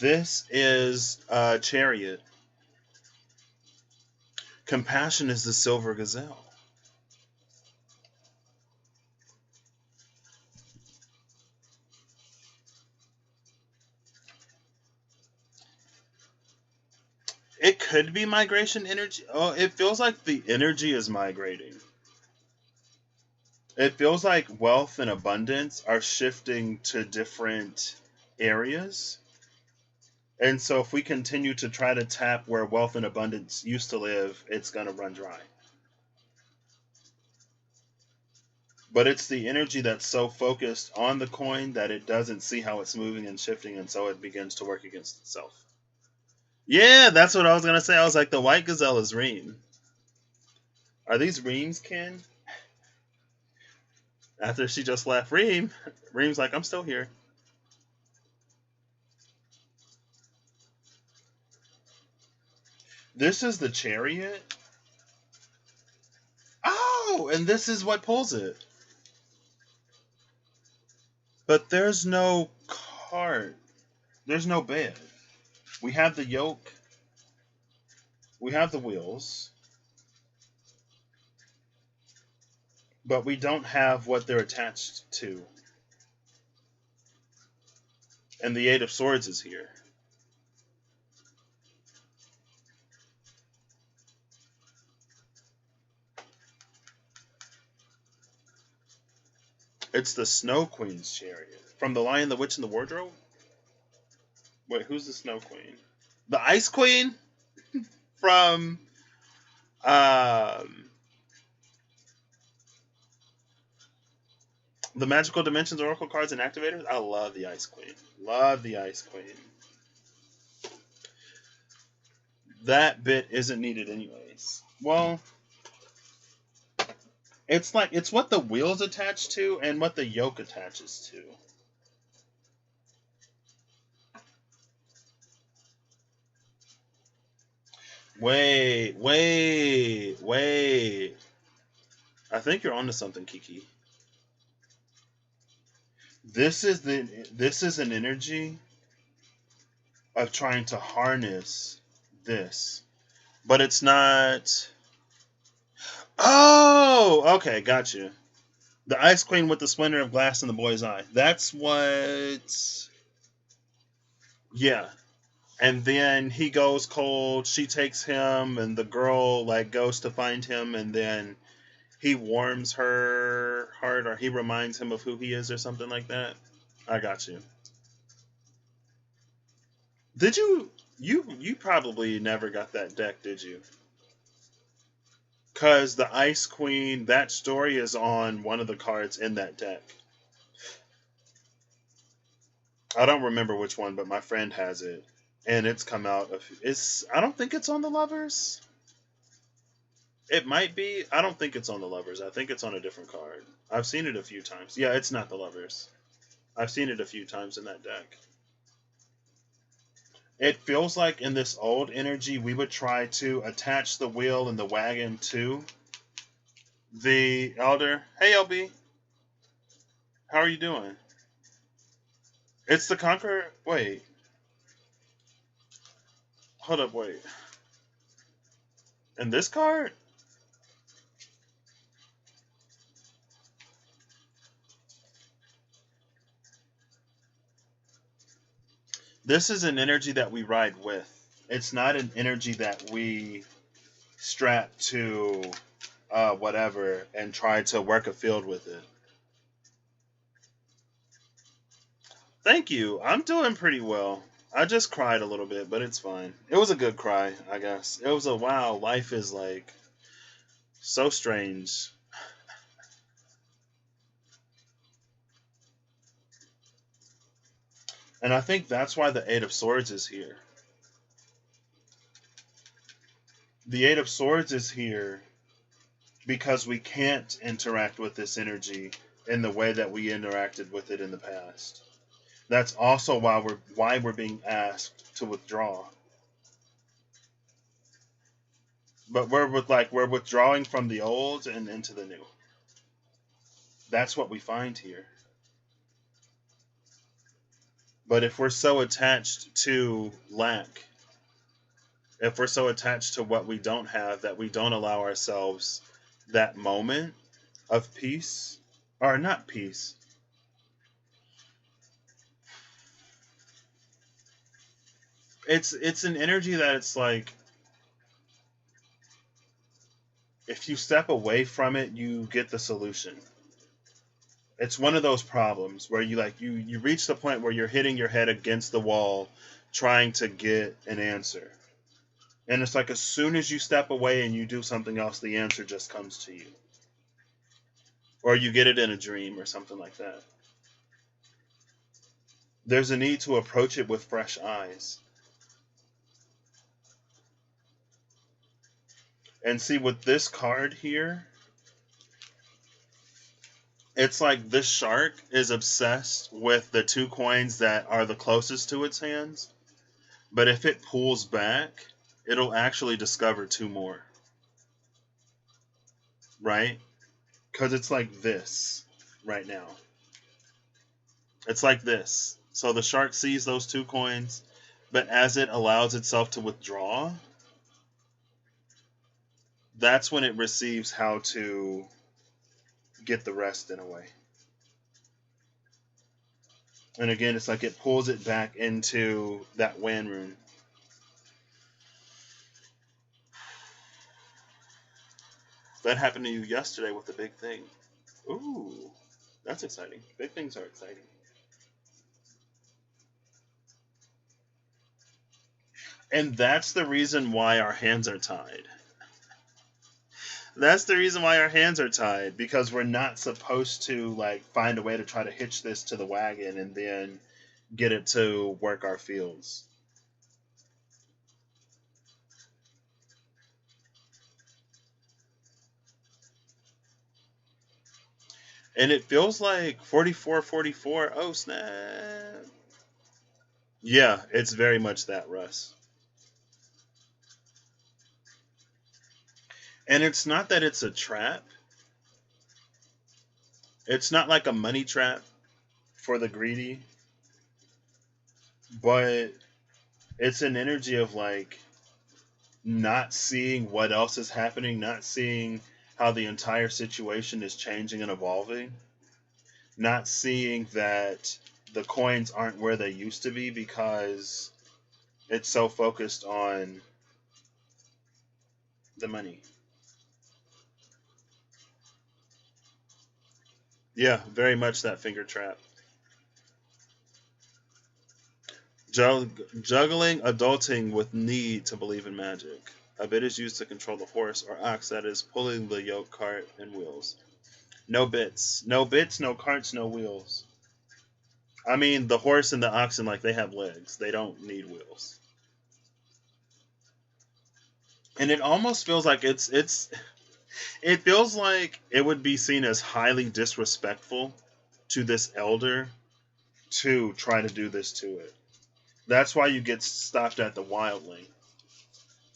This is a chariot. Compassion is the silver gazelle. It could be migration energy. Oh, it feels like the energy is migrating. It feels like wealth and abundance are shifting to different areas. And so if we continue to try to tap where wealth and abundance used to live, it's going to run dry. But it's the energy that's so focused on the coin that it doesn't see how it's moving and shifting, and so it begins to work against itself. Yeah, that's what I was going to say. I was like, the white gazelle is Reem. Are these Reem's kin? After she just left Reem's like, I'm still here. This is the chariot. Oh, and this is what pulls it. But there's no cart. There's no bed. We have the yoke. We have the wheels. But we don't have what they're attached to. And the Eight of Swords is here. It's the Snow Queen's chariot. From The Lion, the Witch, and the Wardrobe? Wait, who's the Snow Queen? The Ice Queen? From the Magical Dimensions Oracle Cards and Activators? I love the Ice Queen. Love the Ice Queen. That bit isn't needed anyways. Well, it's like, it's what the wheels attach to and what the yoke attaches to. Wait. I think you're onto something, Kiki. This is an energy of trying to harness this. But it's not. Oh, okay, gotcha. The Ice Queen with the splinter of glass in the boy's eye. That's what. Yeah. And then he goes cold, she takes him, and the girl like goes to find him, and then he warms her heart, or he reminds him of who he is, or something like that. I got you. Did you probably never got that deck, did you? Because the Ice Queen, that story is on one of the cards in that deck. I don't remember which one, but my friend has it. And it's come out. I don't think it's on the Lovers. It might be. I don't think it's on the Lovers. I think it's on a different card. I've seen it a few times. Yeah, it's not the Lovers. I've seen it a few times in that deck. It feels like in this old energy, we would try to attach the wheel and the wagon to the Elder. Hey, LB. How are you doing? It's the Conqueror. Wait. Hold up, wait. And this card? This is an energy that we ride with. It's not an energy that we strap to whatever and try to work a field with it. Thank you. I'm doing pretty well. I just cried a little bit, but it's fine. It was a good cry, I guess. It was a wow, life is like so strange. And I think that's why the Eight of Swords is here. The Eight of Swords is here because we can't interact with this energy in the way that we interacted with it in the past. That's also why we're being asked to withdraw. But we're withdrawing from the old and into the new. That's what we find here. But if we're so attached to lack, if we're so attached to what we don't have that we don't allow ourselves that moment of peace, or not peace, it's an energy that it's like, if you step away from it, you get the solution. It's one of those problems where you reach the point where you're hitting your head against the wall trying to get an answer. And it's like as soon as you step away and you do something else, the answer just comes to you. Or you get it in a dream or something like that. There's a need to approach it with fresh eyes. And see, with this card here, it's like this shark is obsessed with the 2 coins that are the closest to its hands. But if it pulls back, it'll actually discover 2 more. Right? Because it's like this right now. It's like this. So the shark sees those 2 coins, but as it allows itself to withdraw, that's when it receives how to get the rest in a way. And again, it's like it pulls it back into that Wan rune. That happened to you yesterday with the big thing. Ooh, that's exciting. Big things are exciting. And that's the reason why our hands are tied. That's the reason why our hands are tied, because we're not supposed to like find a way to try to hitch this to the wagon and then get it to work our fields. And it feels like 44-44. Oh, snap. Yeah, it's very much that, Russ. And it's not that it's a trap. It's not like a money trap for the greedy. But it's an energy of like not seeing what else is happening, not seeing how the entire situation is changing and evolving, not seeing that the coins aren't where they used to be because it's so focused on the money. Yeah, very much that finger trap. Juggling adulting with need to believe in magic. A bit is used to control the horse or ox that is pulling the yoke, cart, and wheels. No bits. No bits, no carts, no wheels. I mean, the horse and the oxen, like, they have legs. They don't need wheels. And it almost feels like it feels like it would be seen as highly disrespectful to this elder to try to do this to it. That's why you get stopped at the wildling.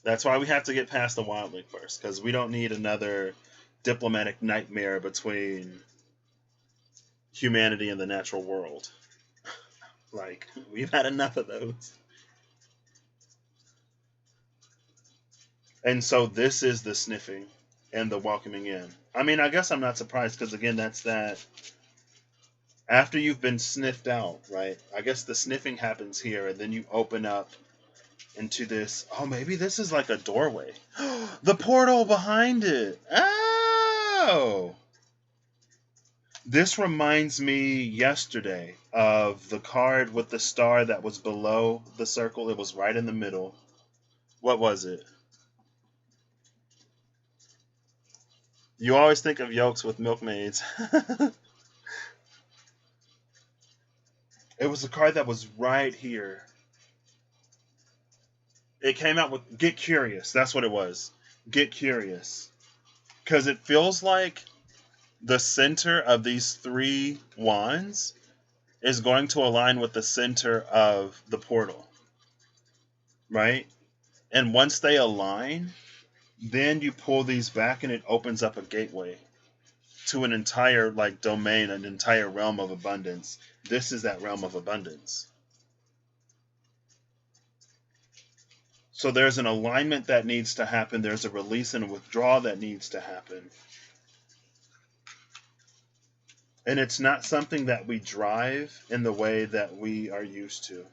That's why we have to get past the wildling first, because we don't need another diplomatic nightmare between humanity and the natural world. Like, we've had enough of those. And so this is the sniffing and the welcoming in. I mean, I guess I'm not surprised, because again, that's that. After you've been sniffed out, right? I guess the sniffing happens here, and then you open up into this. Oh, maybe this is like a doorway. The portal behind it. Oh! This reminds me yesterday of the card with the star that was below the circle. It was right in the middle. What was it? You always think of yolks with milkmaids. It was a card that was right here. It came out with Get Curious. That's what it was. Get Curious. Because it feels like the center of these 3 wands is going to align with the center of the portal. Right? And once they align, then you pull these back and it opens up a gateway to an entire like domain, an entire realm of abundance. This is that realm of abundance. So there's an alignment that needs to happen. There's a release and a withdrawal that needs to happen. And it's not something that we drive in the way that we are used to.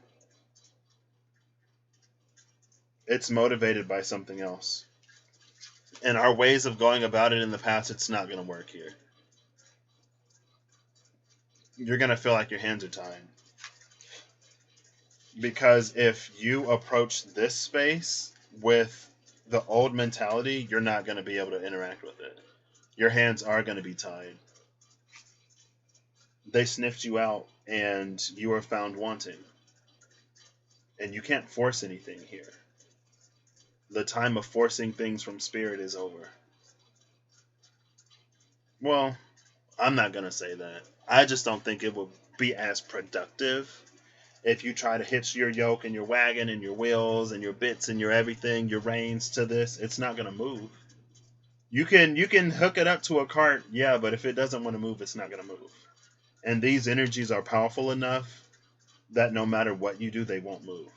It's motivated by something else. And our ways of going about it in the past, it's not going to work here. You're going to feel like your hands are tied. Because if you approach this space with the old mentality, you're not going to be able to interact with it. Your hands are going to be tied. They sniffed you out and you are found wanting. And you can't force anything here. The time of forcing things from spirit is over. Well, I'm not going to say that. I just don't think it will be as productive if you try to hitch your yoke and your wagon and your wheels and your bits and your everything, your reins to this. It's not going to move. You can hook it up to a cart, yeah, but if it doesn't want to move, it's not going to move. And these energies are powerful enough that no matter what you do, they won't move.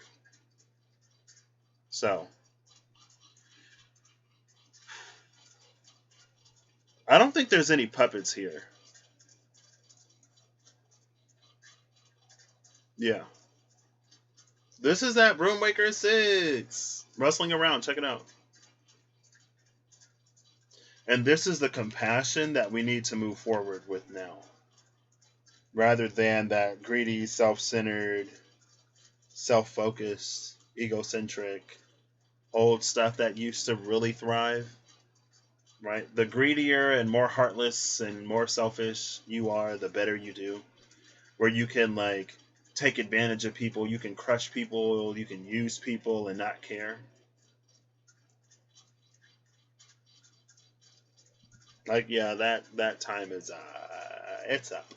So, I don't think there's any puppets here. Yeah. This is that Broomwaker 6. Rustling around. Check it out. And this is the compassion that we need to move forward with now. Rather than that greedy, self-centered, self-focused, egocentric, old stuff that used to really thrive. Right? The greedier and more heartless and more selfish you are, the better you do. Where you can, like, take advantage of people, you can crush people, you can use people and not care. Like, yeah, that time is it's up.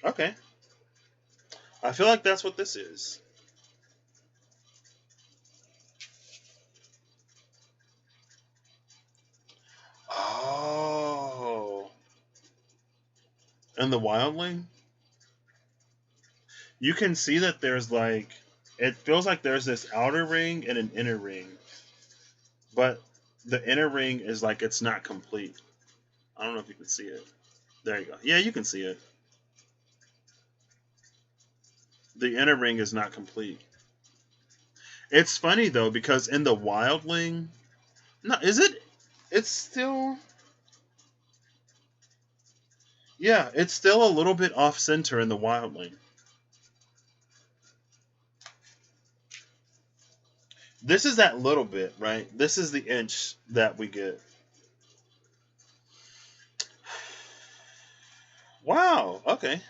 Okay. I feel like that's what this is. Oh. And the wildling? You can see that there's like, it feels like there's this outer ring and an inner ring. But the inner ring is like it's not complete. I don't know if you can see it. There you go. Yeah, you can see it. The inner ring is not complete. It's funny though because in the wildling, no, is it? It's still, yeah, it's still a little bit off center in the wildling. This is that little bit, right? This is the inch that we get. Wow. Okay.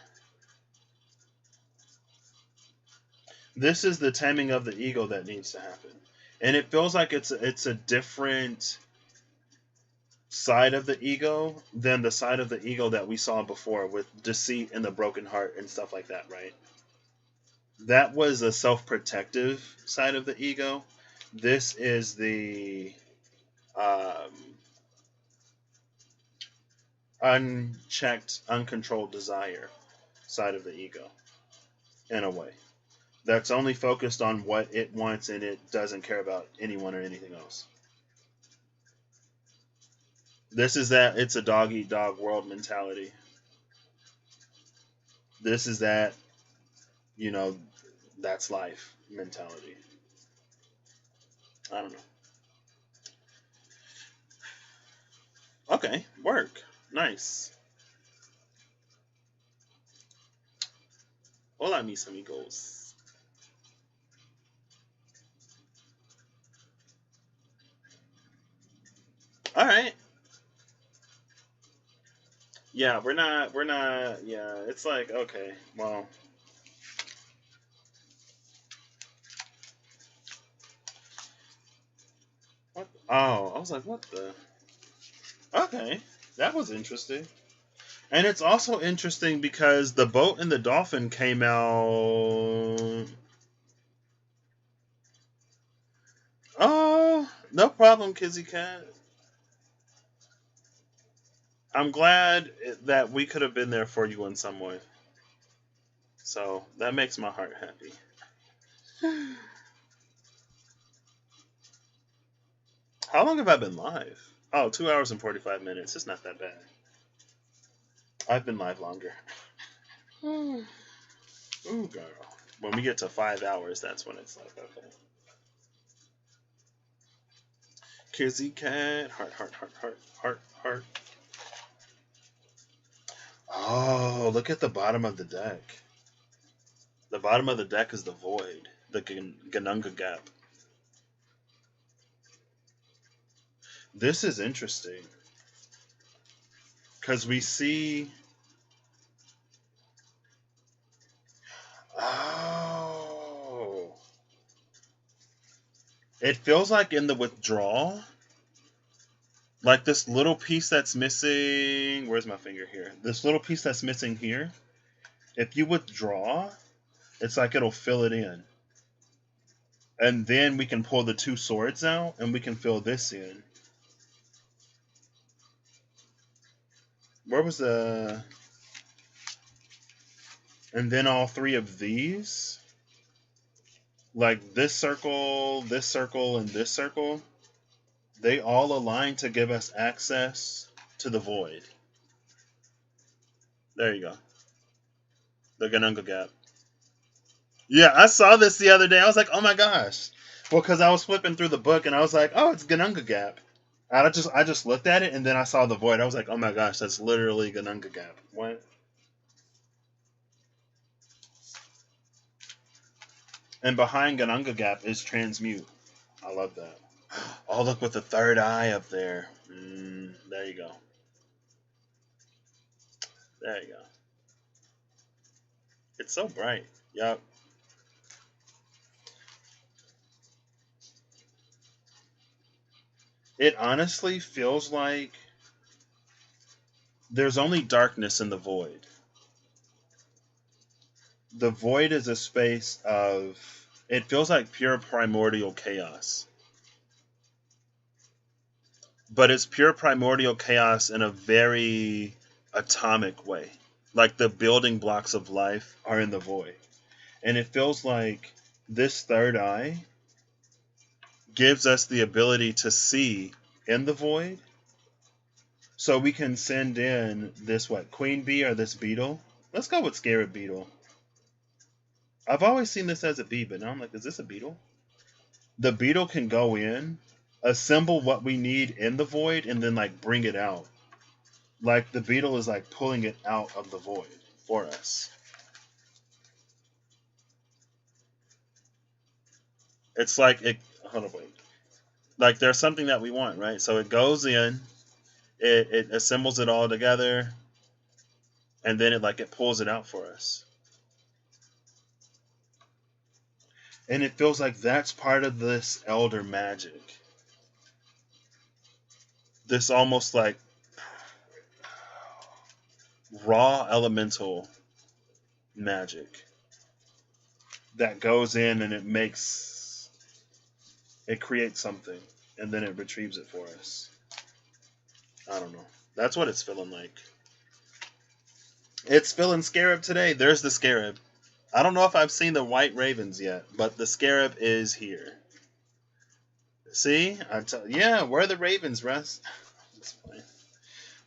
This is the taming of the ego that needs to happen, and it feels like it's a different side of the ego than the side of the ego that we saw before with deceit and the broken heart and stuff like that, right? That was a self-protective side of the ego. This is the unchecked, uncontrolled desire side of the ego, in a way. That's only focused on what it wants and it doesn't care about anyone or anything else. This is that it's a dog eat dog world mentality. This is that, you know, that's life mentality. I don't know. Okay, work. Nice. Hola, mis amigos. All right. Yeah, we're not, yeah, it's like, okay, well. What? Oh, I was like, what the? Okay, that was interesting. And it's also interesting because the boat and the dolphin came out. Oh, no problem, Kizzy Cat. I'm glad that we could have been there for you in some way. So that makes my heart happy. How long have I been live? Oh, 2 hours and 45 minutes. It's not that bad. I've been live longer. Ooh, girl. When we get to 5 hours, that's when it's like, okay. Kizzy cat. Heart, heart, heart, heart, heart, heart. Oh, look at the bottom of the deck. The bottom of the deck is the void. The Ganunga gap. This is interesting. Because we see... Oh. It feels like in the withdrawal, like this little piece that's missing. Where's my finger here? This little piece that's missing here. If you withdraw, it's like it'll fill it in. And then we can pull the two swords out and we can fill this in. Where was the... And then all three of these, like this circle, and this circle, they all align to give us access to the void. There you go. The Ganunga gap. Yeah, I saw this the other day. I was like, oh my gosh. Well, because I was flipping through the book and I was like, oh, it's Ganunga gap. And I just looked at it and then I saw the void. I was like, oh my gosh, that's literally Ganunga gap. What? And behind Ganunga gap is transmute. I love that. Oh, look with the third eye up there. There you go. There you go. It's so bright. Yup. It honestly feels like there's only darkness in the void. The void is a space of... It feels like pure primordial chaos. But it's pure primordial chaos in a very atomic way. Like the building blocks of life are in the void. And it feels like this third eye gives us the ability to see in the void. So we can send in this, queen bee or this beetle? Let's go with scarab beetle. I've always seen this as a bee, but now I'm like, is this a beetle? The beetle can go in, assemble what we need in the void, and then bring it out. Like the beetle is pulling it out of the void for us. It's like it. Hold on, wait. Like there's something that we want, right? So it goes in, it assembles it all together, and then it pulls it out for us. And it feels like that's part of this elder magic. This almost raw elemental magic that goes in and it creates something and then it retrieves it for us. I don't know. That's what it's feeling like. It's feeling scarab today. There's the scarab. I don't know if I've seen the white ravens yet, but the scarab is here. See? Yeah, where are the ravens, Russ?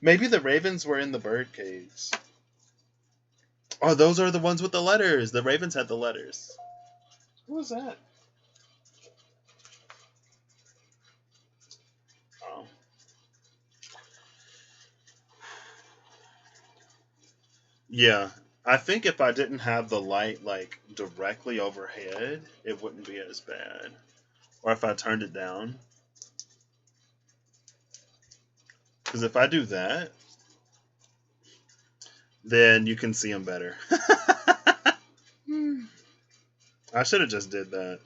Maybe the ravens were in the bird cages. Oh, those are the ones with the letters. The ravens had the letters. Who was that? Oh. Yeah. I think if I didn't have the light directly overhead, it wouldn't be as bad. Or if I turned it down. Because if I do that, then you can see them better. I should have just did that.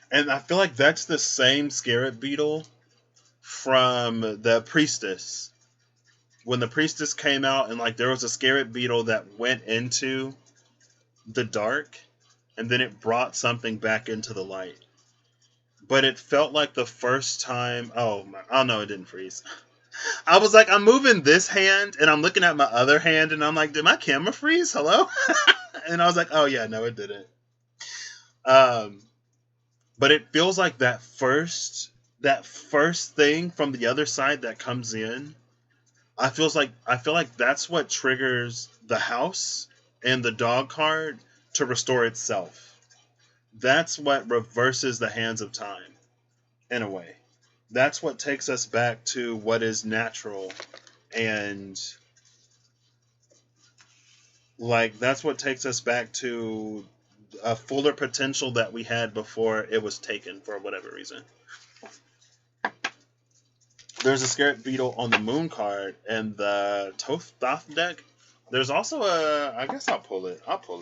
And I feel like that's the same scarab beetle from the priestess. When the priestess came out and there was a scarab beetle that went into the dark and then it brought something back into the light. But it felt like the first time... Oh no, it didn't freeze. I was like, I'm moving this hand and I'm looking at my other hand and I'm like, did my camera freeze? Hello? And I was like, oh yeah, no, it didn't. But it feels like that first thing from the other side that comes in. I feel like that's what triggers the house and the dog card to restore itself. That's what reverses the hands of time, in a way. That's what takes us back to what is natural, and like that's what takes us back to a fuller potential that we had before it was taken for whatever reason. There's a Scarab Beetle on the Moon card and the Thoth deck. There's also a. I guess I'll pull it. I'll pull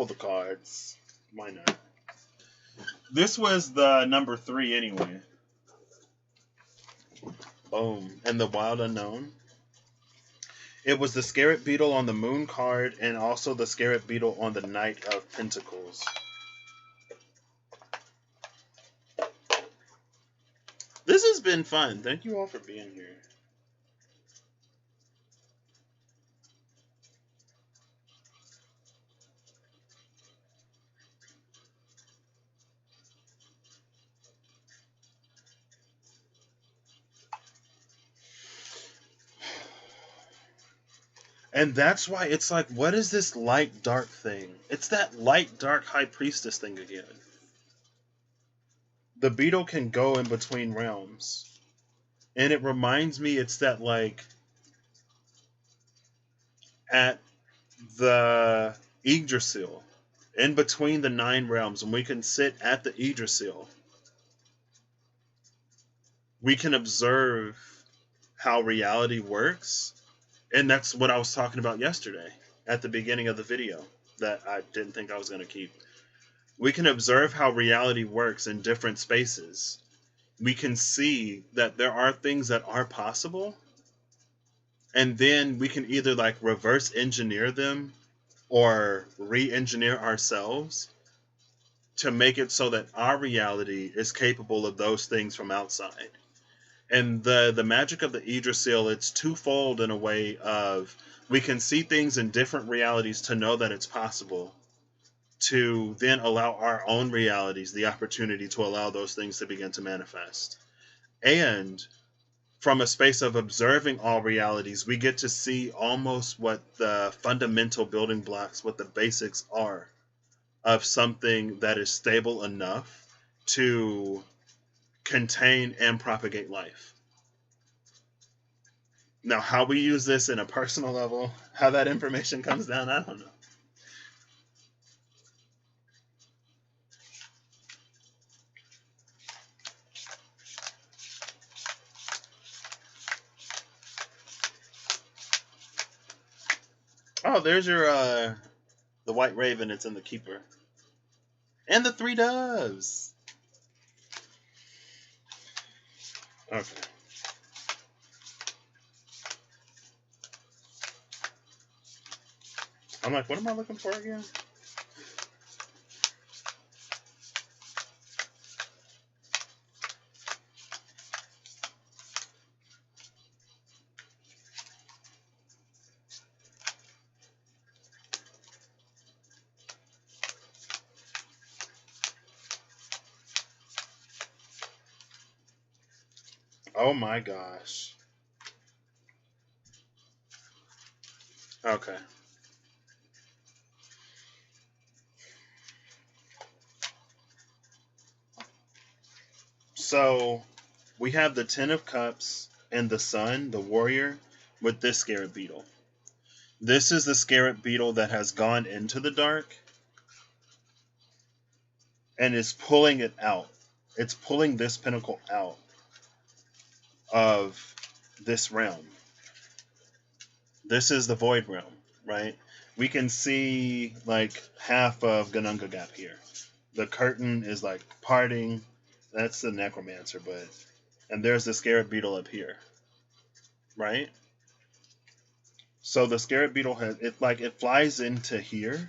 the cards. Why not? This was the number 3 anyway. Boom. And the Wild Unknown. It was the Scarab Beetle on the Moon card and also the Scarab Beetle on the Knight of Pentacles. This has been fun. Thank you all for being here. And that's why it's like, what is this light dark thing? It's that light dark high priestess thing again. The beetle can go in between realms. And it reminds me, it's that like at the Yggdrasil, in between the 9 realms, and we can sit at the Yggdrasil. We can observe how reality works. And that's what I was talking about yesterday at the beginning of the video that I didn't think I was going to keep. We can observe how reality works in different spaces. We can see that there are things that are possible. And then we can either like reverse engineer them or re-engineer ourselves to make it so that our reality is capable of those things from outside. And the magic of the Yggdrasil, it's twofold in a way of we can see things in different realities to know that it's possible, to then allow our own realities the opportunity to allow those things to begin to manifest. And from a space of observing all realities, we get to see almost what the fundamental building blocks, what the basics are of something that is stable enough to contain and propagate life. Now, how we use this in a personal level, how that information comes down, I don't know. Oh, there's your the white raven. It's in the keeper, and the 3 doves. Okay. I'm like, what am I looking for again? Oh my gosh. Okay. So we have the 10 of Cups and the Sun, the warrior, with this Scarab Beetle. This is the Scarab Beetle that has gone into the dark and is pulling it out. It's pulling this pinnacle out of this realm. This is the Void Realm, right? We can see like half of Gununga Gap here. The curtain is like parting. That's the Necromancer, and there's the Scarab Beetle up here, right? So the Scarab Beetle it flies into here,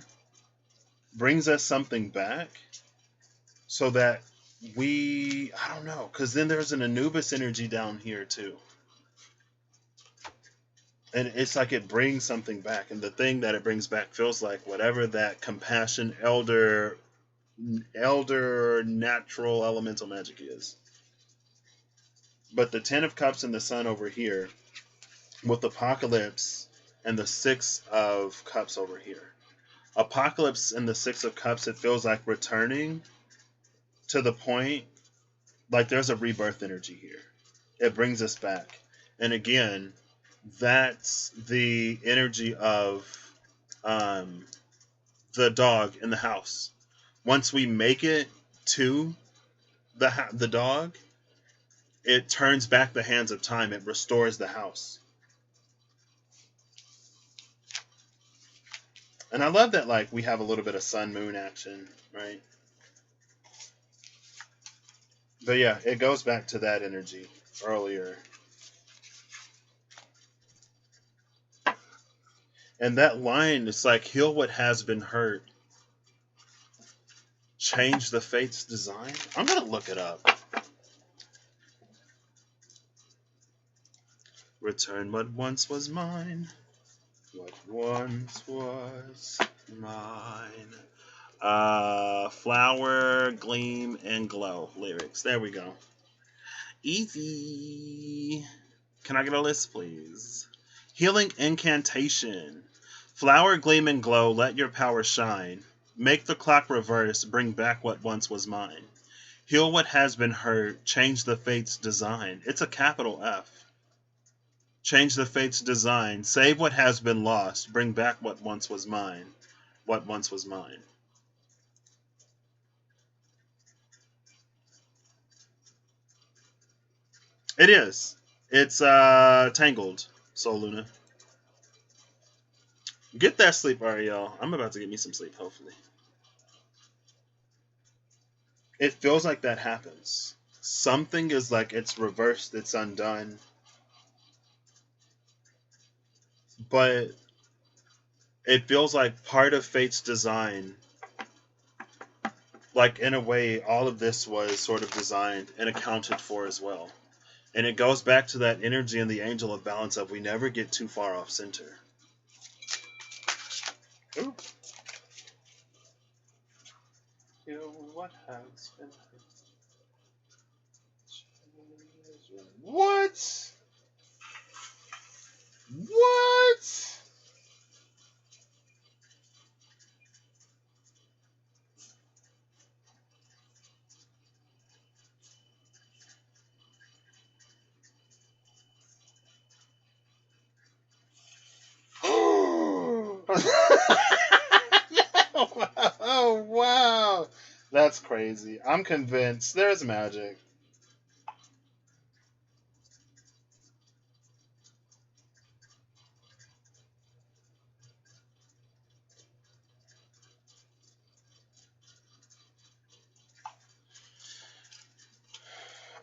brings us something back, so that I don't know, because then there's an Anubis energy down here too. And it's like it brings something back, and the thing that it brings back feels like whatever that compassion, elder natural elemental magic is. But the 10 of Cups and the Sun over here, with Apocalypse and the 6 of Cups over here, Apocalypse in the Six of Cups, it feels like returning to the point, like there's a rebirth energy here. It brings us back. And again, that's the energy of the dog in the house. Once we make it to the dog, it turns back the hands of time. It restores the house. And I love that, like, we have a little bit of sun moon action, right? But yeah, it goes back to that energy earlier. And that line, it's like, heal what has been hurt. Change the fate's design. I'm going to look it up. Return what once was mine. What once was mine. Flower, gleam, and glow lyrics. There we go. Easy. Can I get a list, please? Healing incantation. Flower, gleam, and glow, let your power shine. Make the clock reverse, bring back what once was mine. Heal what has been hurt, change the fate's design. It's a capital F. Change the fate's design, save what has been lost, bring back what once was mine. What once was mine. It is. It's Tangled, Soul Luna. Get that sleep, Ariel. I'm about to get me some sleep, hopefully. It feels like that happens. Something is like it's reversed, it's undone. But it feels like part of fate's design, like in a way, all of this was sort of designed and accounted for as well. And it goes back to that energy in the angel of balance of we never get too far off center. Ooh. What has been What? What? Oh, wow. That's crazy. I'm convinced there's magic.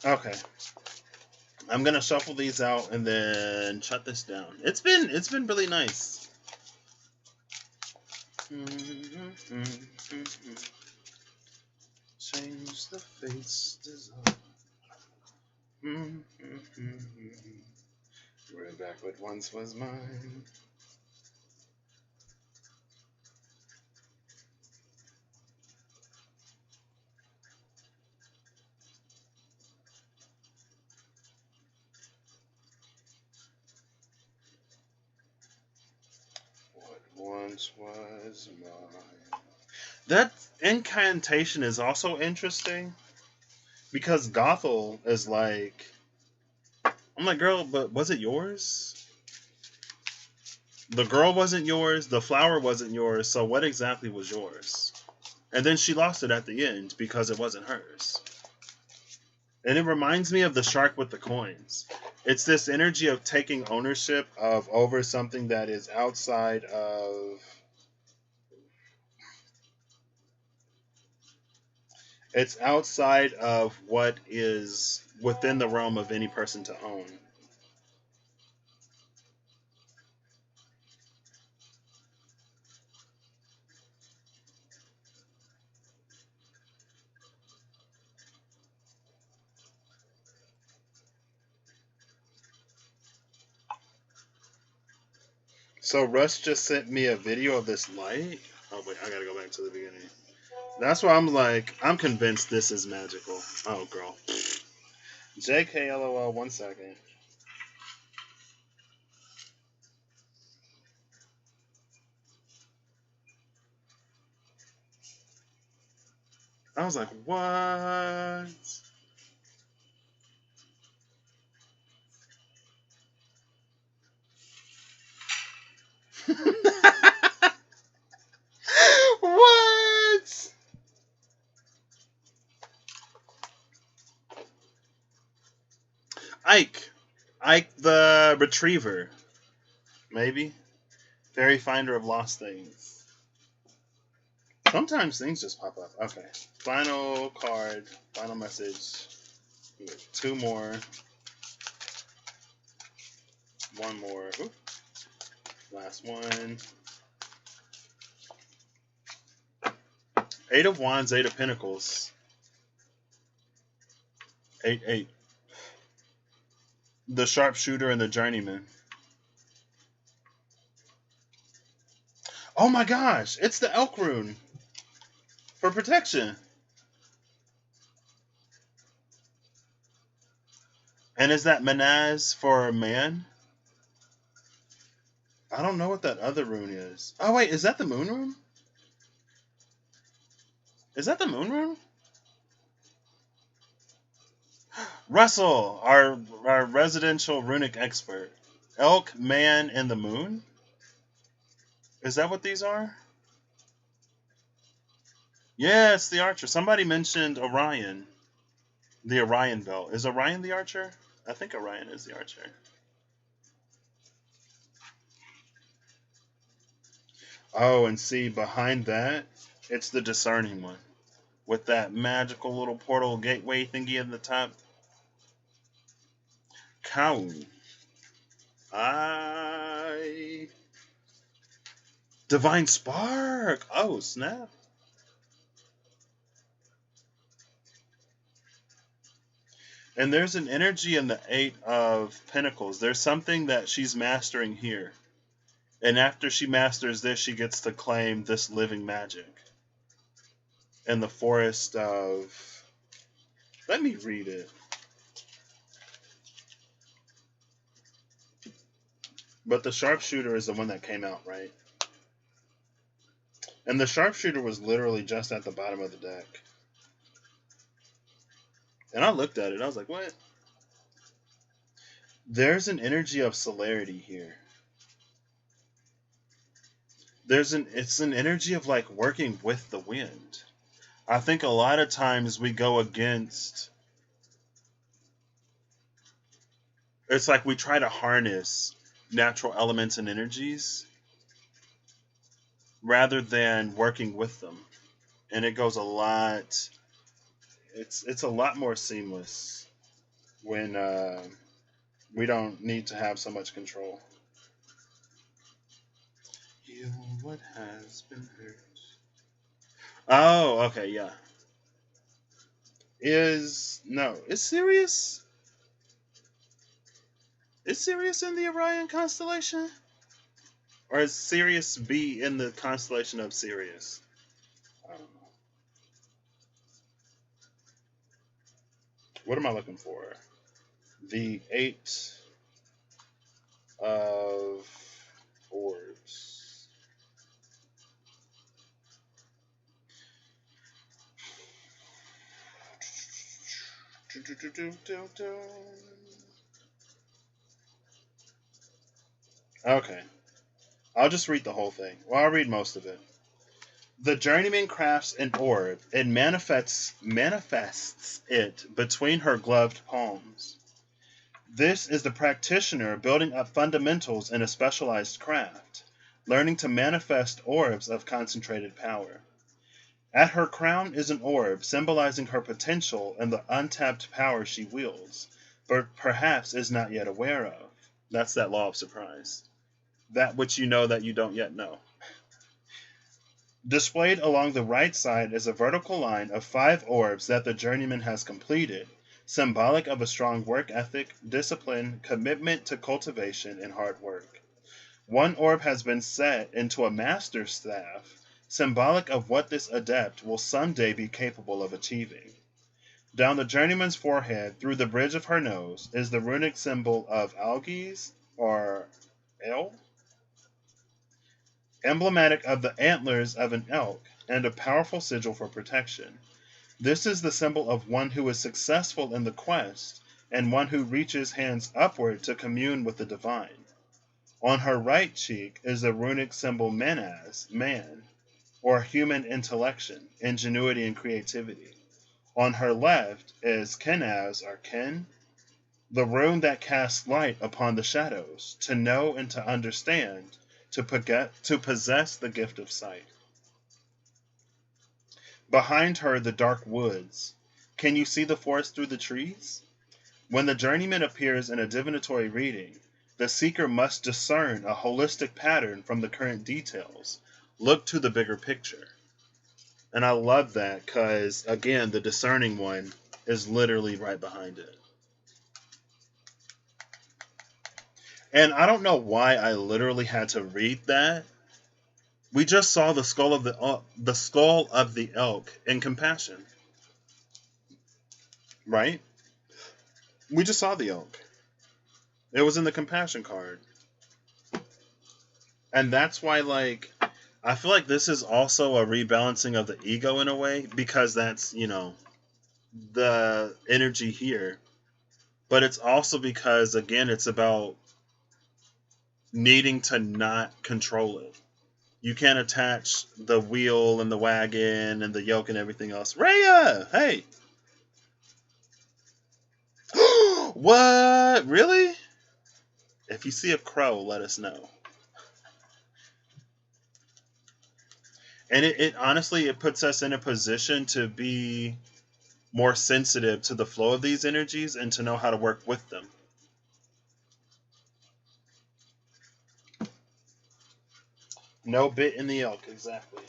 Okay. I'm gonna shuffle these out and then shut this down. It's been really nice. Change the fate's design. Bring back what once was mine. What once was mine. That incantation is also interesting because Gothel is like, I'm like, girl, but was it yours? The girl wasn't yours, the flower wasn't yours, so what exactly was yours? And then she lost it at the end because it wasn't hers. And it reminds me of the shark with the coins. It's this energy of taking ownership of over something that is outside of... It's outside of what is within the realm of any person to own. So Russ just sent me a video of this light. Oh wait, I gotta go back to the beginning. That's why I'm like, I'm convinced this is magical. Oh, girl. JK LOL, 1 second. I was like, what? What? Ike. Ike the Retriever. Maybe. Fairy Finder of Lost Things. Sometimes things just pop up. Okay. Final card. Final message. Two more. One more. Oop. Last one. Eight of Wands, Eight of Pentacles. 8-8. The Sharpshooter and the Journeyman. Oh my gosh! It's the Elk Rune. For protection. And is that Manaz for a man? I don't know what that other rune is. Oh wait, is that the Moon Rune? Is that the Moon Rune? Russell, our residential runic expert. Elk, Man, and the Moon? Is that what these are? Yeah, it's the Archer. Somebody mentioned Orion. The Orion belt. Is Orion the Archer? I think Orion is the Archer. Oh, and see, behind that, it's the Discerning one. With that magical little portal gateway thingy at the top. Cow. Divine Spark. Oh, snap. And there's an energy in the Eight of Pentacles. There's something that she's mastering here. And after she masters this, she gets to claim this living magic. In the forest of... Let me read it. But the Sharpshooter is the one that came out, right? And the Sharpshooter was literally just at the bottom of the deck. And I looked at it. I was like, what? There's an energy of celerity here. It's an energy of like working with the wind. I think a lot of times we go against... It's like we try to harness natural elements and energies rather than working with them. And it goes a lot... It's a lot more seamless when we don't need to have so much control. Heal what has been hurt. Oh, okay, yeah. Is Sirius? Is Sirius in the Orion constellation? Or is Sirius be in the constellation of Sirius? I don't know. What am I looking for? The Eight of Orbs. Okay. I'll just read the whole thing. Well, I'll read most of it. The journeyman crafts an orb and manifests it between her gloved palms. This is the practitioner building up fundamentals in a specialized craft, learning to manifest orbs of concentrated power. At her crown is an orb symbolizing her potential and the untapped power she wields, but perhaps is not yet aware of. That's that law of surprise. That which you know that you don't yet know. Displayed along the right side is a vertical line of 5 orbs that the journeyman has completed, symbolic of a strong work ethic, discipline, commitment to cultivation, and hard work. One orb has been set into a master's staff, symbolic of what this adept will someday be capable of achieving. Down the journeyman's forehead, through the bridge of her nose, is the runic symbol of Algies, or El, emblematic of the antlers of an elk and a powerful sigil for protection. This is the symbol of one who is successful in the quest and one who reaches hands upward to commune with the divine. On her right cheek is the runic symbol Menaz, man, or human intellection, ingenuity, and creativity. On her left is Kenaz, or Ken, the rune that casts light upon the shadows, to know and to understand, to possess the gift of sight. Behind her, the dark woods. Can you see the forest through the trees? When the journeyman appears in a divinatory reading, the seeker must discern a holistic pattern from the current details. Look to the bigger picture. And I love that because, again, the discerning one is literally right behind it. And I don't know why I literally had to read that. We just saw the skull of the elk in Compassion, right? We just saw the elk. It was in the Compassion card, and that's why, like, I feel like this is also a rebalancing of the ego in a way, because that's, you know, the energy here, but it's also because, again, it's about needing to not control it. You can't attach the wheel and the wagon and the yoke and everything else. Raya! Hey! What? Really? If you see a crow, let us know. And it honestly, it puts us in a position to be more sensitive to the flow of these energies and to know how to work with them. No bit in the elk, exactly.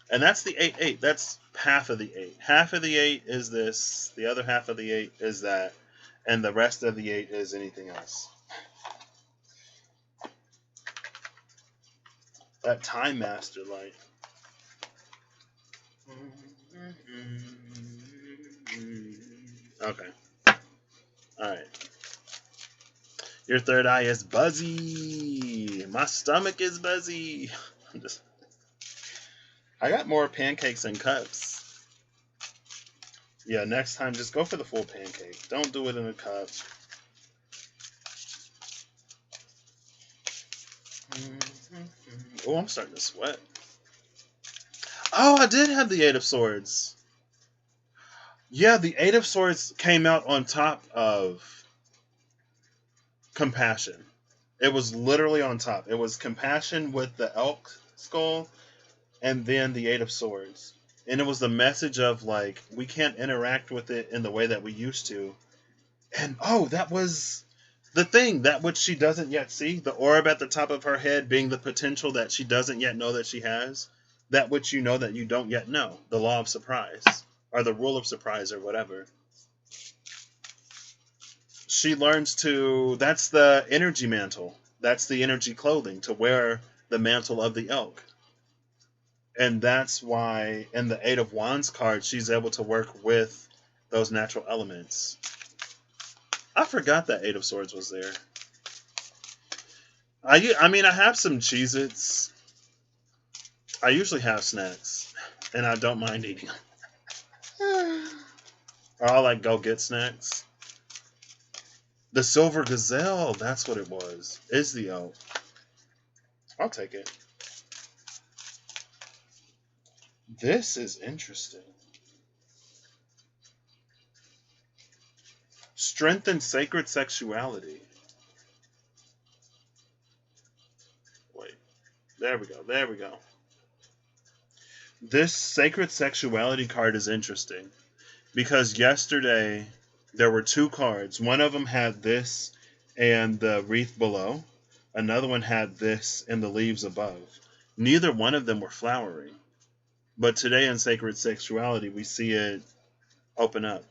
And that's the 8-8. That's half of the 8. Half of the 8 is this. The other half of the 8 is that. And the rest of the 8 is anything else. That Time Master light. Okay. Alright. Your third eye is buzzy. My stomach is buzzy. I got more pancakes and cups. Yeah, next time just go for the full pancake. Don't do it in a cup. Oh, I'm starting to sweat. Oh, I did have the 8 of Swords. Yeah, the 8 of Swords came out on top of Compassion. It was literally on top. It was Compassion with the elk skull and then the 8 of Swords. And it was the message of, like, we can't interact with it in the way that we used to. And, oh, that was the thing, that which she doesn't yet see. The orb at the top of her head being the potential that she doesn't yet know that she has. That which you know that you don't yet know. The law of surprise. Or the rule of surprise, or whatever. She learns to, that's the energy mantle. That's the energy clothing, to wear the mantle of the elk. And that's why in the 8 of Wands card, she's able to work with those natural elements. I forgot that 8 of Swords was there. I mean, I have some Cheez-Its. I usually have snacks, and I don't mind eating them. Or I'll, like, go get snacks. The Silver Gazelle, that's what it was. Is the elk. I'll take it. This is interesting. Strengthen sacred sexuality. Wait. There we go. There we go. This sacred sexuality card is interesting. Because yesterday there were 2 cards. One of them had this and the wreath below. Another one had this and the leaves above. Neither one of them were flowering. But today in Sacred Sexuality, we see it open up.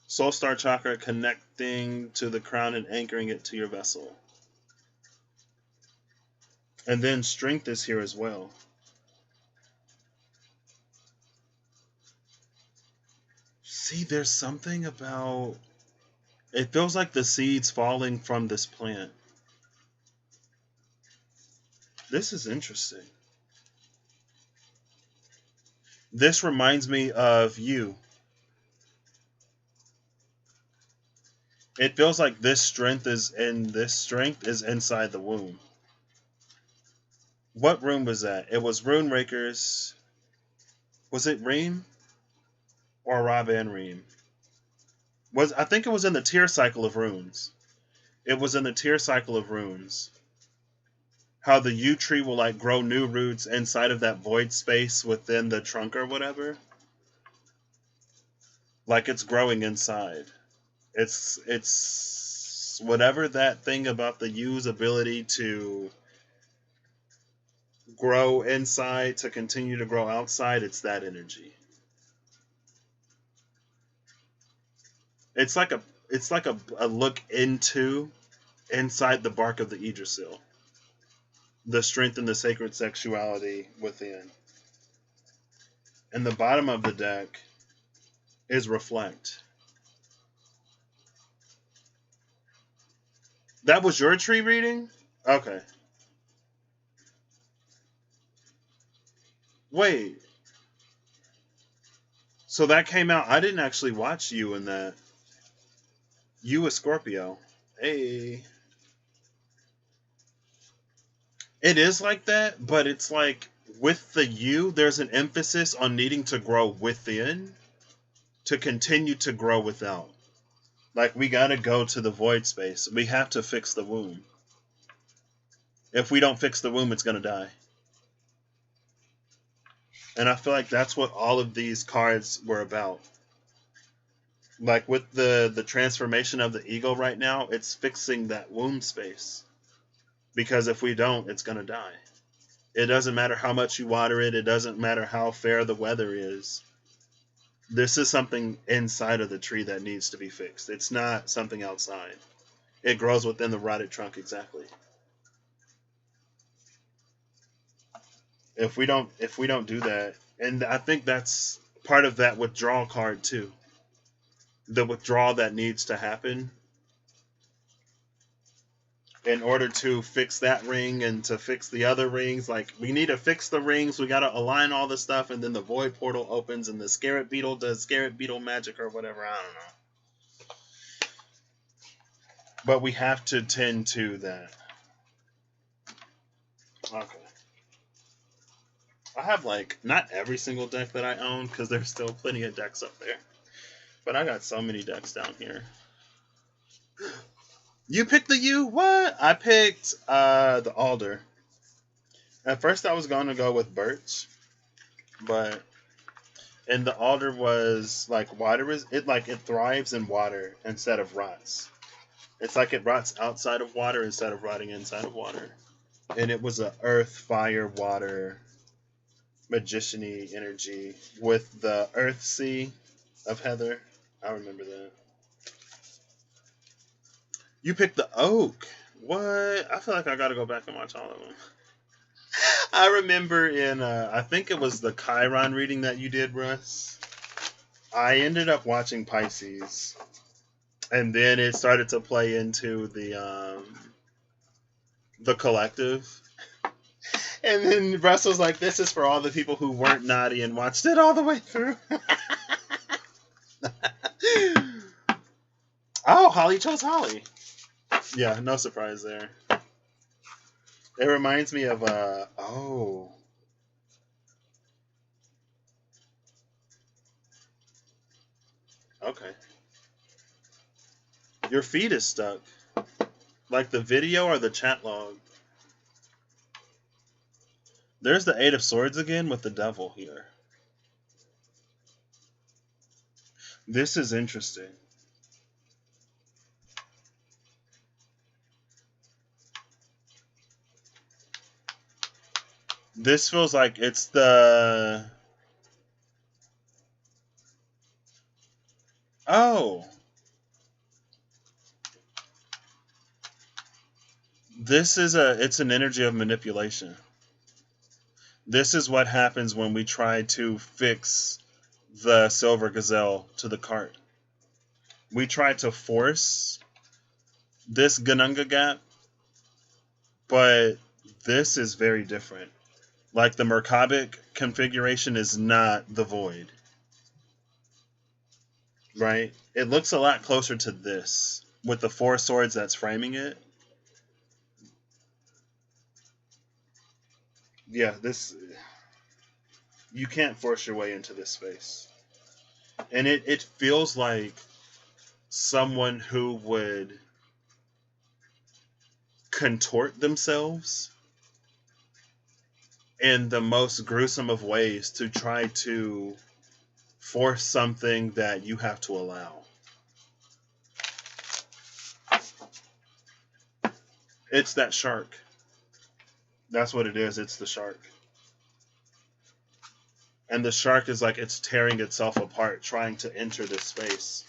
Soul Star Chakra connecting to the crown and anchoring it to your vessel. And then strength is here as well. See, there's something about... It feels like the seeds falling from this plant. This is interesting. This reminds me of you. It feels like this strength is inside the womb. What room was that? It was Runebreaker's. Was it Reem or Rob and Reem? I think it was in the tier cycle of runes. It was in the tier cycle of runes. How the yew tree will like grow new roots inside of that void space within the trunk or whatever. Like it's growing inside. It's whatever that thing about the yew's ability to grow inside to continue to grow outside, it's that energy. It's like a look into inside the bark of the Yggdrasil. The strength and the sacred sexuality within. And the bottom of the deck is reflect. That was your tree reading? Okay. Wait. So that came out. I didn't actually watch you in that. You a Scorpio. Hey. It is like that, but it's like with the you, there's an emphasis on needing to grow within to continue to grow without. Like we gotta go to the void space. We have to fix the womb. If we don't fix the womb, it's gonna die. And I feel like that's what all of these cards were about. Like with the transformation of the ego right now, it's fixing that womb space. Because if we don't, it's going to die. It doesn't matter how much you water it. It doesn't matter how fair the weather is. This is something inside of the tree that needs to be fixed. It's not something outside. It grows within the rotted trunk, exactly. If we don't do that, and I think that's part of that withdrawal card too. The withdrawal that needs to happen in order to fix that ring and to fix the other rings. Like, we need to fix the rings. We got to align all the stuff, and then the void portal opens, and the Scarab Beetle does Scarab Beetle magic or whatever. I don't know. But we have to tend to that. Okay. I have, like, not every single deck that I own, because there's still plenty of decks up there. But I got so many decks down here. You picked the U? What? I picked the Alder. At first I was going to go with Birch. And the Alder was like water it thrives in water instead of rots. It's like it rots outside of water instead of rotting inside of water. And it was a earth, fire, water, magician-y energy with the Earth Sea of Heather. I remember that. You picked the Oak. What? I feel like I gotta go back and watch all of them. I remember in, I think it was the Chiron reading that you did, Russ. I ended up watching Pisces. And then it started to play into the collective. And then Russ was like, this is for all the people who weren't naughty and watched it all the way through. Oh, Holly chose Holly. Yeah, no surprise there. It reminds me of, oh. Okay. Your feed is stuck. Like the video or the chat log. There's the Eight of Swords again with the devil here. This is interesting. This feels like it's the... Oh. It's an energy of manipulation. This is what happens when we try to fix the Silver Gazelle to the cart. We try to force this Ganunga gap, but this is very different. Like the Merkabah configuration is not the void, right? It looks a lot closer to this with the four swords that's framing it. Yeah, this, you can't force your way into this space. And it feels like someone who would contort themselves in the most gruesome of ways to try to force something that you have to allow. It's that shark. That's what it is. It's the shark. And the shark is like it's tearing itself apart trying to enter this space.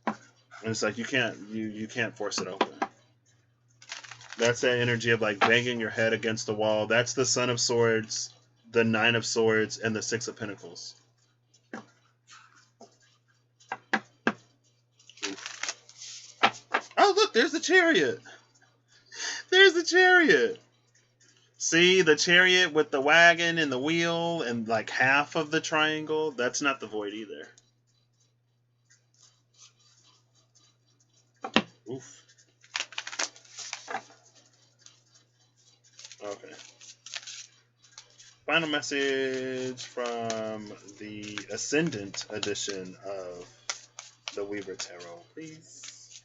And it's like you can't force it open. That's that energy of like banging your head against the wall. That's the Son of Swords, the Nine of Swords, and the Six of Pentacles. Oh, look, there's the Chariot. There's the Chariot. See, the Chariot with the wagon and the wheel and like half of the triangle? That's not the void either. Oof. Okay. Final message from the Ascendant edition of the Weaver Tarot, please.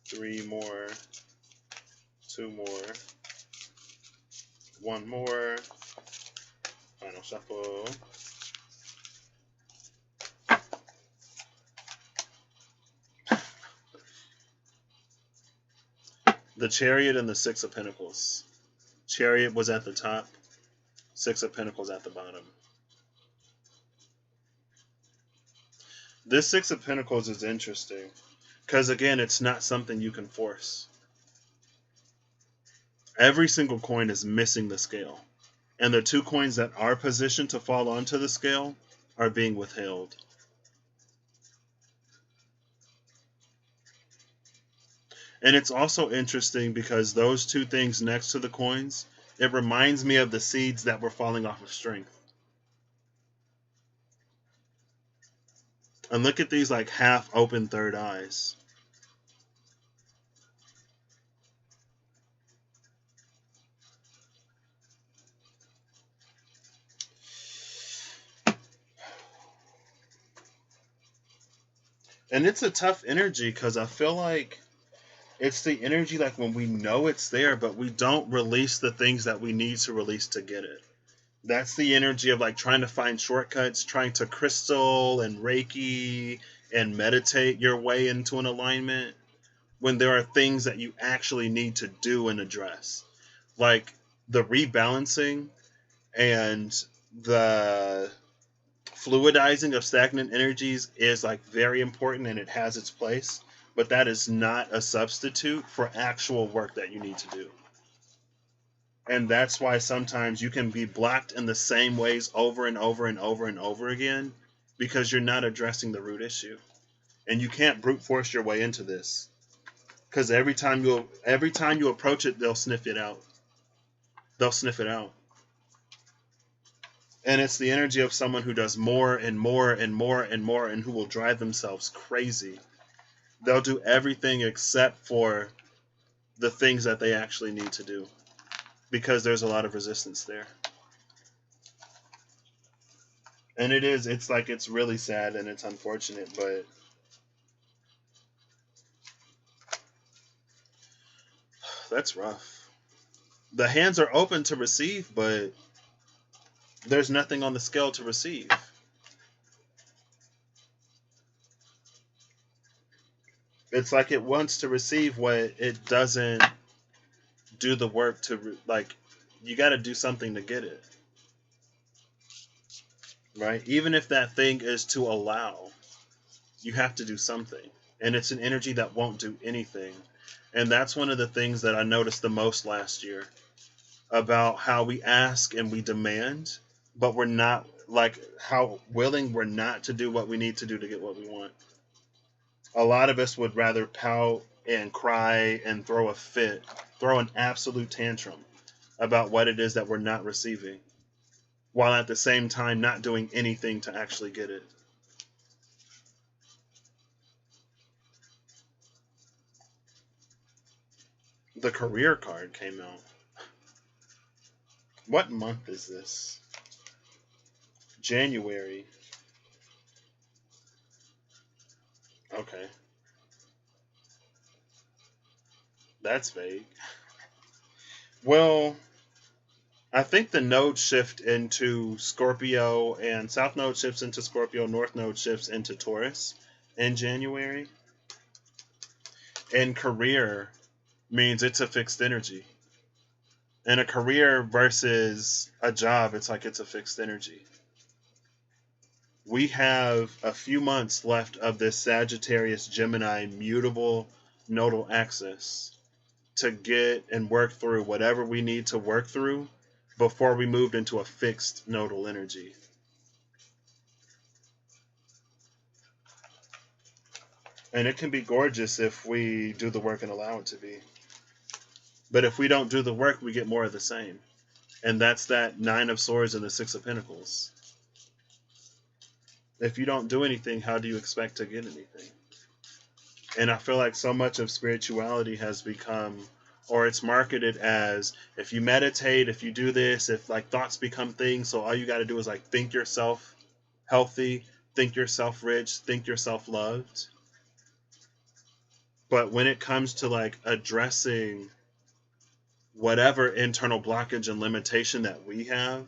3 more. 2 more. 1 more. Final shuffle. The Chariot and the Six of Pentacles. Chariot was at the top. Six of Pentacles at the bottom. This Six of Pentacles is interesting. Because again, it's not something you can force. Every single coin is missing the scale. And the 2 coins that are positioned to fall onto the scale are being withheld. And it's also interesting because those 2 things next to the coins, it reminds me of the seeds that were falling off of strength. And look at these like half open third eyes. And it's a tough energy because I feel like it's the energy like when we know it's there, but we don't release the things that we need to release to get it. That's the energy of like trying to find shortcuts, trying to crystal and Reiki and meditate your way into an alignment when there are things that you actually need to do and address. Like the rebalancing and the fluidizing of stagnant energies is like very important and it has its place, but that is not a substitute for actual work that you need to do. And that's why sometimes you can be blocked in the same ways over and over and over and over again because you're not addressing the root issue. And you can't brute force your way into this. Because every time you approach it, they'll sniff it out. They'll sniff it out. And it's the energy of someone who does more and more and more and more and who will drive themselves crazy. They'll do everything except for the things that they actually need to do. Because there's a lot of resistance there. And it's really sad and it's unfortunate, but that's rough. The hands are open to receive, but there's nothing on the scale to receive. It's like it wants to receive what it doesn't do the work to, like, you got to do something to get it. Right? Even if that thing is to allow, you have to do something. And it's an energy that won't do anything. And that's one of the things that I noticed the most last year about how we ask and we demand, but we're not, like, how willing we're not to do what we need to do to get what we want. A lot of us would rather pout and cry and throw a fit, throw an absolute tantrum, about what it is that we're not receiving, while at the same time not doing anything to actually get it. The career card came out. What month is this? January. Okay. That's vague. Well, I think the node shift into Scorpio, and South node shifts into Scorpio, North node shifts into Taurus in January. And career means it's a fixed energy. And a career versus a job, it's like it's a fixed energy. We have a few months left of this Sagittarius Gemini mutable nodal axis to get and work through whatever we need to work through before we moved into a fixed nodal energy. And it can be gorgeous if we do the work and allow it to be. But if we don't do the work, we get more of the same. And that's that Nine of Swords and the Six of Pentacles. If you don't do anything, how do you expect to get anything? And I feel like so much of spirituality has become, or it's marketed as, if you meditate, if you do this, if like thoughts become things, so all you got to do is like think yourself healthy, think yourself rich, think yourself loved. But when it comes to like addressing whatever internal blockage and limitation that we have,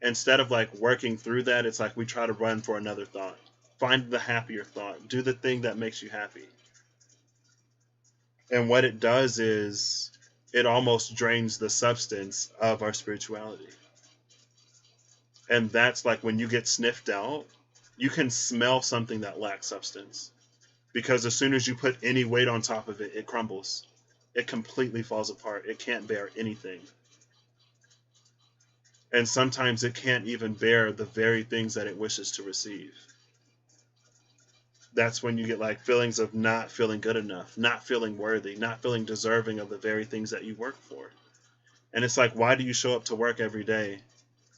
instead of like working through that, it's like we try to run for another thought. Find the happier thought. Do the thing that makes you happy. And what it does is it almost drains the substance of our spirituality. And that's like when you get sniffed out, you can smell something that lacks substance. Because as soon as you put any weight on top of it, it crumbles. It completely falls apart. It can't bear anything. And sometimes it can't even bear the very things that it wishes to receive. That's when you get like feelings of not feeling good enough, not feeling worthy, not feeling deserving of the very things that you work for. And it's like, why do you show up to work every day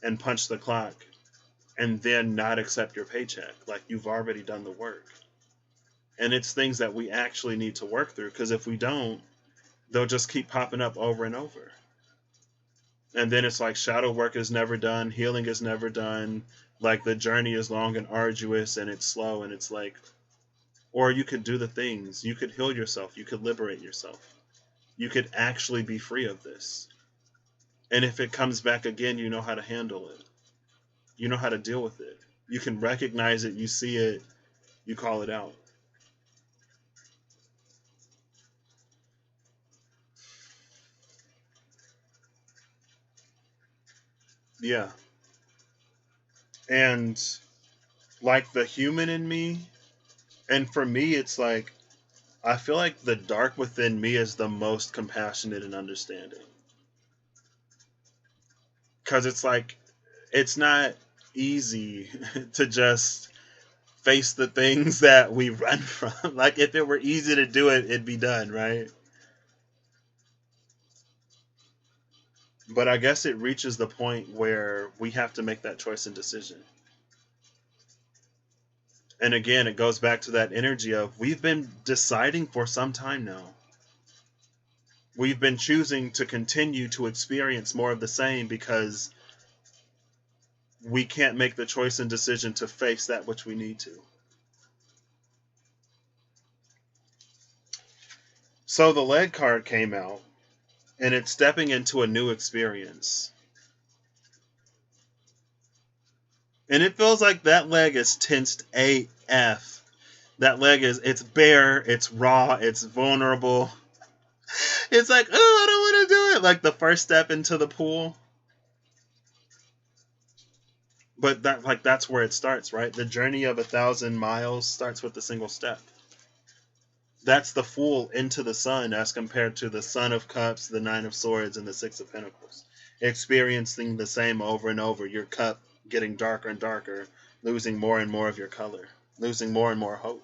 and punch the clock and then not accept your paycheck? Like you've already done the work. And it's things that we actually need to work through, because if we don't, they'll just keep popping up over and over. And then it's like shadow work is never done, healing is never done, like the journey is long and arduous and it's slow, and it's like, or you could do the things, you could heal yourself, you could liberate yourself, you could actually be free of this. And if it comes back again, you know how to handle it, you know how to deal with it, you can recognize it, you see it, you call it out. Yeah. And like the human in me, and for me, it's like, I feel like the dark within me is the most compassionate and understanding. Because it's like, it's not easy to just face the things that we run from. Like, if it were easy to do it, it'd be done, right? But I guess it reaches the point where we have to make that choice and decision. And again, it goes back to that energy of, we've been deciding for some time now. We've been choosing to continue to experience more of the same because we can't make the choice and decision to face that which we need to. So the leg card came out, and it's stepping into a new experience. And it feels like that leg is tensed AF. That leg it's bare, it's raw, it's vulnerable. It's like, oh, I don't want to do it. Like the first step into the pool. But that's where it starts, right? The journey of 1,000 miles starts with a single step. That's the Fool into the Sun as compared to the Son of Cups, the Nine of Swords, and the Six of Pentacles. Experiencing the same over and over, your cup getting darker and darker, losing more and more of your color, losing more and more hope.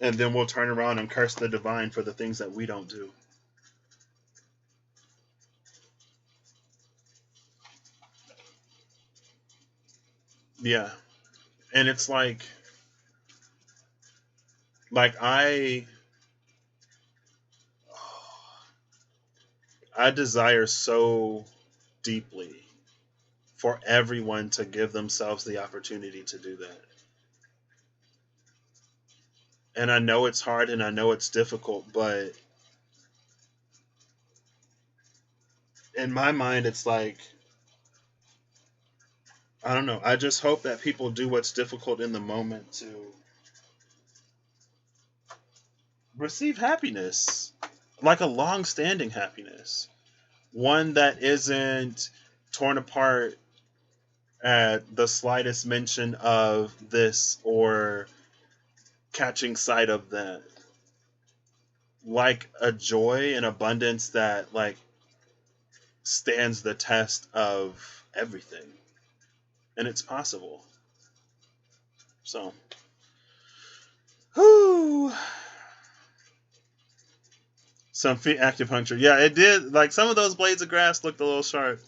And then we'll turn around and curse the divine for the things that we don't do. Yeah. And it's like I desire so deeply for everyone to give themselves the opportunity to do that. And I know it's hard and I know it's difficult, but in my mind, it's like, I don't know. I just hope that people do what's difficult in the moment to receive happiness, like a long standing happiness, one that isn't torn apart at the slightest mention of this or catching sight of that. Like a joy and abundance that like stands the test of everything. And it's possible. So, whoo. Some feet acupuncture. Yeah, it did. Like some of those blades of grass looked a little sharp.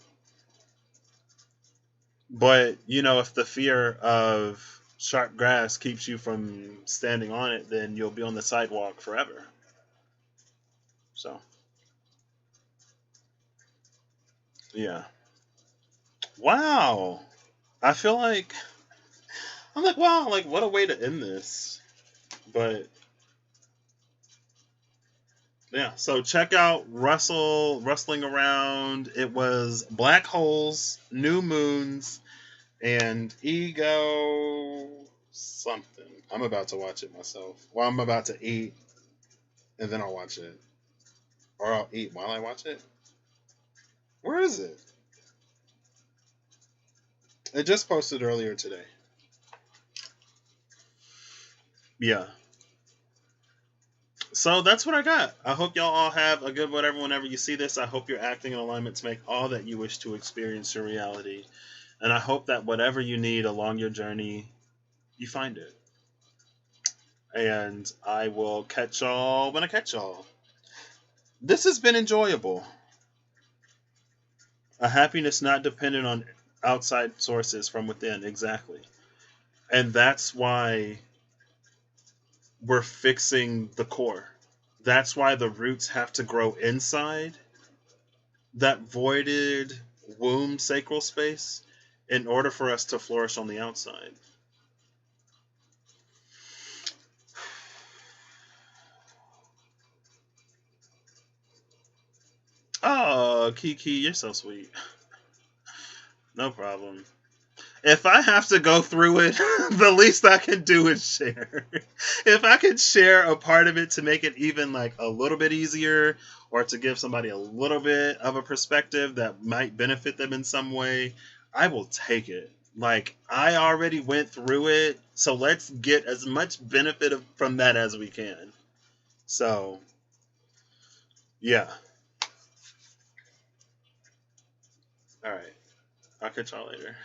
But, if the fear of sharp grass keeps you from standing on it, then you'll be on the sidewalk forever. So, yeah. Wow. I feel like I'm like, wow, like what a way to end this. But yeah, so check out Rustling Around. It was Black Holes, New Moons, and Ego something. I'm about to watch it myself. Well, I'm about to eat and then I'll watch it. Or I'll eat while I watch it. Where is it? It just posted earlier today. Yeah. So that's what I got. I hope y'all all have a good whatever whenever you see this. I hope you're acting in alignment to make all that you wish to experience your reality. And I hope that whatever you need along your journey, you find it. And I will catch y'all when I catch y'all. This has been enjoyable. A happiness not dependent on outside sources from within. Exactly. And that's why we're fixing the core. That's why the roots have to grow inside that voided womb sacral space in order for us to flourish on the outside. Oh, Kiki, you're so sweet. No problem. If I have to go through it, the least I can do is share. If I could share a part of it to make it even like a little bit easier or to give somebody a little bit of a perspective that might benefit them in some way, I will take it. Like, I already went through it, so let's get as much benefit from that as we can. So, yeah. All right. I'll catch y'all later.